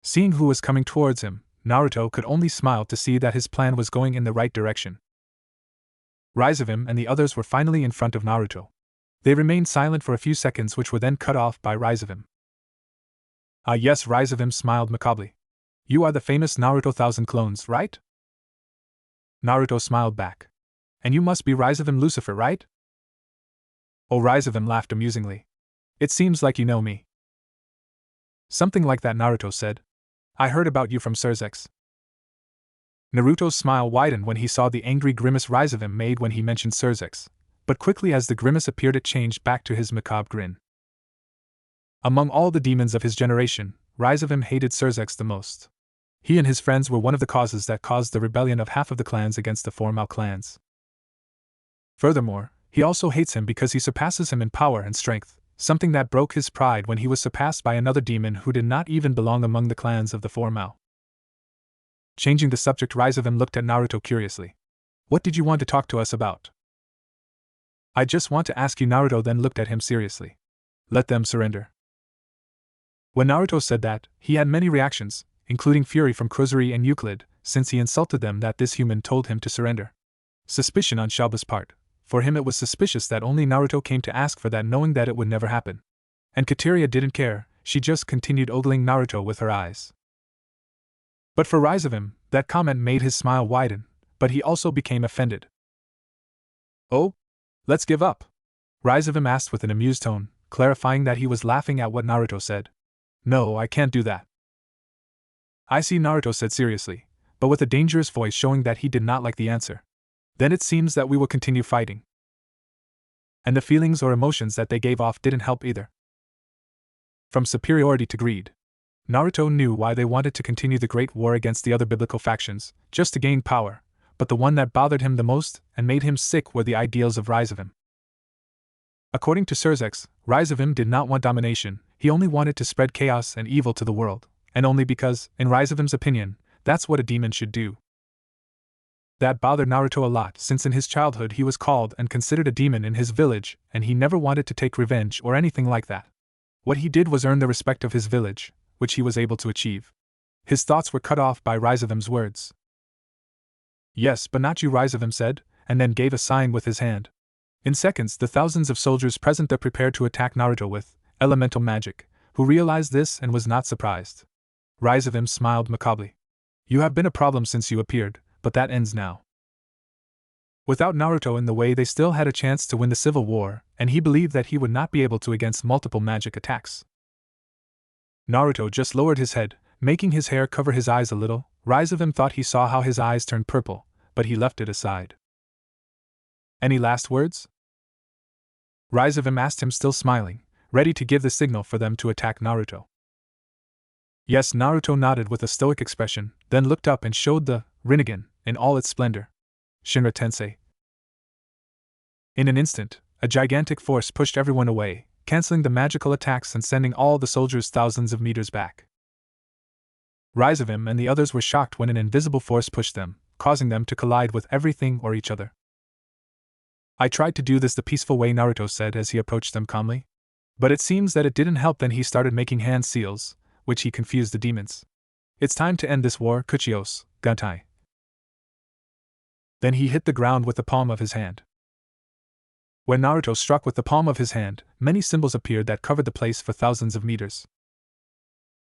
Seeing who was coming towards him, Naruto could only smile to see that his plan was going in the right direction. Rizavim and the others were finally in front of Naruto. They remained silent for a few seconds, which were then cut off by Rizavim. "Ah yes," Rizavim smiled macabrely. "You are the famous Naruto 1000 clones, right?" Naruto smiled back. "And you must be Rizavim Lucifer, right?" Oh, Rizavim laughed amusingly. "It seems like you know me." "Something like that," Naruto said. "I heard about you from Sirzechs." Naruto's smile widened when he saw the angry grimace Rizavim made when he mentioned Sirzechs, but quickly as the grimace appeared it changed back to his macabre grin. Among all the demons of his generation, Rizavim hated Sirzechs the most. He and his friends were one of the causes that caused the rebellion of half of the clans against the 4 Mao clans. Furthermore, he also hates him because he surpasses him in power and strength, something that broke his pride when he was surpassed by another demon who did not even belong among the clans of the 4 Mao. Changing the subject, Rizavim looked at Naruto curiously. "What did you want to talk to us about?" "I just want to ask you." Naruto then looked at him seriously. "Let them surrender." When Naruto said that, he had many reactions, including fury from Kruzuri and Euclid, since he insulted them that this human told him to surrender. Suspicion on Shalba's part. For him it was suspicious that only Naruto came to ask for that, knowing that it would never happen. And Kateria didn't care, she just continued ogling Naruto with her eyes. But for Rizavim, that comment made his smile widen, but he also became offended. "Oh? Let's give up?" Rizavim asked with an amused tone, clarifying that he was laughing at what Naruto said. "No, I can't do that." "I see," Naruto said seriously, but with a dangerous voice showing that he did not like the answer. "Then it seems that we will continue fighting." And the feelings or emotions that they gave off didn't help either. From superiority to greed. Naruto knew why they wanted to continue the great war against the other biblical factions, just to gain power, but the one that bothered him the most and made him sick were the ideals of Rizavim. According to Sirzechs, Rizavim did not want domination, he only wanted to spread chaos and evil to the world, and only because, in Rizavim's opinion, that's what a demon should do. That bothered Naruto a lot, since in his childhood he was called and considered a demon in his village, and he never wanted to take revenge or anything like that. What he did was earn the respect of his village, which he was able to achieve. His thoughts were cut off by Rizavim's words. "Yes, but not you," Rizavim said, and then gave a sign with his hand. In seconds, the thousands of soldiers present there prepared to attack Naruto with elemental magic, who realized this and was not surprised. Rizavim smiled macabrely. "You have been a problem since you appeared, but that ends now." Without Naruto in the way, they still had a chance to win the civil war, and he believed that he would not be able to against multiple magic attacks. Naruto just lowered his head, making his hair cover his eyes a little. Rizavim thought he saw how his eyes turned purple, but he left it aside. "Any last words?" Rizavim asked him, still smiling, ready to give the signal for them to attack Naruto. Yes, Naruto nodded with a stoic expression, then looked up and showed the Rinnegan in all its splendor. Shinra Tensei. In an instant, a gigantic force pushed everyone away, canceling the magical attacks and sending all the soldiers thousands of meters back. Rise of him and the others were shocked when an invisible force pushed them, causing them to collide with everything or each other. I tried to do this the peaceful way, Naruto said as he approached them calmly. But it seems that it didn't help. Then he started making hand seals, which he confused the demons. It's time to end this war, Kuchios, Guntai. Then he hit the ground with the palm of his hand. When Naruto struck with the palm of his hand, many symbols appeared that covered the place for thousands of meters.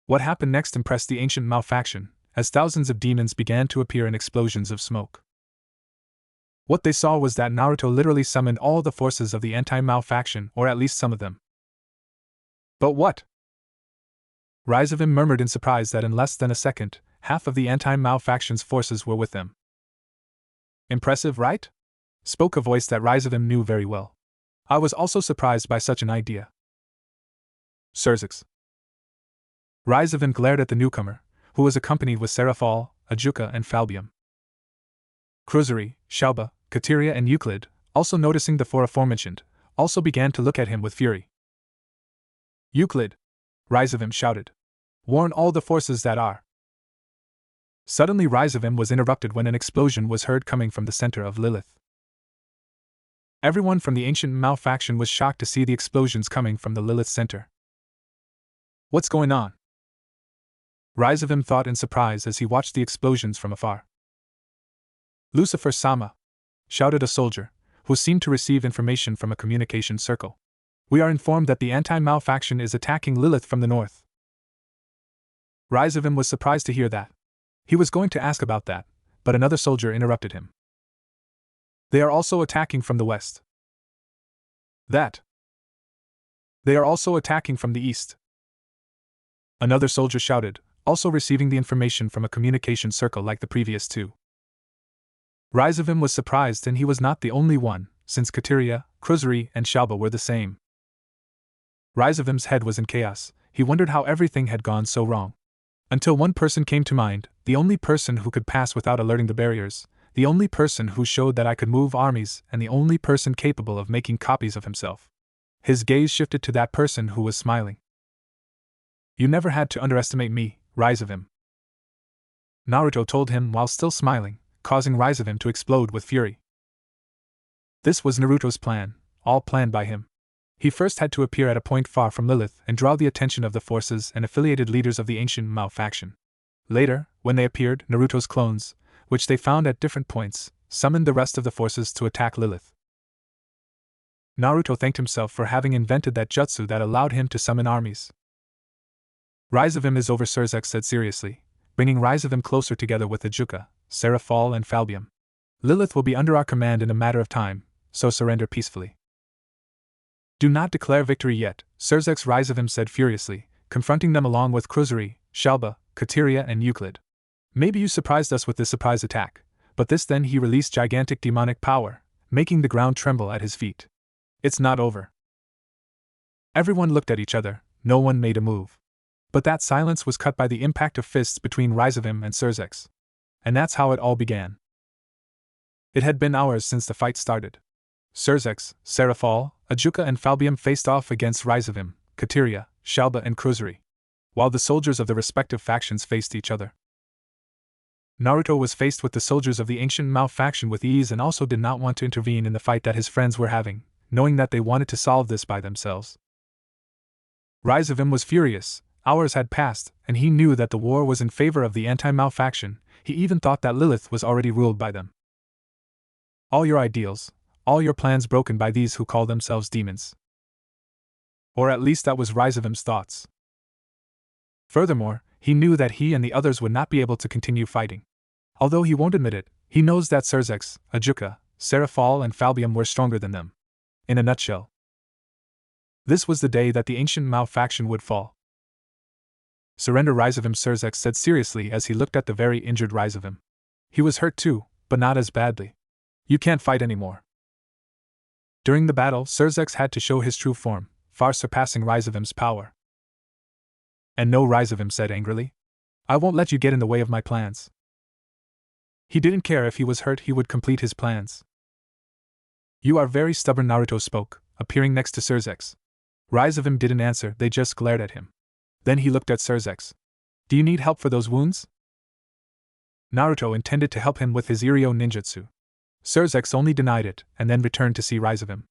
What happened next impressed the ancient Mao faction, as thousands of demons began to appear in explosions of smoke. What they saw was that Naruto literally summoned all the forces of the anti-Mao faction, or at least some of them. But what? Rise of him murmured in surprise that in less than a second, half of the anti-Mao faction's forces were with them. Impressive, right? Spoke a voice that Rise of him knew very well. I was also surprised by such an idea. Sirzechs. Rise of him glared at the newcomer, who was accompanied with Serafal, Ajuka and Falbium. Kruzuri, Shauba, Kateria and Euclid, also noticing the four aforementioned, also began to look at him with fury. Euclid! Rise of him shouted. Warn all the forces that are. Suddenly Rise of him was interrupted when an explosion was heard coming from the center of Lilith. Everyone from the ancient Mao faction was shocked to see the explosions coming from the Lilith center. What's going on? Rise of him thought in surprise as he watched the explosions from afar. Lucifer-sama! Shouted a soldier, who seemed to receive information from a communication circle. We are informed that the anti-Mao faction is attacking Lilith from the north. Rise of him was surprised to hear that. He was going to ask about that, but another soldier interrupted him. They are also attacking from the west. That. They are also attacking from the east. Another soldier shouted, also receiving the information from a communication circle like the previous two. Rise of him was surprised, and he was not the only one, since Kateria, Kruzuri, and Shauba were the same. Rise of him's head was in chaos. He wondered how everything had gone so wrong. Until one person came to mind, the only person who could pass without alerting the barriers, the only person who showed that I could move armies, and the only person capable of making copies of himself. His gaze shifted to that person who was smiling. You never had to underestimate me, Rise of him. Naruto told him while still smiling, causing Rise of him to explode with fury. This was Naruto's plan, all planned by him. He first had to appear at a point far from Lilith and draw the attention of the forces and affiliated leaders of the ancient Mao faction. Later, when they appeared, Naruto's clones, which they found at different points, summoned the rest of the forces to attack Lilith. Naruto thanked himself for having invented that jutsu that allowed him to summon armies. Rise of him is over, Sirzechs said seriously, bringing Rise of him closer together with Ajuka, Serafal and Falbium. Lilith will be under our command in a matter of time, so surrender peacefully. Do not declare victory yet, Sirzechs, Rise of him said furiously, confronting them along with Kruzuri, Shauba, Kateria and Euclid. Maybe you surprised us with this surprise attack, but this then he released gigantic demonic power, making the ground tremble at his feet. It's not over. Everyone looked at each other, no one made a move. But that silence was cut by the impact of fists between Rise of him and Sirzechs. And that's how it all began. It had been hours since the fight started. Sirzechs, Serafal, Ajuka and Falbium faced off against Rise of him, Kateria, Shauba and Kruzuri, while the soldiers of the respective factions faced each other. Naruto was faced with the soldiers of the ancient Mao faction with ease and also did not want to intervene in the fight that his friends were having, knowing that they wanted to solve this by themselves. Rise of him was furious. Hours had passed, and he knew that the war was in favor of the anti-Mao faction. He even thought that Lilith was already ruled by them. All your ideals, all your plans broken by these who call themselves demons. Or at least that was Rise of him's thoughts. Furthermore, he knew that he and the others would not be able to continue fighting. Although he won't admit it, he knows that Sirzechs, Ajuka, Serafal and Falbium were stronger than them. In a nutshell, this was the day that the ancient Mao faction would fall. Surrender, Rise of him, Sirzechs said seriously as he looked at the very injured Rise of him. He was hurt too, but not as badly. You can't fight anymore. During the battle, Sirzechs had to show his true form, far surpassing Rise of him's power. And no, rise of him said angrily. I won't let you get in the way of my plans. He didn't care if he was hurt, he would complete his plans. You are very stubborn, Naruto spoke, appearing next to Sirzechs. Rise of him didn't answer, they just glared at him. Then he looked at Sirzechs. Do you need help for those wounds? Naruto intended to help him with his Iryo ninjutsu. Sirzechs only denied it, and then returned to see rise of him.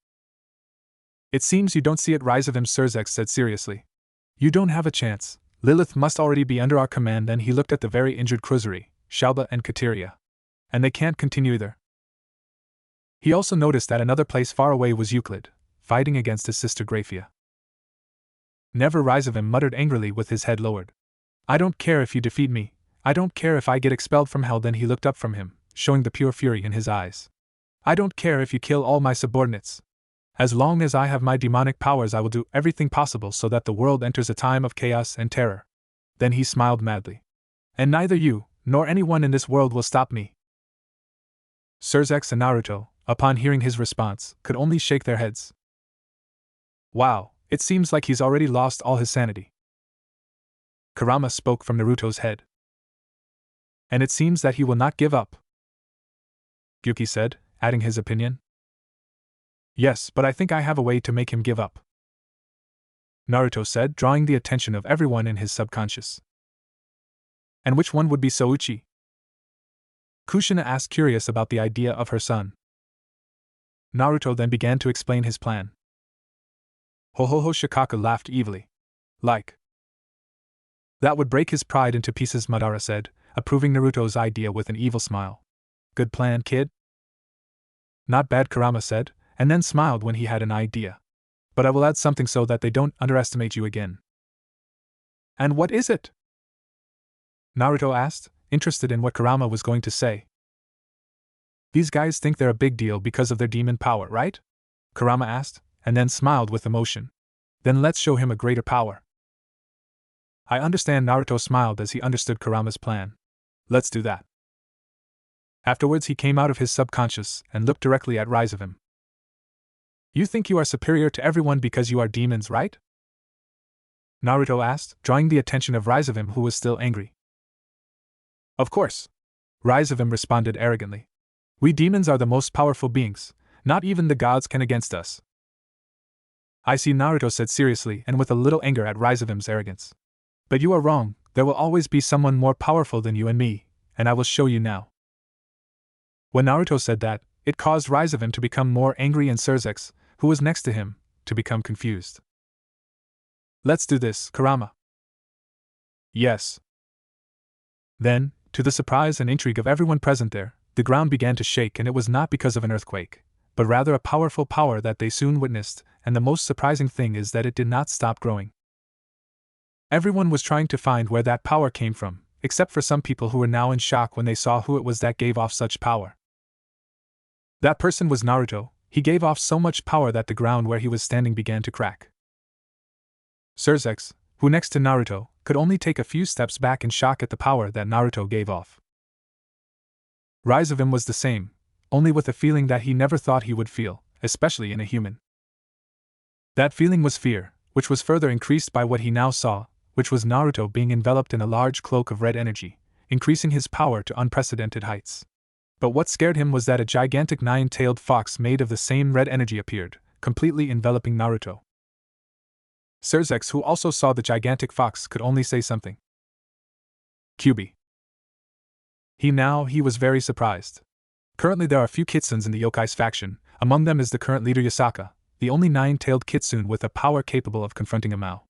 It seems you don't see it, rise of him, Sirzechs said seriously. You don't have a chance. Lilith must already be under our command. Then he looked at the very injured Kruzuri, Shalba and Kateria. And they can't continue either. He also noticed that another place far away was Euclid, fighting against his sister Graphia. Never, rise of him muttered angrily with his head lowered. I don't care if you defeat me. I don't care if I get expelled from hell. Then he looked up from him, showing the pure fury in his eyes. I don't care if you kill all my subordinates. As long as I have my demonic powers, I will do everything possible so that the world enters a time of chaos and terror. Then he smiled madly. And neither you, nor anyone in this world will stop me. Sirzechs and Naruto, upon hearing his response, could only shake their heads. Wow, it seems like he's already lost all his sanity. Kurama spoke from Naruto's head. And it seems that he will not give up. Gyuki said, adding his opinion. Yes, but I think I have a way to make him give up. Naruto said, drawing the attention of everyone in his subconscious. And which one would be Souchi? Kushina asked, curious about the idea of her son. Naruto then began to explain his plan. Ho ho ho, Shikaka laughed evilly. Like. That would break his pride into pieces, Madara said, approving Naruto's idea with an evil smile. Good plan, kid? Not bad, Kurama said, and then smiled when he had an idea. But I will add something so that they don't underestimate you again. And what is it? Naruto asked, interested in what Kurama was going to say. These guys think they're a big deal because of their demon power, right? Kurama asked, and then smiled with emotion. Then let's show him a greater power. I understand, Naruto smiled as he understood Kurama's plan. Let's do that. Afterwards he came out of his subconscious and looked directly at rise of him. You think you are superior to everyone because you are demons, right? Naruto asked, drawing the attention of rise of him, who was still angry. Of course. Rise of him responded arrogantly. We demons are the most powerful beings, not even the gods can against us. I see, Naruto said seriously and with a little anger at rise of him's arrogance. But you are wrong, there will always be someone more powerful than you and me, and I will show you now. When Naruto said that, it caused rise of him to become more angry and Sirzechs, who was next to him, to become confused. Let's do this, Kurama. Yes. Then, to the surprise and intrigue of everyone present there, the ground began to shake, and it was not because of an earthquake, but rather a powerful power that they soon witnessed, and the most surprising thing is that it did not stop growing. Everyone was trying to find where that power came from, except for some people who were now in shock when they saw who it was that gave off such power. That person was Naruto. He gave off so much power that the ground where he was standing began to crack. Sirzechs, who next to Naruto, could only take a few steps back in shock at the power that Naruto gave off. Rise of him was the same, only with a feeling that he never thought he would feel, especially in a human. That feeling was fear, which was further increased by what he now saw, which was Naruto being enveloped in a large cloak of red energy, increasing his power to unprecedented heights. But what scared him was that a gigantic nine-tailed fox made of the same red energy appeared, completely enveloping Naruto. Sirzechs, who also saw the gigantic fox, could only say something. Kyuubi. He was very surprised. Currently there are few kitsunes in the Yokai's faction, among them is the current leader Yasaka, the only nine-tailed kitsune with a power capable of confronting a Mao.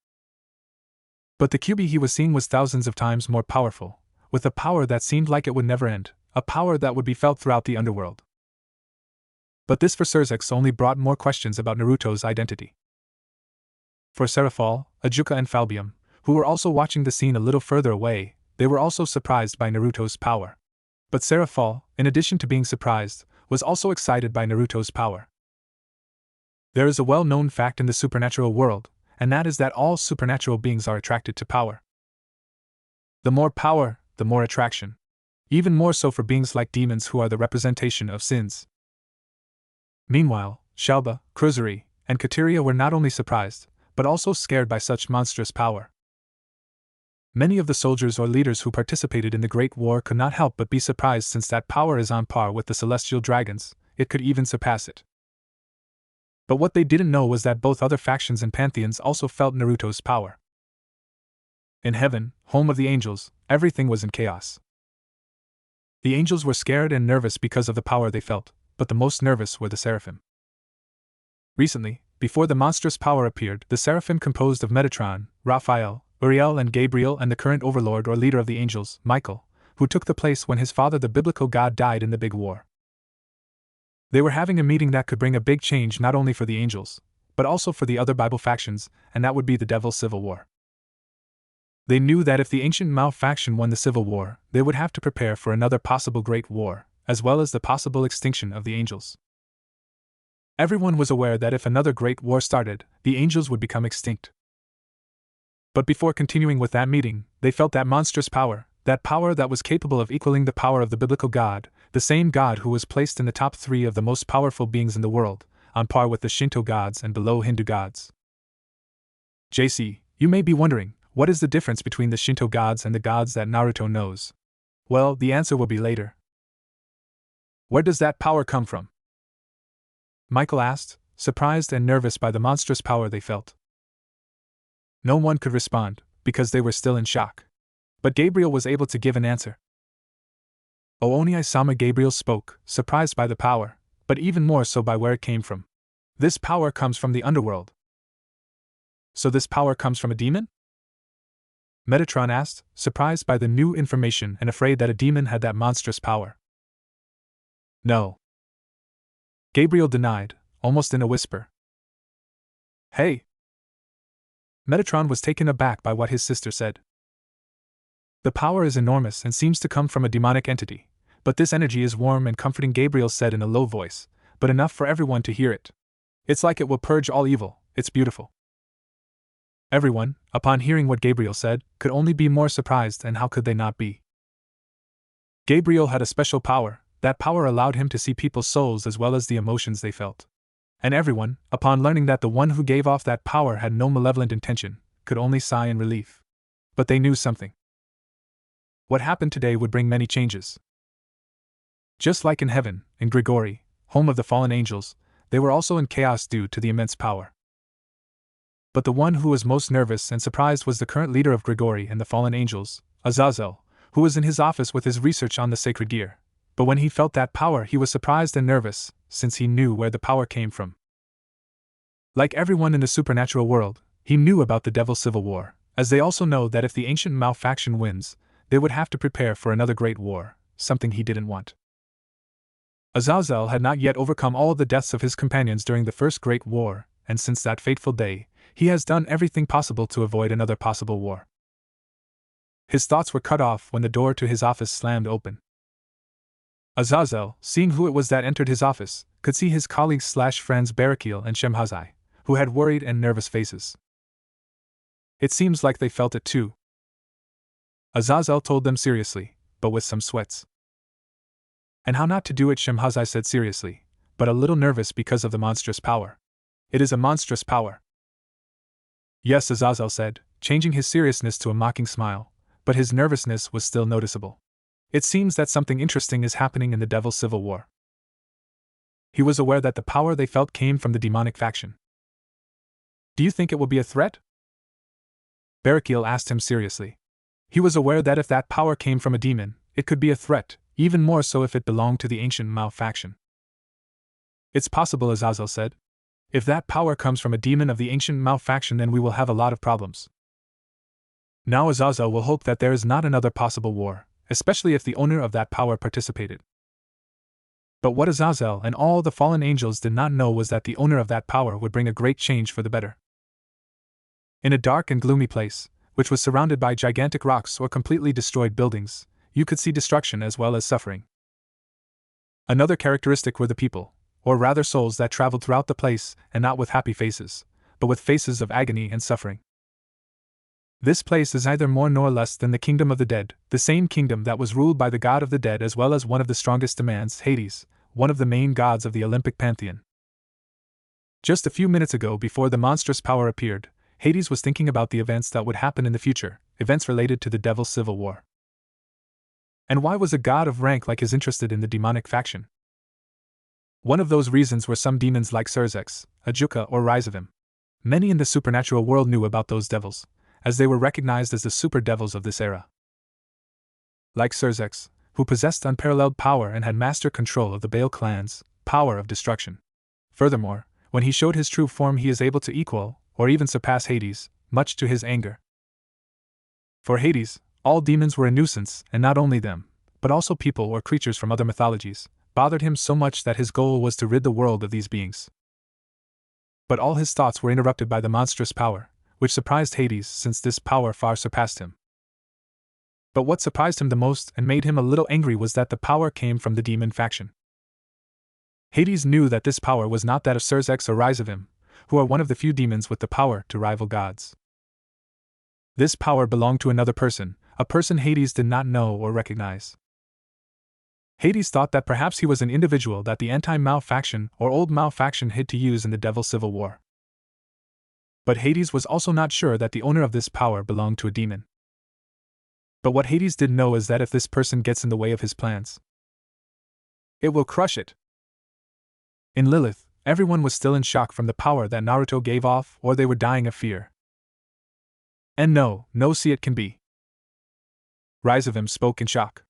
But the Kyuubi he was seeing was thousands of times more powerful, with a power that seemed like it would never end, a power that would be felt throughout the underworld. But this for Sirzechs only brought more questions about Naruto's identity. For Serafal, Ajuka and Falbium, who were also watching the scene a little further away, they were also surprised by Naruto's power. But Serafal, in addition to being surprised, was also excited by Naruto's power. There is a well-known fact in the supernatural world, and that is that all supernatural beings are attracted to power. The more power, the more attraction. Even more so for beings like demons who are the representation of sins. Meanwhile, Shalba, Kruzuri, and Kateria were not only surprised, but also scared by such monstrous power. Many of the soldiers or leaders who participated in the Great War could not help but be surprised, since that power is on par with the celestial dragons, it could even surpass it. But what they didn't know was that both other factions and pantheons also felt Naruto's power. In heaven, home of the angels, everything was in chaos. The angels were scared and nervous because of the power they felt, but the most nervous were the seraphim. Recently, before the monstrous power appeared, the seraphim composed of Metatron, Raphael, Uriel and Gabriel, and the current overlord or leader of the angels, Michael, who took the place when his father the biblical god died in the big war. They were having a meeting that could bring a big change not only for the angels, but also for the other Bible factions, and that would be the Devil's Civil War. They knew that if the ancient Mao faction won the Civil War, they would have to prepare for another possible Great War, as well as the possible extinction of the angels. Everyone was aware that if another Great War started, the angels would become extinct. But before continuing with that meeting, they felt that monstrous power that was capable of equaling the power of the biblical God, the same God who was placed in the top 3 of the most powerful beings in the world, on par with the Shinto gods and below Hindu gods. JC, you may be wondering, what is the difference between the Shinto gods and the gods that Naruto knows? Well, the answer will be later. Where does that power come from? Michael asked, surprised and nervous by the monstrous power they felt. No one could respond, because they were still in shock. But Gabriel was able to give an answer. Oni-sama Gabriel spoke, surprised by the power, but even more so by where it came from. This power comes from the underworld. So this power comes from a demon? Metatron asked, surprised by the new information and afraid that a demon had that monstrous power. No. Gabriel denied, almost in a whisper. Hey! Metatron was taken aback by what his sister said. The power is enormous and seems to come from a demonic entity, but this energy is warm and comforting, Gabriel said in a low voice, but enough for everyone to hear it. It's like it will purge all evil, it's beautiful. Everyone, upon hearing what Gabriel said, could only be more surprised, and how could they not be? Gabriel had a special power. That power allowed him to see people's souls as well as the emotions they felt. And everyone, upon learning that the one who gave off that power had no malevolent intention, could only sigh in relief. But they knew something. What happened today would bring many changes. Just like in heaven, in Grigori, home of the fallen angels, they were also in chaos due to the immense power. But the one who was most nervous and surprised was the current leader of Grigori and the fallen angels, Azazel, who was in his office with his research on the sacred gear. But when he felt that power, he was surprised and nervous, since he knew where the power came from. Like everyone in the supernatural world, he knew about the Devil's Civil War, as they also know that if the ancient Mao faction wins, they would have to prepare for another great war, something he didn't want. Azazel had not yet overcome all the deaths of his companions during the First Great War, and since that fateful day, he has done everything possible to avoid another possible war. His thoughts were cut off when the door to his office slammed open. Azazel, seeing who it was that entered his office, could see his colleagues/friends Barakil and Shemhazai, who had worried and nervous faces. It seems like they felt it too. Azazel told them seriously, but with some sweats. And how not to do it, Shemhazai said seriously, but a little nervous because of the monstrous power. It is a monstrous power. Yes, Azazel said, changing his seriousness to a mocking smile, but his nervousness was still noticeable. It seems that something interesting is happening in the Devil's Civil War. He was aware that the power they felt came from the demonic faction. Do you think it will be a threat? Barakil asked him seriously. He was aware that if that power came from a demon, it could be a threat, even more so if it belonged to the ancient Mao faction. It's possible, Azazel said. If that power comes from a demon of the ancient Mao faction, then we will have a lot of problems. Now Azazel will hope that there is not another possible war, especially if the owner of that power participated. But what Azazel and all the fallen angels did not know was that the owner of that power would bring a great change for the better. In a dark and gloomy place, which was surrounded by gigantic rocks or completely destroyed buildings, you could see destruction as well as suffering. Another characteristic were the people, or rather souls that traveled throughout the place, and not with happy faces, but with faces of agony and suffering. This place is neither more nor less than the kingdom of the dead, the same kingdom that was ruled by the god of the dead as well as one of the strongest demands, Hades, one of the main gods of the Olympic pantheon. Just a few minutes ago, before the monstrous power appeared, Hades was thinking about the events that would happen in the future, events related to the Devil's Civil War. And why was a god of rank like his interested in the demonic faction? One of those reasons were some demons like Sirzechs, Ajuka, or Rise of Him. Many in the supernatural world knew about those devils, as they were recognized as the super devils of this era. Like Sirzechs, who possessed unparalleled power and had master control of the Baal clan's power of destruction. Furthermore, when he showed his true form, he is able to equal, or even surpass Hades, much to his anger. For Hades, all demons were a nuisance, and not only them, but also people or creatures from other mythologies, bothered him so much that his goal was to rid the world of these beings. But all his thoughts were interrupted by the monstrous power, which surprised Hades since this power far surpassed him. But what surprised him the most and made him a little angry was that the power came from the demon faction. Hades knew that this power was not that of Sirzechs or Rise of Him, who are one of the few demons with the power to rival gods. This power belonged to another person, a person Hades did not know or recognize. Hades thought that perhaps he was an individual that the anti-Mao faction or old Mao faction hid to use in the Devil's Civil War. But Hades was also not sure that the owner of this power belonged to a demon. But what Hades did know is that if this person gets in the way of his plans, it will crush it. In Lilith, everyone was still in shock from the power that Naruto gave off, or they were dying of fear. And no, see it can be. Rise of Him spoke in shock.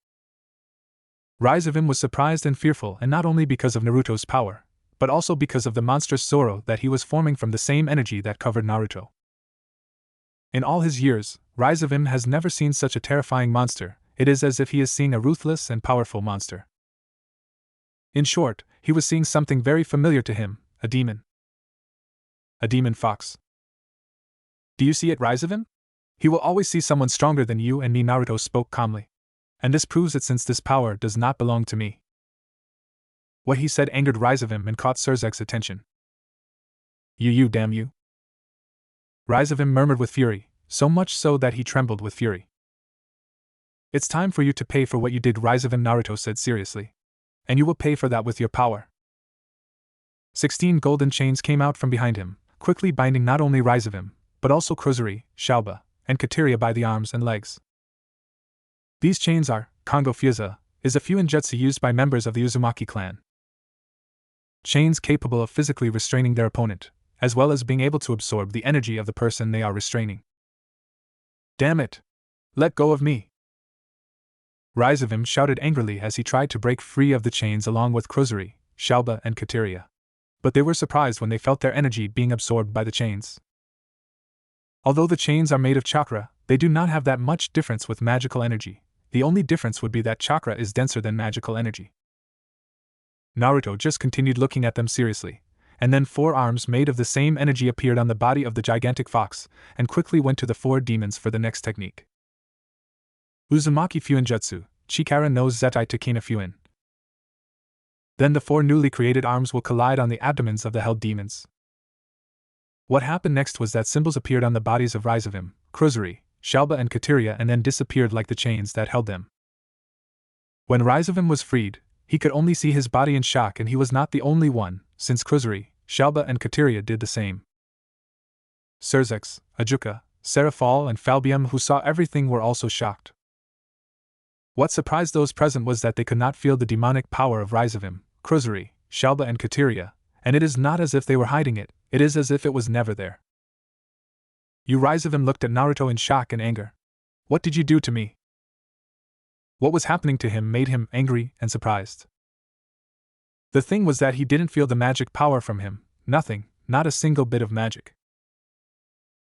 Rise of Him was surprised and fearful, and not only because of Naruto's power, but also because of the monstrous Zoro that he was forming from the same energy that covered Naruto. In all his years, Rise of Him has never seen such a terrifying monster. It is as if he is seeing a ruthless and powerful monster. In short, he was seeing something very familiar to him, a demon. A demon fox. Do you see it, Rise of Him? He will always see someone stronger than you and me, Naruto spoke calmly. And this proves it since this power does not belong to me. What he said angered Rise of Him and caught Sirzechs' attention. You damn you. Rise of Him murmured with fury, so much so that he trembled with fury. It's time for you to pay for what you did, Rise of Him, Naruto said seriously. And you will pay for that with your power. 16 golden chains came out from behind him, quickly binding not only Rise of Him, but also Krozuri, Shalba, and Kateria by the arms and legs. These chains are, Kongo Fuza, is a fuinjutsu used by members of the Uzumaki clan. Chains capable of physically restraining their opponent, as well as being able to absorb the energy of the person they are restraining. Damn it! Let go of me! Rise of Him shouted angrily as he tried to break free of the chains along with Krozuri, Shalba, and Kateria. But they were surprised when they felt their energy being absorbed by the chains. Although the chains are made of chakra, they do not have that much difference with magical energy. The only difference would be that chakra is denser than magical energy. Naruto just continued looking at them seriously, and then 4 arms made of the same energy appeared on the body of the gigantic fox, and quickly went to the 4 demons for the next technique. Uzumaki Fuinjutsu, Chikara no Zettai Takina Fuin. Then the 4 newly created arms will collide on the abdomens of the held demons. What happened next was that symbols appeared on the bodies of Rise of Him, Krozuri, Shalba, and Kateria, and then disappeared like the chains that held them. When Rise of Him was freed, he could only see his body in shock, and he was not the only one, since Krozuri, Shalba, and Kateria did the same. Sirzechs, Ajuka, Seraphal, and Falbium, who saw everything, were also shocked. What surprised those present was that they could not feel the demonic power of Rise of Him, Krozuri, Shalba, and Kateria, and it is not as if they were hiding it, it is as if it was never there. You, Rise of Him looked at Naruto in shock and anger. What did you do to me? What was happening to him made him angry and surprised. The thing was that he didn't feel the magic power from him, nothing, not a single bit of magic.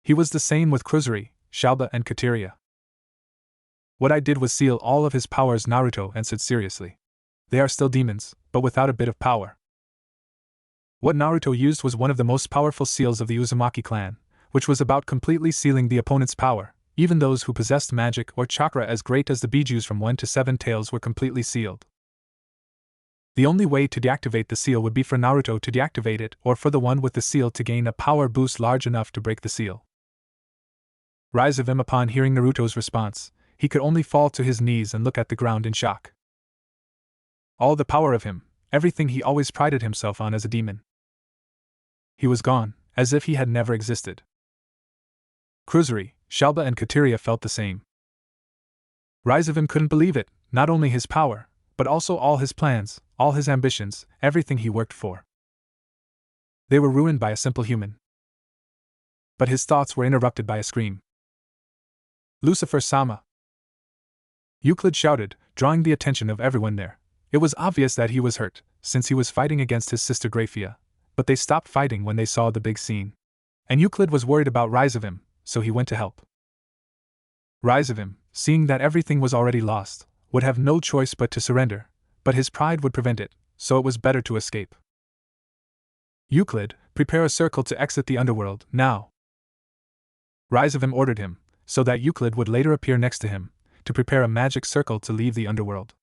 He was the same with Krozuri, Shalba, and Kateria. What I did was seal all of his powers, Naruto answered seriously. They are still demons, but without a bit of power. What Naruto used was one of the most powerful seals of the Uzumaki clan, which was about completely sealing the opponent's power. Even those who possessed magic or chakra as great as the bijus from 1 to 7 tails were completely sealed. The only way to deactivate the seal would be for Naruto to deactivate it, or for the one with the seal to gain a power boost large enough to break the seal. Rise of Him, upon hearing Naruto's response, he could only fall to his knees and look at the ground in shock. All the power of him, everything he always prided himself on as a demon. He was gone, as if he had never existed. Krozuri, Shalba and Kateria felt the same. Ryzavim couldn't believe it, not only his power, but also all his plans, all his ambitions, everything he worked for. They were ruined by a simple human. But his thoughts were interrupted by a scream. Lucifer-sama! Euclid shouted, drawing the attention of everyone there. It was obvious that he was hurt, since he was fighting against his sister Graphia, but they stopped fighting when they saw the big scene. And Euclid was worried about Ryzavim, so he went to help. Ryzavim, seeing that everything was already lost, would have no choice but to surrender, but his pride would prevent it, so it was better to escape. Euclid, prepare a circle to exit the underworld, now. Ryzavim ordered him, so that Euclid would later appear next to him, to prepare a magic circle to leave the underworld.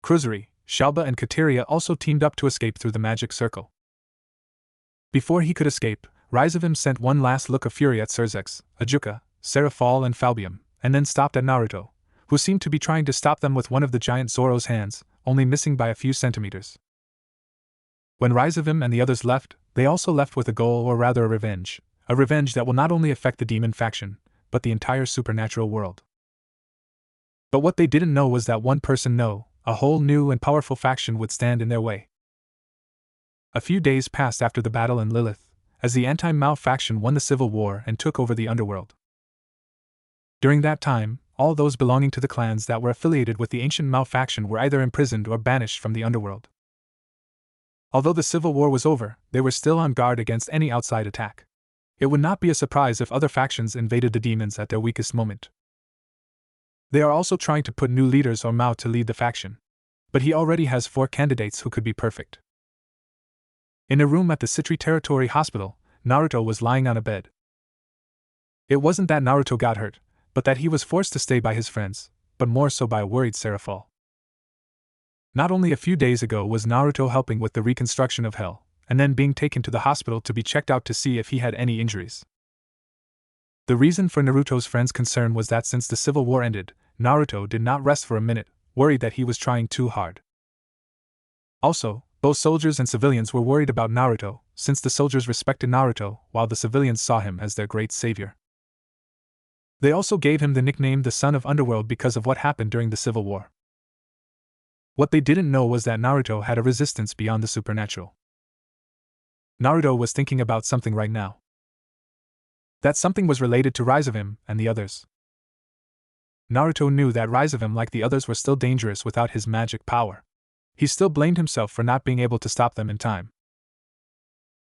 Kruzuri, Shalba and Kateria also teamed up to escape through the magic circle. Before he could escape, Ryzavim sent one last look of fury at Sirzechs, Ajuka, Serafal and Falbium, and then stopped at Naruto, who seemed to be trying to stop them with one of the giant Zoro's hands, only missing by a few centimeters. When Ryzavim and the others left, they also left with a goal, or rather a revenge that will not only affect the demon faction, but the entire supernatural world. But what they didn't know was that one person a whole new and powerful faction would stand in their way. A few days passed after the battle in Lilith, as the anti-Mao faction won the civil war and took over the underworld. During that time, all those belonging to the clans that were affiliated with the ancient Mao faction were either imprisoned or banished from the underworld. Although the civil war was over, they were still on guard against any outside attack. It would not be a surprise if other factions invaded the demons at their weakest moment. They are also trying to put new leaders or Mao to lead the faction. But he already has 4 candidates who could be perfect. In a room at the Citri Territory Hospital, Naruto was lying on a bed. It wasn't that Naruto got hurt, but that he was forced to stay by his friends, but more so by a worried Serafal. Not only a few days ago was Naruto helping with the reconstruction of Hell, and then being taken to the hospital to be checked out to see if he had any injuries. The reason for Naruto's friends' concern was that since the civil war ended, Naruto did not rest for a minute, worried that he was trying too hard. Also, both soldiers and civilians were worried about Naruto, since the soldiers respected Naruto, while the civilians saw him as their great savior. They also gave him the nickname the Son of Underworld because of what happened during the Civil War. What they didn't know was that Naruto had a resistance beyond the supernatural. Naruto was thinking about something right now. That something was related to Ryzavim and the others. Naruto knew that Ryzavim, like the others, were still dangerous without his magic power. He still blamed himself for not being able to stop them in time.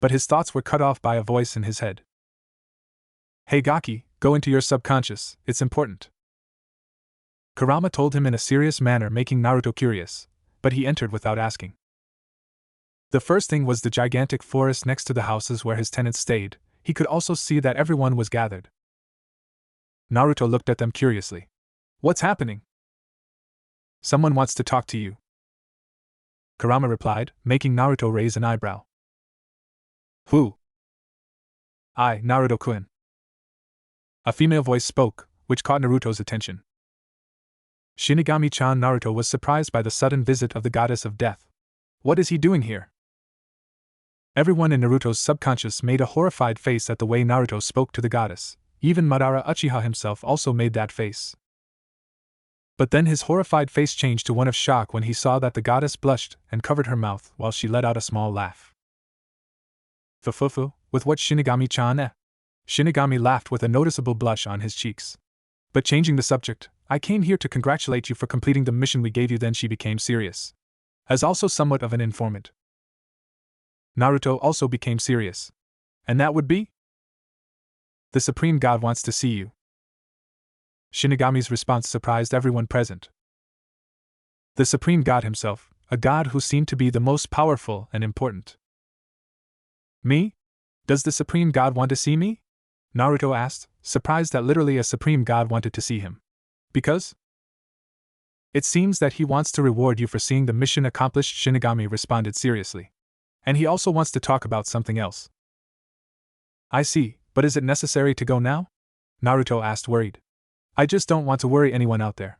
But his thoughts were cut off by a voice in his head. "Hey Gaki, go into your subconscious, it's important." Kurama told him in a serious manner, making Naruto curious, but he entered without asking. The first thing was the gigantic forest next to the houses where his tenants stayed. He could also see that everyone was gathered. Naruto looked at them curiously. "What's happening?" "Someone wants to talk to you," Kurama replied, making Naruto raise an eyebrow. "Who?" "I, Naruto-kun." A female voice spoke, which caught Naruto's attention. Shinigami-chan. Naruto was surprised by the sudden visit of the goddess of death. What is he doing here? Everyone in Naruto's subconscious made a horrified face at the way Naruto spoke to the goddess. Even Madara Uchiha himself also made that face. But then his horrified face changed to one of shock when he saw that the goddess blushed and covered her mouth while she let out a small laugh. "Fufufu, with what Shinigami-chan?" Shinigami laughed with a noticeable blush on his cheeks. "But changing the subject, I came here to congratulate you for completing the mission we gave you." Then she became serious. As also somewhat of an informant. Naruto also became serious. "And that would be?" "The Supreme God wants to see you." Shinigami's response surprised everyone present. The Supreme God himself, a god who seemed to be the most powerful and important. "Me? Does the Supreme God want to see me?" Naruto asked, surprised that literally a Supreme God wanted to see him. "Because? It seems that he wants to reward you for seeing the mission accomplished," Shinigami responded seriously. "And he also wants to talk about something else." "I see, but is it necessary to go now?" Naruto asked, worried. "I just don't want to worry anyone out there."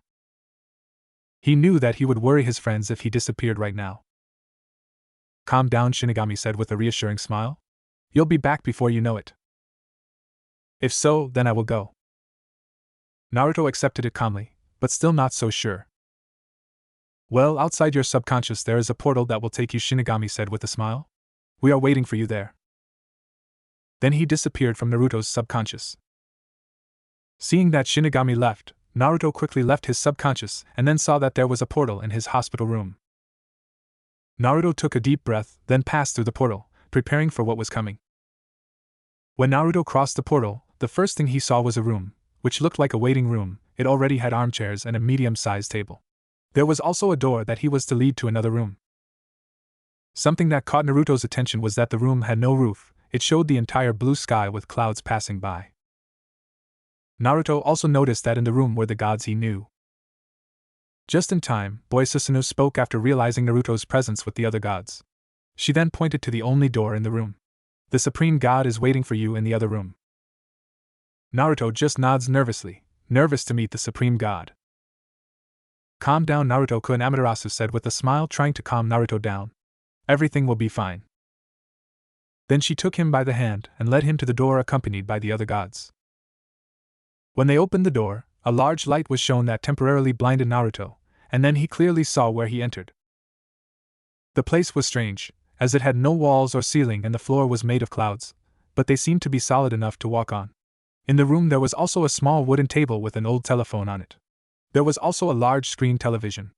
He knew that he would worry his friends if he disappeared right now. "Calm down," Shinigami said with a reassuring smile. "You'll be back before you know it." If so, then I will go. Naruto accepted it calmly, but still not so sure. Well, outside your subconscious there is a portal that will take you, Shinigami said with a smile. We are waiting for you there. Then he disappeared from Naruto's subconscious. Seeing that Shinigami left, Naruto quickly left his subconscious and then saw that there was a portal in his hospital room. Naruto took a deep breath, then passed through the portal, preparing for what was coming. When Naruto crossed the portal, the first thing he saw was a room, which looked like a waiting room. It already had armchairs and a medium-sized table. There was also a door that he was to lead to another room. Something that caught Naruto's attention was that the room had no roof. It showed the entire blue sky with clouds passing by. Naruto also noticed that in the room were the gods he knew. Just in time, Boy Susanoo spoke after realizing Naruto's presence with the other gods. She then pointed to the only door in the room. The Supreme God is waiting for you in the other room. Naruto just nods nervously, nervous to meet the Supreme God. Calm down, Naruto-kun, Amaterasu said with a smile, trying to calm Naruto down. Everything will be fine. Then she took him by the hand and led him to the door accompanied by the other gods. When they opened the door, a large light was shown that temporarily blinded Naruto, and then he clearly saw where he entered. The place was strange, as it had no walls or ceiling and the floor was made of clouds, but they seemed to be solid enough to walk on. In the room there was also a small wooden table with an old telephone on it. There was also a large screen television.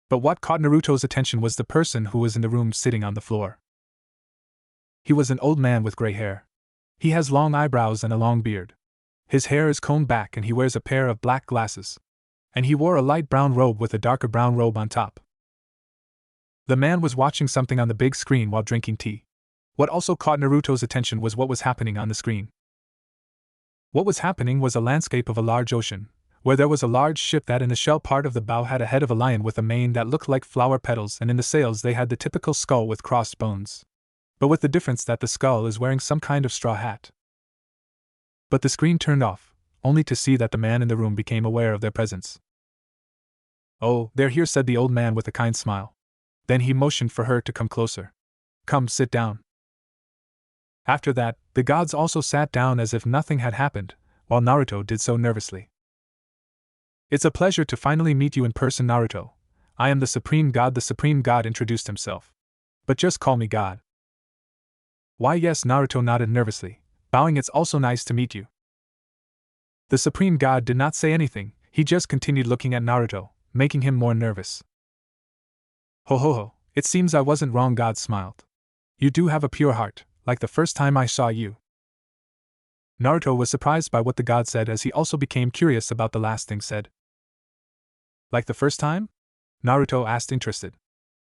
But what caught Naruto's attention was the person who was in the room sitting on the floor. He was an old man with gray hair. He has long eyebrows and a long beard. His hair is combed back and he wears a pair of black glasses. And he wore a light brown robe with a darker brown robe on top. The man was watching something on the big screen while drinking tea. What also caught Naruto's attention was what was happening on the screen. What was happening was a landscape of a large ocean, where there was a large ship that in the shell part of the bow had a head of a lion with a mane that looked like flower petals, and in the sails they had the typical skull with crossed bones. But with the difference that the skull is wearing some kind of straw hat. But the screen turned off, only to see that the man in the room became aware of their presence. Oh, they're here, said the old man with a kind smile. Then he motioned for her to come closer. Come, sit down. After that, the gods also sat down as if nothing had happened, while Naruto did so nervously. It's a pleasure to finally meet you in person, Naruto. I am the Supreme God. The Supreme God introduced himself. But just call me God. Why, yes, Naruto nodded nervously, bowing. It's also nice to meet you. The Supreme God did not say anything, he just continued looking at Naruto, making him more nervous. Ho ho ho, it seems I wasn't wrong, God smiled. You do have a pure heart, like the first time I saw you. Naruto was surprised by what the god said, as he also became curious about the last thing said. Like the first time? Naruto asked, interested.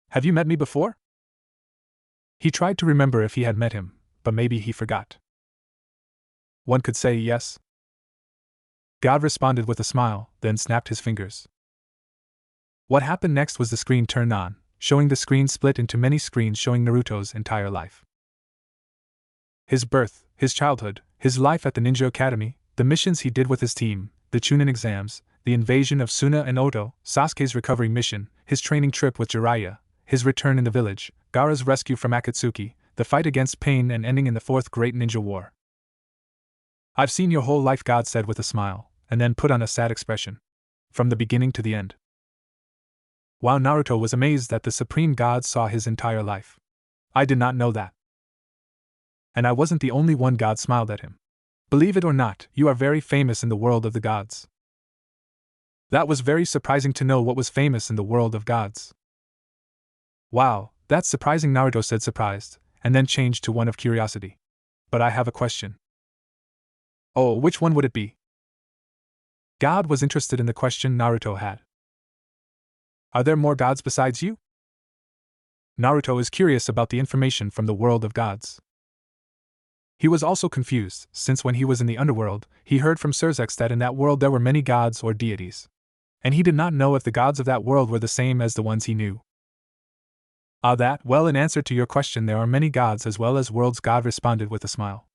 Have you met me before? He tried to remember if he had met him, but maybe he forgot. One could say yes. God responded with a smile, then snapped his fingers. What happened next was the screen turned on, showing the screen split into many screens showing Naruto's entire life. His birth, his childhood, his life at the Ninja Academy, the missions he did with his team, the Chunin exams, the invasion of Suna and Oto, Sasuke's recovery mission, his training trip with Jiraiya, his return in the village, Gaara's rescue from Otsutsuki, the fight against Pain, and ending in the Fourth Great Ninja War. I've seen your whole life, God said with a smile, and then put on a sad expression. From the beginning to the end. Wow, Naruto was amazed that the Supreme God saw his entire life. I did not know that. And I wasn't the only one. God smiled at him. Believe it or not, you are very famous in the world of the gods. That was very surprising to know what was famous in the world of gods. Wow, that's surprising, Naruto said, surprised, and then changed to one of curiosity. But I have a question. Oh, which one would it be? God was interested in the question Naruto had. Are there more gods besides you? Naruto is curious about the information from the world of gods. He was also confused, since when he was in the underworld, he heard from Sirzechs that in that world there were many gods or deities. And he did not know if the gods of that world were the same as the ones he knew. Well, in answer to your question, there are many gods as well as worlds, God responded with a smile.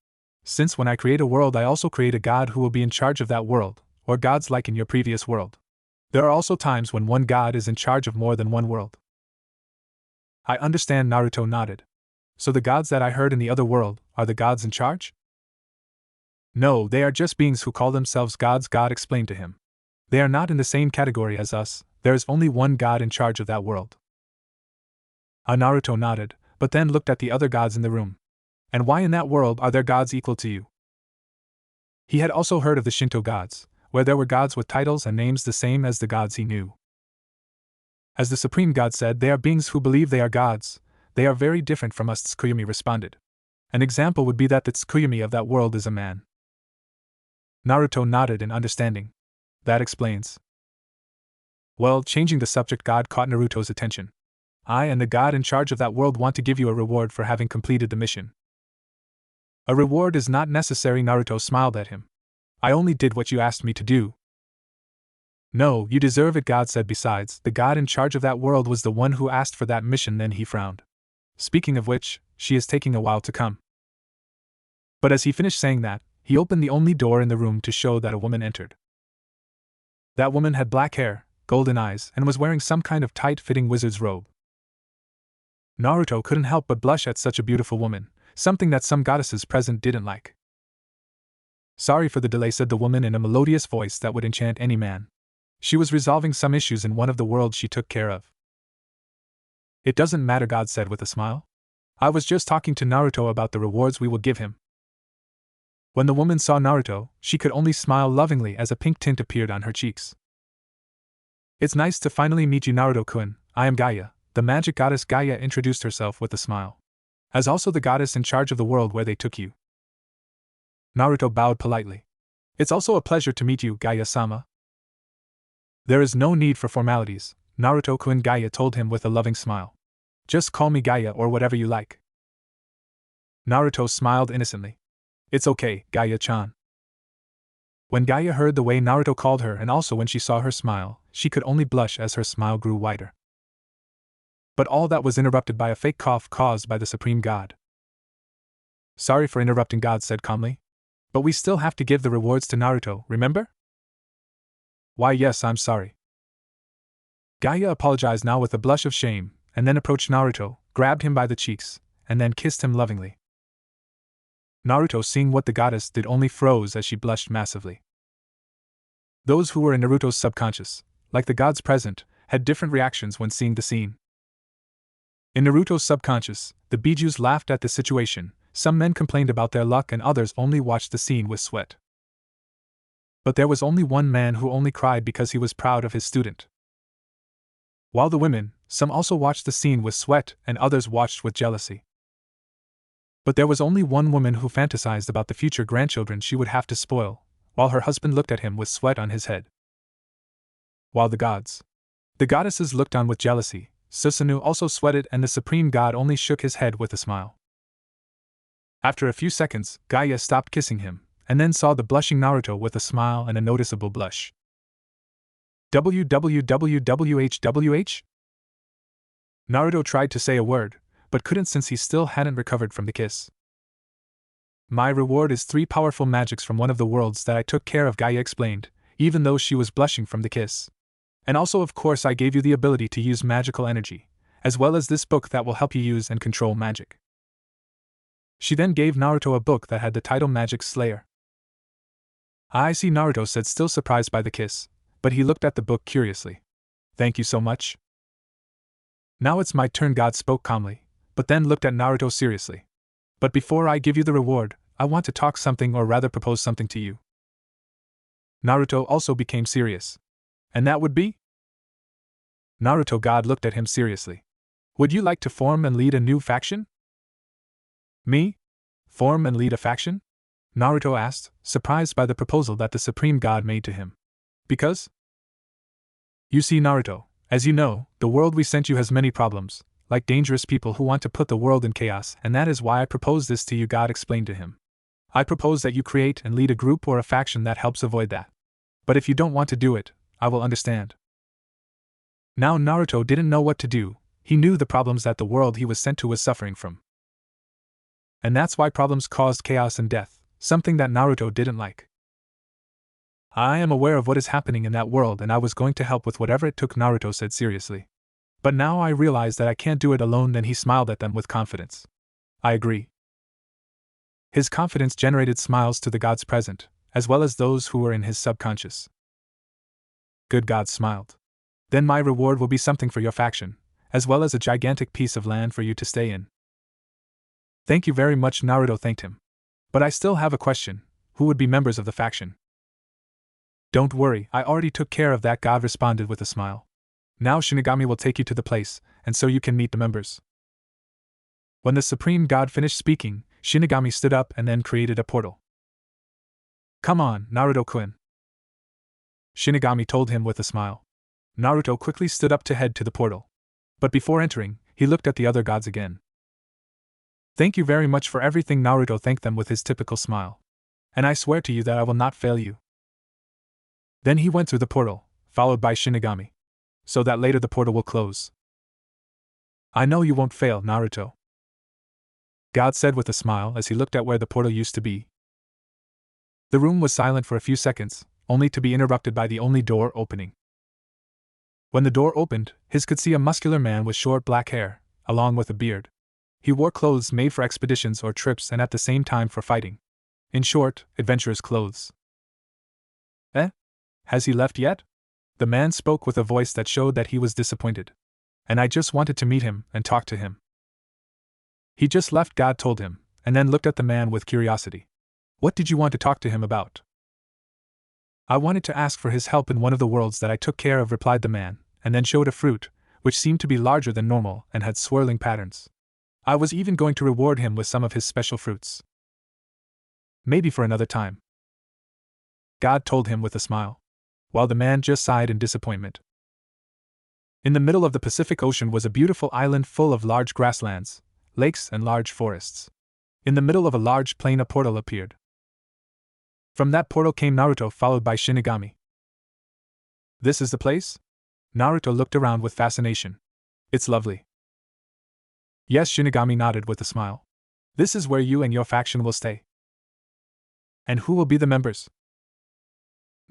Since when I create a world, I also create a god who will be in charge of that world, or gods like in your previous world. There are also times when one god is in charge of more than one world. I understand, Naruto nodded. So the gods that I heard in the other world are the gods in charge? No, they are just beings who call themselves gods, God explained to him. They are not in the same category as us, there is only one god in charge of that world. Naruto nodded, but then looked at the other gods in the room. And why in that world are there gods equal to you? He had also heard of the Shinto gods, where there were gods with titles and names the same as the gods he knew. As the Supreme God said, they are beings who believe they are gods. They are very different from us, Tsukuyumi responded. An example would be that the Tsukuyumi of that world is a man. Naruto nodded in understanding. That explains. Well, changing the subject, God caught Naruto's attention. I and the god in charge of that world want to give you a reward for having completed the mission. A reward is not necessary, Naruto smiled at him. I only did what you asked me to do. No, you deserve it, God said. Besides, the god in charge of that world was the one who asked for that mission. Then he frowned. Speaking of which, she is taking a while to come. But as he finished saying that, he opened the only door in the room to show that a woman entered. That woman had black hair, golden eyes, and was wearing some kind of tight-fitting wizard's robe. Naruto couldn't help but blush at such a beautiful woman, something that some goddesses present didn't like. Sorry for the delay, said the woman in a melodious voice that would enchant any man. She was resolving some issues in one of the worlds she took care of. It doesn't matter, God said with a smile. I was just talking to Naruto about the rewards we will give him. When the woman saw Naruto, she could only smile lovingly as a pink tint appeared on her cheeks. It's nice to finally meet you, Naruto-kun. I am Gaia, the magic goddess. Gaia introduced herself with a smile. As also the goddess in charge of the world where they took you. Naruto bowed politely. It's also a pleasure to meet you, Gaia-sama. There is no need for formalities, Naruto-kun, Gaia told him with a loving smile. Just call me Gaia or whatever you like. Naruto smiled innocently. It's okay, Gaia-chan. When Gaia heard the way Naruto called her and also when she saw her smile, she could only blush as her smile grew wider. But all that was interrupted by a fake cough caused by the Supreme God. Sorry for interrupting, God said calmly. But we still have to give the rewards to Naruto, remember? Why yes, I'm sorry. Gaia apologized now with a blush of shame, and then approached Naruto, grabbed him by the cheeks, and then kissed him lovingly. Naruto, seeing what the goddess did, only froze as she blushed massively. Those who were in Naruto's subconscious, like the gods present, had different reactions when seeing the scene. In Naruto's subconscious, the Bijus laughed at the situation, some men complained about their luck and others only watched the scene with sweat. But there was only one man who only cried because he was proud of his student. While the women, some also watched the scene with sweat and others watched with jealousy. But there was only one woman who fantasized about the future grandchildren she would have to spoil, while her husband looked at him with sweat on his head. While the goddesses looked on with jealousy, Susanoo also sweated and the Supreme God only shook his head with a smile. After a few seconds, Gaia stopped kissing him, and then saw the blushing Naruto with a smile and a noticeable blush. WWWWHWH? Naruto tried to say a word, but couldn't since he still hadn't recovered from the kiss. My reward is 3 powerful magics from one of the worlds that I took care of, Gaia explained, even though she was blushing from the kiss. And also of course I gave you the ability to use magical energy, as well as this book that will help you use and control magic. She then gave Naruto a book that had the title Magic Slayer. I see, Naruto said, still surprised by the kiss, but he looked at the book curiously. Thank you so much. Now it's my turn, God spoke calmly, but then looked at Naruto seriously. But before I give you the reward, I want to talk something or rather propose something to you. Naruto also became serious. And that would be? Naruto God looked at him seriously. Would you like to form and lead a new faction? Me? Form and lead a faction? Naruto asked, surprised by the proposal that the Supreme God made to him. Because? You see, Naruto, as you know, the world we sent you has many problems, like dangerous people who want to put the world in chaos, and that is why I propose this to you, God explained to him. I propose that you create and lead a group or a faction that helps avoid that. But if you don't want to do it, I will understand. Now Naruto didn't know what to do. He knew the problems that the world he was sent to was suffering from. And that's why problems caused chaos and death, something that Naruto didn't like. I am aware of what is happening in that world and I was going to help with whatever it took, Naruto said seriously. But now I realize that I can't do it alone. Then he smiled at them with confidence. I agree. His confidence generated smiles to the gods present, as well as those who were in his subconscious. Good gods smiled. Then my reward will be something for your faction, as well as a gigantic piece of land for you to stay in. Thank you very much, Naruto thanked him. But I still have a question. Who would be members of the faction? Don't worry, I already took care of that, God responded with a smile. Now Shinigami will take you to the place, and so you can meet the members. When the Supreme God finished speaking, Shinigami stood up and then created a portal. Come on, Naruto-kun, Shinigami told him with a smile. Naruto quickly stood up to head to the portal. But before entering, he looked at the other gods again. Thank you very much for everything, Naruto thanked them with his typical smile. And I swear to you that I will not fail you. Then he went through the portal, followed by Shinigami. So that later the portal will close. I know you won't fail, Naruto, God said with a smile as he looked at where the portal used to be. The room was silent for a few seconds, only to be interrupted by the only door opening. When the door opened, Hiz could see a muscular man with short black hair, along with a beard. He wore clothes made for expeditions or trips and at the same time for fighting. In short, adventurous clothes. Has he left yet? The man spoke with a voice that showed that he was disappointed. And I just wanted to meet him and talk to him. He just left, God told him, and then looked at the man with curiosity. What did you want to talk to him about? I wanted to ask for his help in one of the worlds that I took care of, replied the man, and then showed a fruit, which seemed to be larger than normal and had swirling patterns. I was even going to reward him with some of his special fruits. Maybe for another time, God told him with a smile, while the man just sighed in disappointment. In the middle of the Pacific Ocean was a beautiful island full of large grasslands, lakes, and large forests. In the middle of a large plain a portal appeared. From that portal came Naruto, followed by Shinigami. This is the place? Naruto looked around with fascination. It's lovely. Yes, Shinigami nodded with a smile. This is where you and your faction will stay. And who will be the members?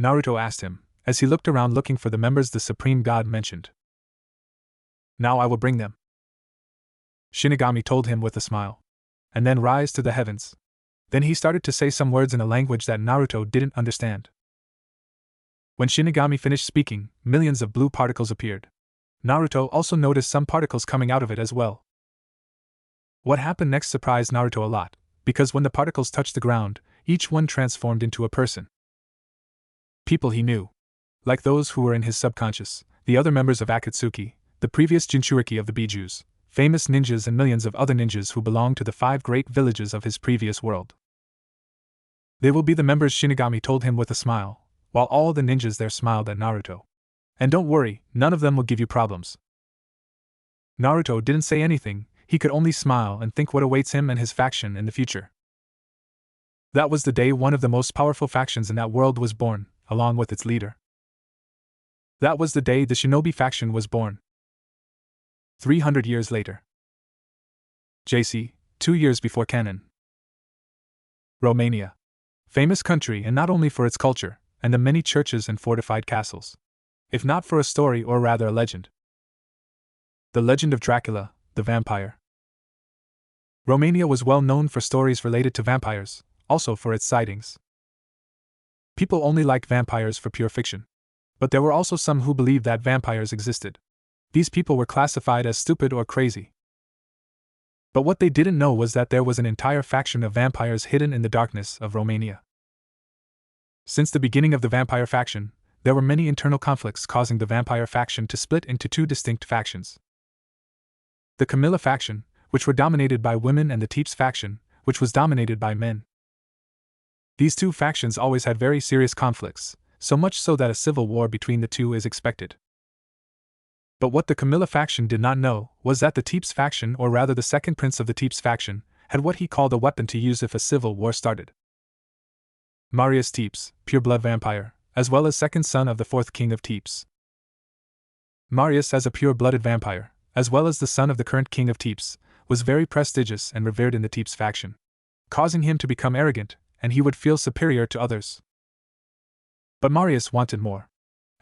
Naruto asked him, as he looked around looking for the members the Supreme God mentioned. Now I will bring them, Shinigami told him with a smile. And then rise to the heavens. Then he started to say some words in a language that Naruto didn't understand. When Shinigami finished speaking, millions of blue particles appeared. Naruto also noticed some particles coming out of it as well. What happened next surprised Naruto a lot, because when the particles touched the ground, each one transformed into a person. People he knew. Like those who were in his subconscious, the other members of Otsutsuki, the previous Jinchuriki of the Bijus, famous ninjas and millions of other ninjas who belonged to the 5 great villages of his previous world. They will be the members, Shinigami told him with a smile, while all the ninjas there smiled at Naruto. And don't worry, none of them will give you problems. Naruto didn't say anything, he could only smile and think what awaits him and his faction in the future. That was the day one of the most powerful factions in that world was born, along with its leader. That was the day the Shinobi faction was born. 300 years later. JC, 2 years before canon. Romania. Famous country, and not only for its culture, and the many churches and fortified castles. If not for a story, or rather a legend. The legend of Dracula, the vampire. Romania was well known for stories related to vampires, also for its sightings. People only liked vampires for pure fiction. But there were also some who believed that vampires existed. These people were classified as stupid or crazy. But what they didn't know was that there was an entire faction of vampires hidden in the darkness of Romania. Since the beginning of the vampire faction, there were many internal conflicts causing the vampire faction to split into 2 distinct factions. The Camilla faction, which were dominated by women, and the Teeps faction, which was dominated by men. These 2 factions always had very serious conflicts, so much so that a civil war between the 2 is expected. But what the Camilla faction did not know was that the Teeps faction, or rather the second prince of the Teeps faction, had what he called a weapon to use if a civil war started. Marius Teeps, pure-blood vampire, as well as second son of the 4th king of Teeps. Marius, as a pure-blooded vampire, as well as the son of the current king of Teeps, was very prestigious and revered in the Teeps faction, causing him to become arrogant, and he would feel superior to others. But Marius wanted more.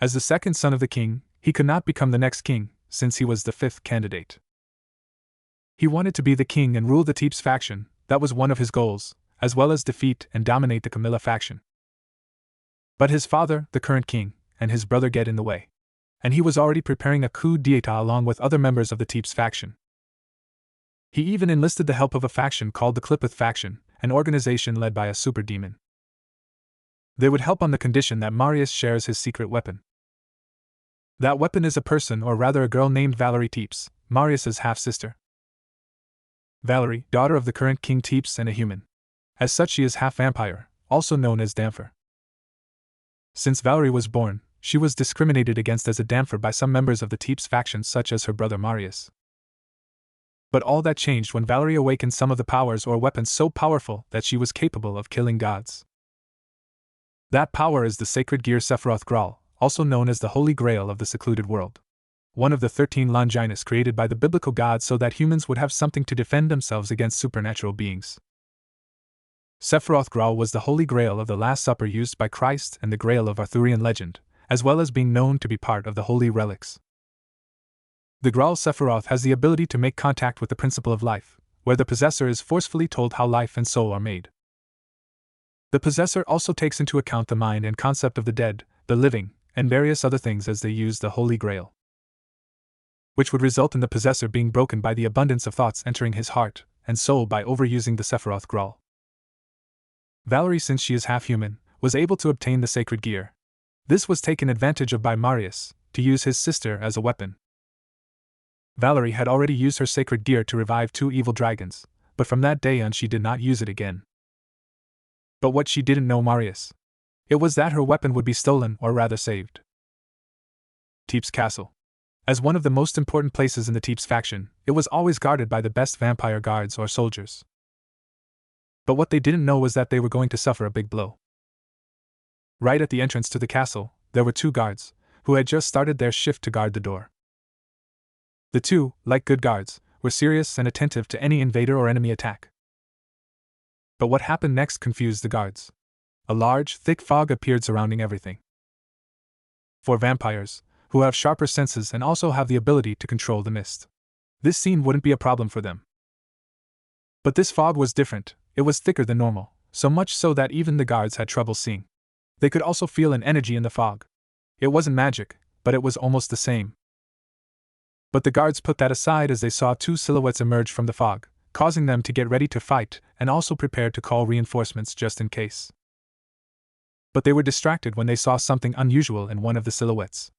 As the second son of the king, he could not become the next king, since he was the 5th candidate. He wanted to be the king and rule the Teeps faction. That was one of his goals, as well as defeat and dominate the Camilla faction. But his father, the current king, and his brother get in the way. And he was already preparing a coup d'etat along with other members of the Teeps faction. He even enlisted the help of a faction called the Clippeth faction, an organization led by a super demon. They would help on the condition that Marius shares his secret weapon. That weapon is a person, or rather a girl named Valerie Teeps, Marius's half-sister. Valerie, daughter of the current King Teeps and a human. As such she is half-vampire, also known as Damphir. Since Valerie was born, she was discriminated against as a Damphir by some members of the Teeps faction such as her brother Marius. But all that changed when Valerie awakened some of the powers or weapons so powerful that she was capable of killing gods. That power is the sacred gear Sephiroth Graal, also known as the Holy Grail of the Secluded World. One of the 13 Longinus created by the biblical gods so that humans would have something to defend themselves against supernatural beings. Sephiroth Graal was the Holy Grail of the Last Supper used by Christ and the Grail of Arthurian legend, as well as being known to be part of the Holy Relics. The Graal Sephiroth has the ability to make contact with the principle of life, where the possessor is forcefully told how life and soul are made. The possessor also takes into account the mind and concept of the dead, the living, and various other things as they use the Holy Grail, which would result in the possessor being broken by the abundance of thoughts entering his heart and soul by overusing the Sephiroth Graal. Valerie, since she is half-human, was able to obtain the sacred gear. This was taken advantage of by Marius, to use his sister as a weapon. Valerie had already used her sacred gear to revive 2 evil dragons, but from that day on she did not use it again. But what she didn't know Marius. It was that her weapon would be stolen, or rather saved. Teeps Castle. As one of the most important places in the Teeps faction, it was always guarded by the best vampire guards or soldiers. But what they didn't know was that they were going to suffer a big blow. Right at the entrance to the castle, there were 2 guards, who had just started their shift to guard the door. The 2, like good guards, were serious and attentive to any invader or enemy attack. But what happened next confused the guards. A large, thick fog appeared surrounding everything. For vampires, who have sharper senses and also have the ability to control the mist, this scene wouldn't be a problem for them. But this fog was different. It was thicker than normal, so much so that even the guards had trouble seeing. They could also feel an energy in the fog. It wasn't magic, but it was almost the same. But the guards put that aside as they saw 2 silhouettes emerge from the fog, causing them to get ready to fight and also prepare to call reinforcements just in case. But they were distracted when they saw something unusual in one of the silhouettes.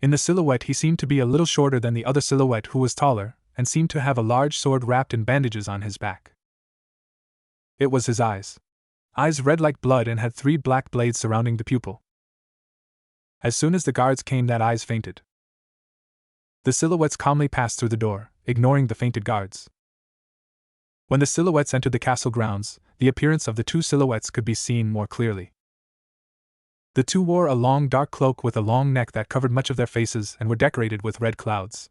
In the silhouette he seemed to be a little shorter than the other silhouette, who was taller, and seemed to have a large sword wrapped in bandages on his back. It was his eyes. Eyes red like blood and had 3 black blades surrounding the pupil. As soon as the guards came, that eyes fainted. The silhouettes calmly passed through the door, ignoring the fainted guards. When the silhouettes entered the castle grounds, the appearance of the 2 silhouettes could be seen more clearly. The 2 wore a long dark cloak with a long neck that covered much of their faces and were decorated with red clouds.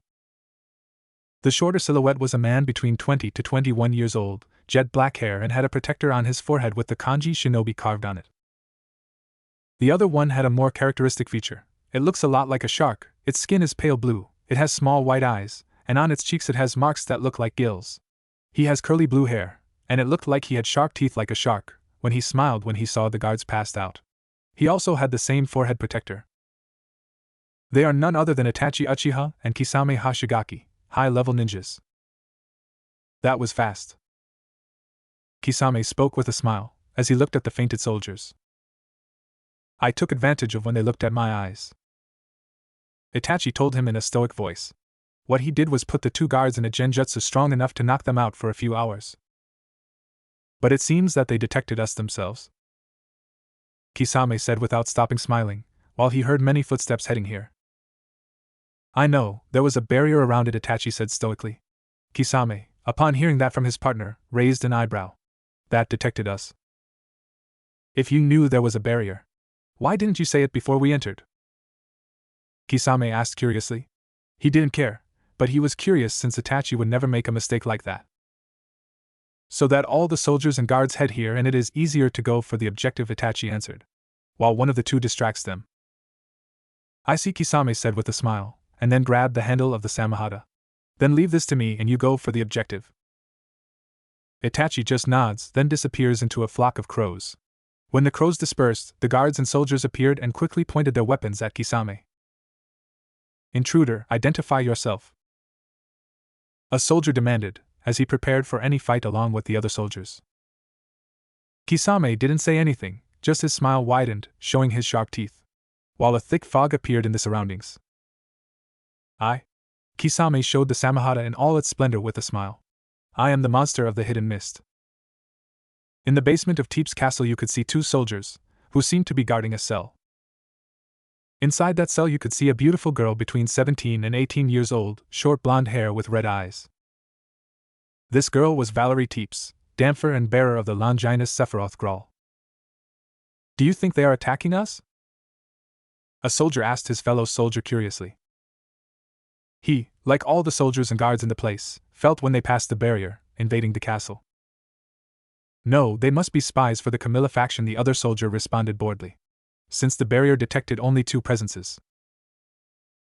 The shorter silhouette was a man between 20 to 21 years old, jet black hair, and had a protector on his forehead with the kanji Shinobi carved on it. The other one had a more characteristic feature. It looks a lot like a shark. Its skin is pale blue, it has small white eyes, and on its cheeks it has marks that look like gills. He has curly blue hair, and it looked like he had sharp teeth like a shark when he smiled when he saw the guards passed out. He also had the same forehead protector. They are none other than Itachi Uchiha and Kisame Hashigaki, high-level ninjas. That was fast. Kisame spoke with a smile, as he looked at the fainted soldiers. I took advantage of when they looked at my eyes, Itachi told him in a stoic voice. What he did was put the 2 guards in a genjutsu strong enough to knock them out for a few hours. But it seems that they detected us themselves, Kisame said without stopping smiling, while he heard many footsteps heading here. I know, there was a barrier around it, Itachi said stoically. Kisame, upon hearing that from his partner, raised an eyebrow. That detected us. If you knew there was a barrier, why didn't you say it before we entered? Kisame asked curiously. He didn't care, but he was curious since Itachi would never make a mistake like that. So that all the soldiers and guards head here and it is easier to go for the objective, Itachi answered, while one of the 2 distracts them. I see, Kisame said with a smile, and then grabbed the handle of the Samahata. Then leave this to me and you go for the objective. Itachi just nods, then disappears into a flock of crows. When the crows dispersed, the guards and soldiers appeared and quickly pointed their weapons at Kisame. "Intruder, identify yourself," a soldier demanded, as he prepared for any fight along with the other soldiers. Kisame didn't say anything, just his smile widened, showing his sharp teeth, while a thick fog appeared in the surroundings. Kisame showed the Samahata in all its splendor with a smile. "I am the monster of the hidden mist." In the basement of Teep's castle you could see two soldiers, who seemed to be guarding a cell. Inside that cell you could see a beautiful girl between 17 and 18 years old, short blonde hair with red eyes. This girl was Valerie Teeps, Damper and bearer of the Longinus Sephiroth Grawl. "Do you think they are attacking us?" a soldier asked his fellow soldier curiously. He, like all the soldiers and guards in the place, felt when they passed the barrier, invading the castle. "No, they must be spies for the Camilla faction," the other soldier responded boldly, since the barrier detected only two presences.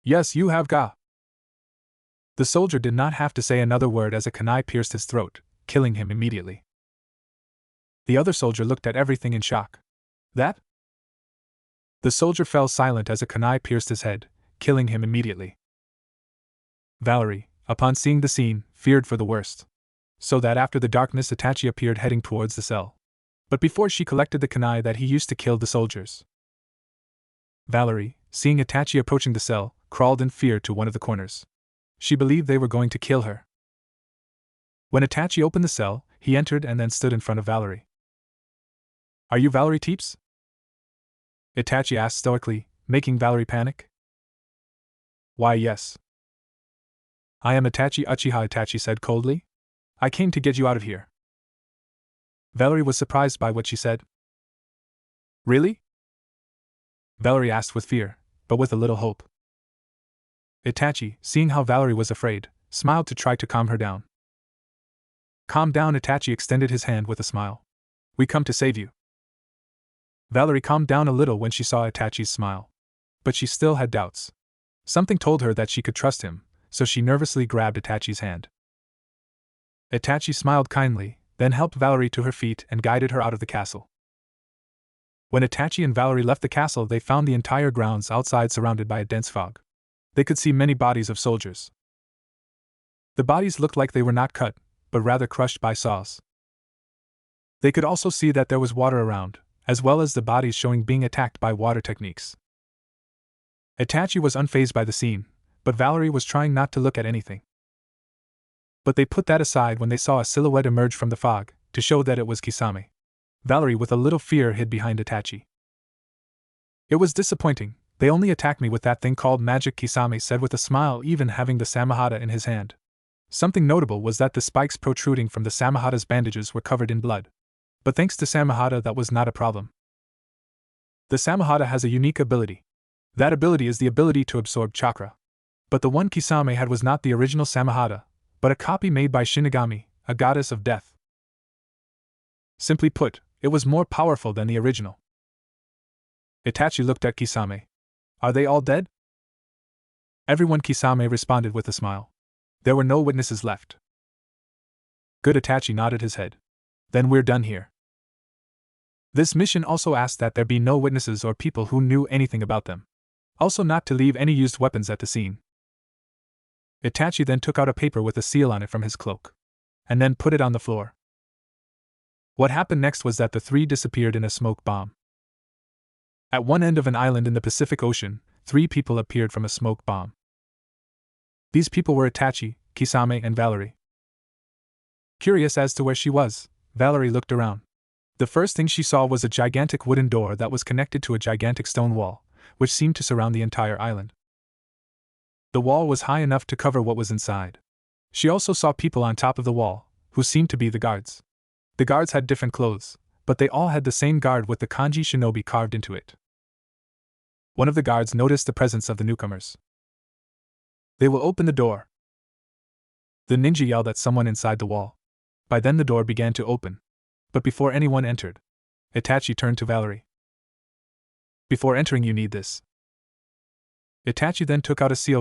"Yes, you have ga." The soldier did not have to say another word as a kunai pierced his throat, killing him immediately. The other soldier looked at everything in shock. "That?" The soldier fell silent as a kunai pierced his head, killing him immediately. Valerie, upon seeing the scene, feared for the worst. So that after the darkness Itachi appeared heading towards the cell. But before she collected the kunai that he used to kill the soldiers. Valerie, seeing Itachi approaching the cell, crawled in fear to one of the corners. She believed they were going to kill her. When Itachi opened the cell, he entered and then stood in front of Valerie. "Are you Valerie Teeps?" Itachi asked stoically, making Valerie panic. "Why, yes. I am Itachi Uchiha," Itachi said coldly. "I came to get you out of here." Valerie was surprised by what she said. "Really?" Valerie asked with fear, but with a little hope. Itachi, seeing how Valerie was afraid, smiled to try to calm her down. "Calm down," Itachi extended his hand with a smile. "We come to save you." Valerie calmed down a little when she saw Itachi's smile. But she still had doubts. Something told her that she could trust him, so she nervously grabbed Itachi's hand. Itachi smiled kindly, then helped Valerie to her feet and guided her out of the castle. When Itachi and Valerie left the castle, they found the entire grounds outside surrounded by a dense fog. They could see many bodies of soldiers. The bodies looked like they were not cut, but rather crushed by saws. They could also see that there was water around, as well as the bodies showing being attacked by water techniques. Itachi was unfazed by the scene, but Valerie was trying not to look at anything. But they put that aside when they saw a silhouette emerge from the fog, to show that it was Kisame. Valerie with a little fear hid behind Itachi. "It was disappointing, they only attacked me with that thing called magic," Kisame said with a smile, even having the Samahata in his hand. Something notable was that the spikes protruding from the Samahata's bandages were covered in blood. But thanks to Samahata that was not a problem. The Samahata has a unique ability. That ability is the ability to absorb chakra. But the one Kisame had was not the original Samahata, but a copy made by Shinigami, a goddess of death. Simply put, it was more powerful than the original. Itachi looked at Kisame. "Are they all dead?" "Everyone," Kisame responded with a smile. "There were no witnesses left." "Good," Itachi nodded his head. "Then we're done here." This mission also asked that there be no witnesses or people who knew anything about them. Also not to leave any used weapons at the scene. Itachi then took out a paper with a seal on it from his cloak. And then put it on the floor. What happened next was that the three disappeared in a smoke bomb. At one end of an island in the Pacific Ocean, 3 people appeared from a smoke bomb. These people were Itachi, Kisame, and Valerie. Curious as to where she was, Valerie looked around. The first thing she saw was a gigantic wooden door that was connected to a gigantic stone wall, which seemed to surround the entire island. The wall was high enough to cover what was inside. She also saw people on top of the wall, who seemed to be the guards. The guards had different clothes, but they all had the same guard with the kanji Shinobi carved into it. One of the guards noticed the presence of the newcomers. "They will open the door." The ninja yelled at someone inside the wall. By then the door began to open. But before anyone entered, Itachi turned to Valerie. "Before entering you need this." Itachi then took out a seal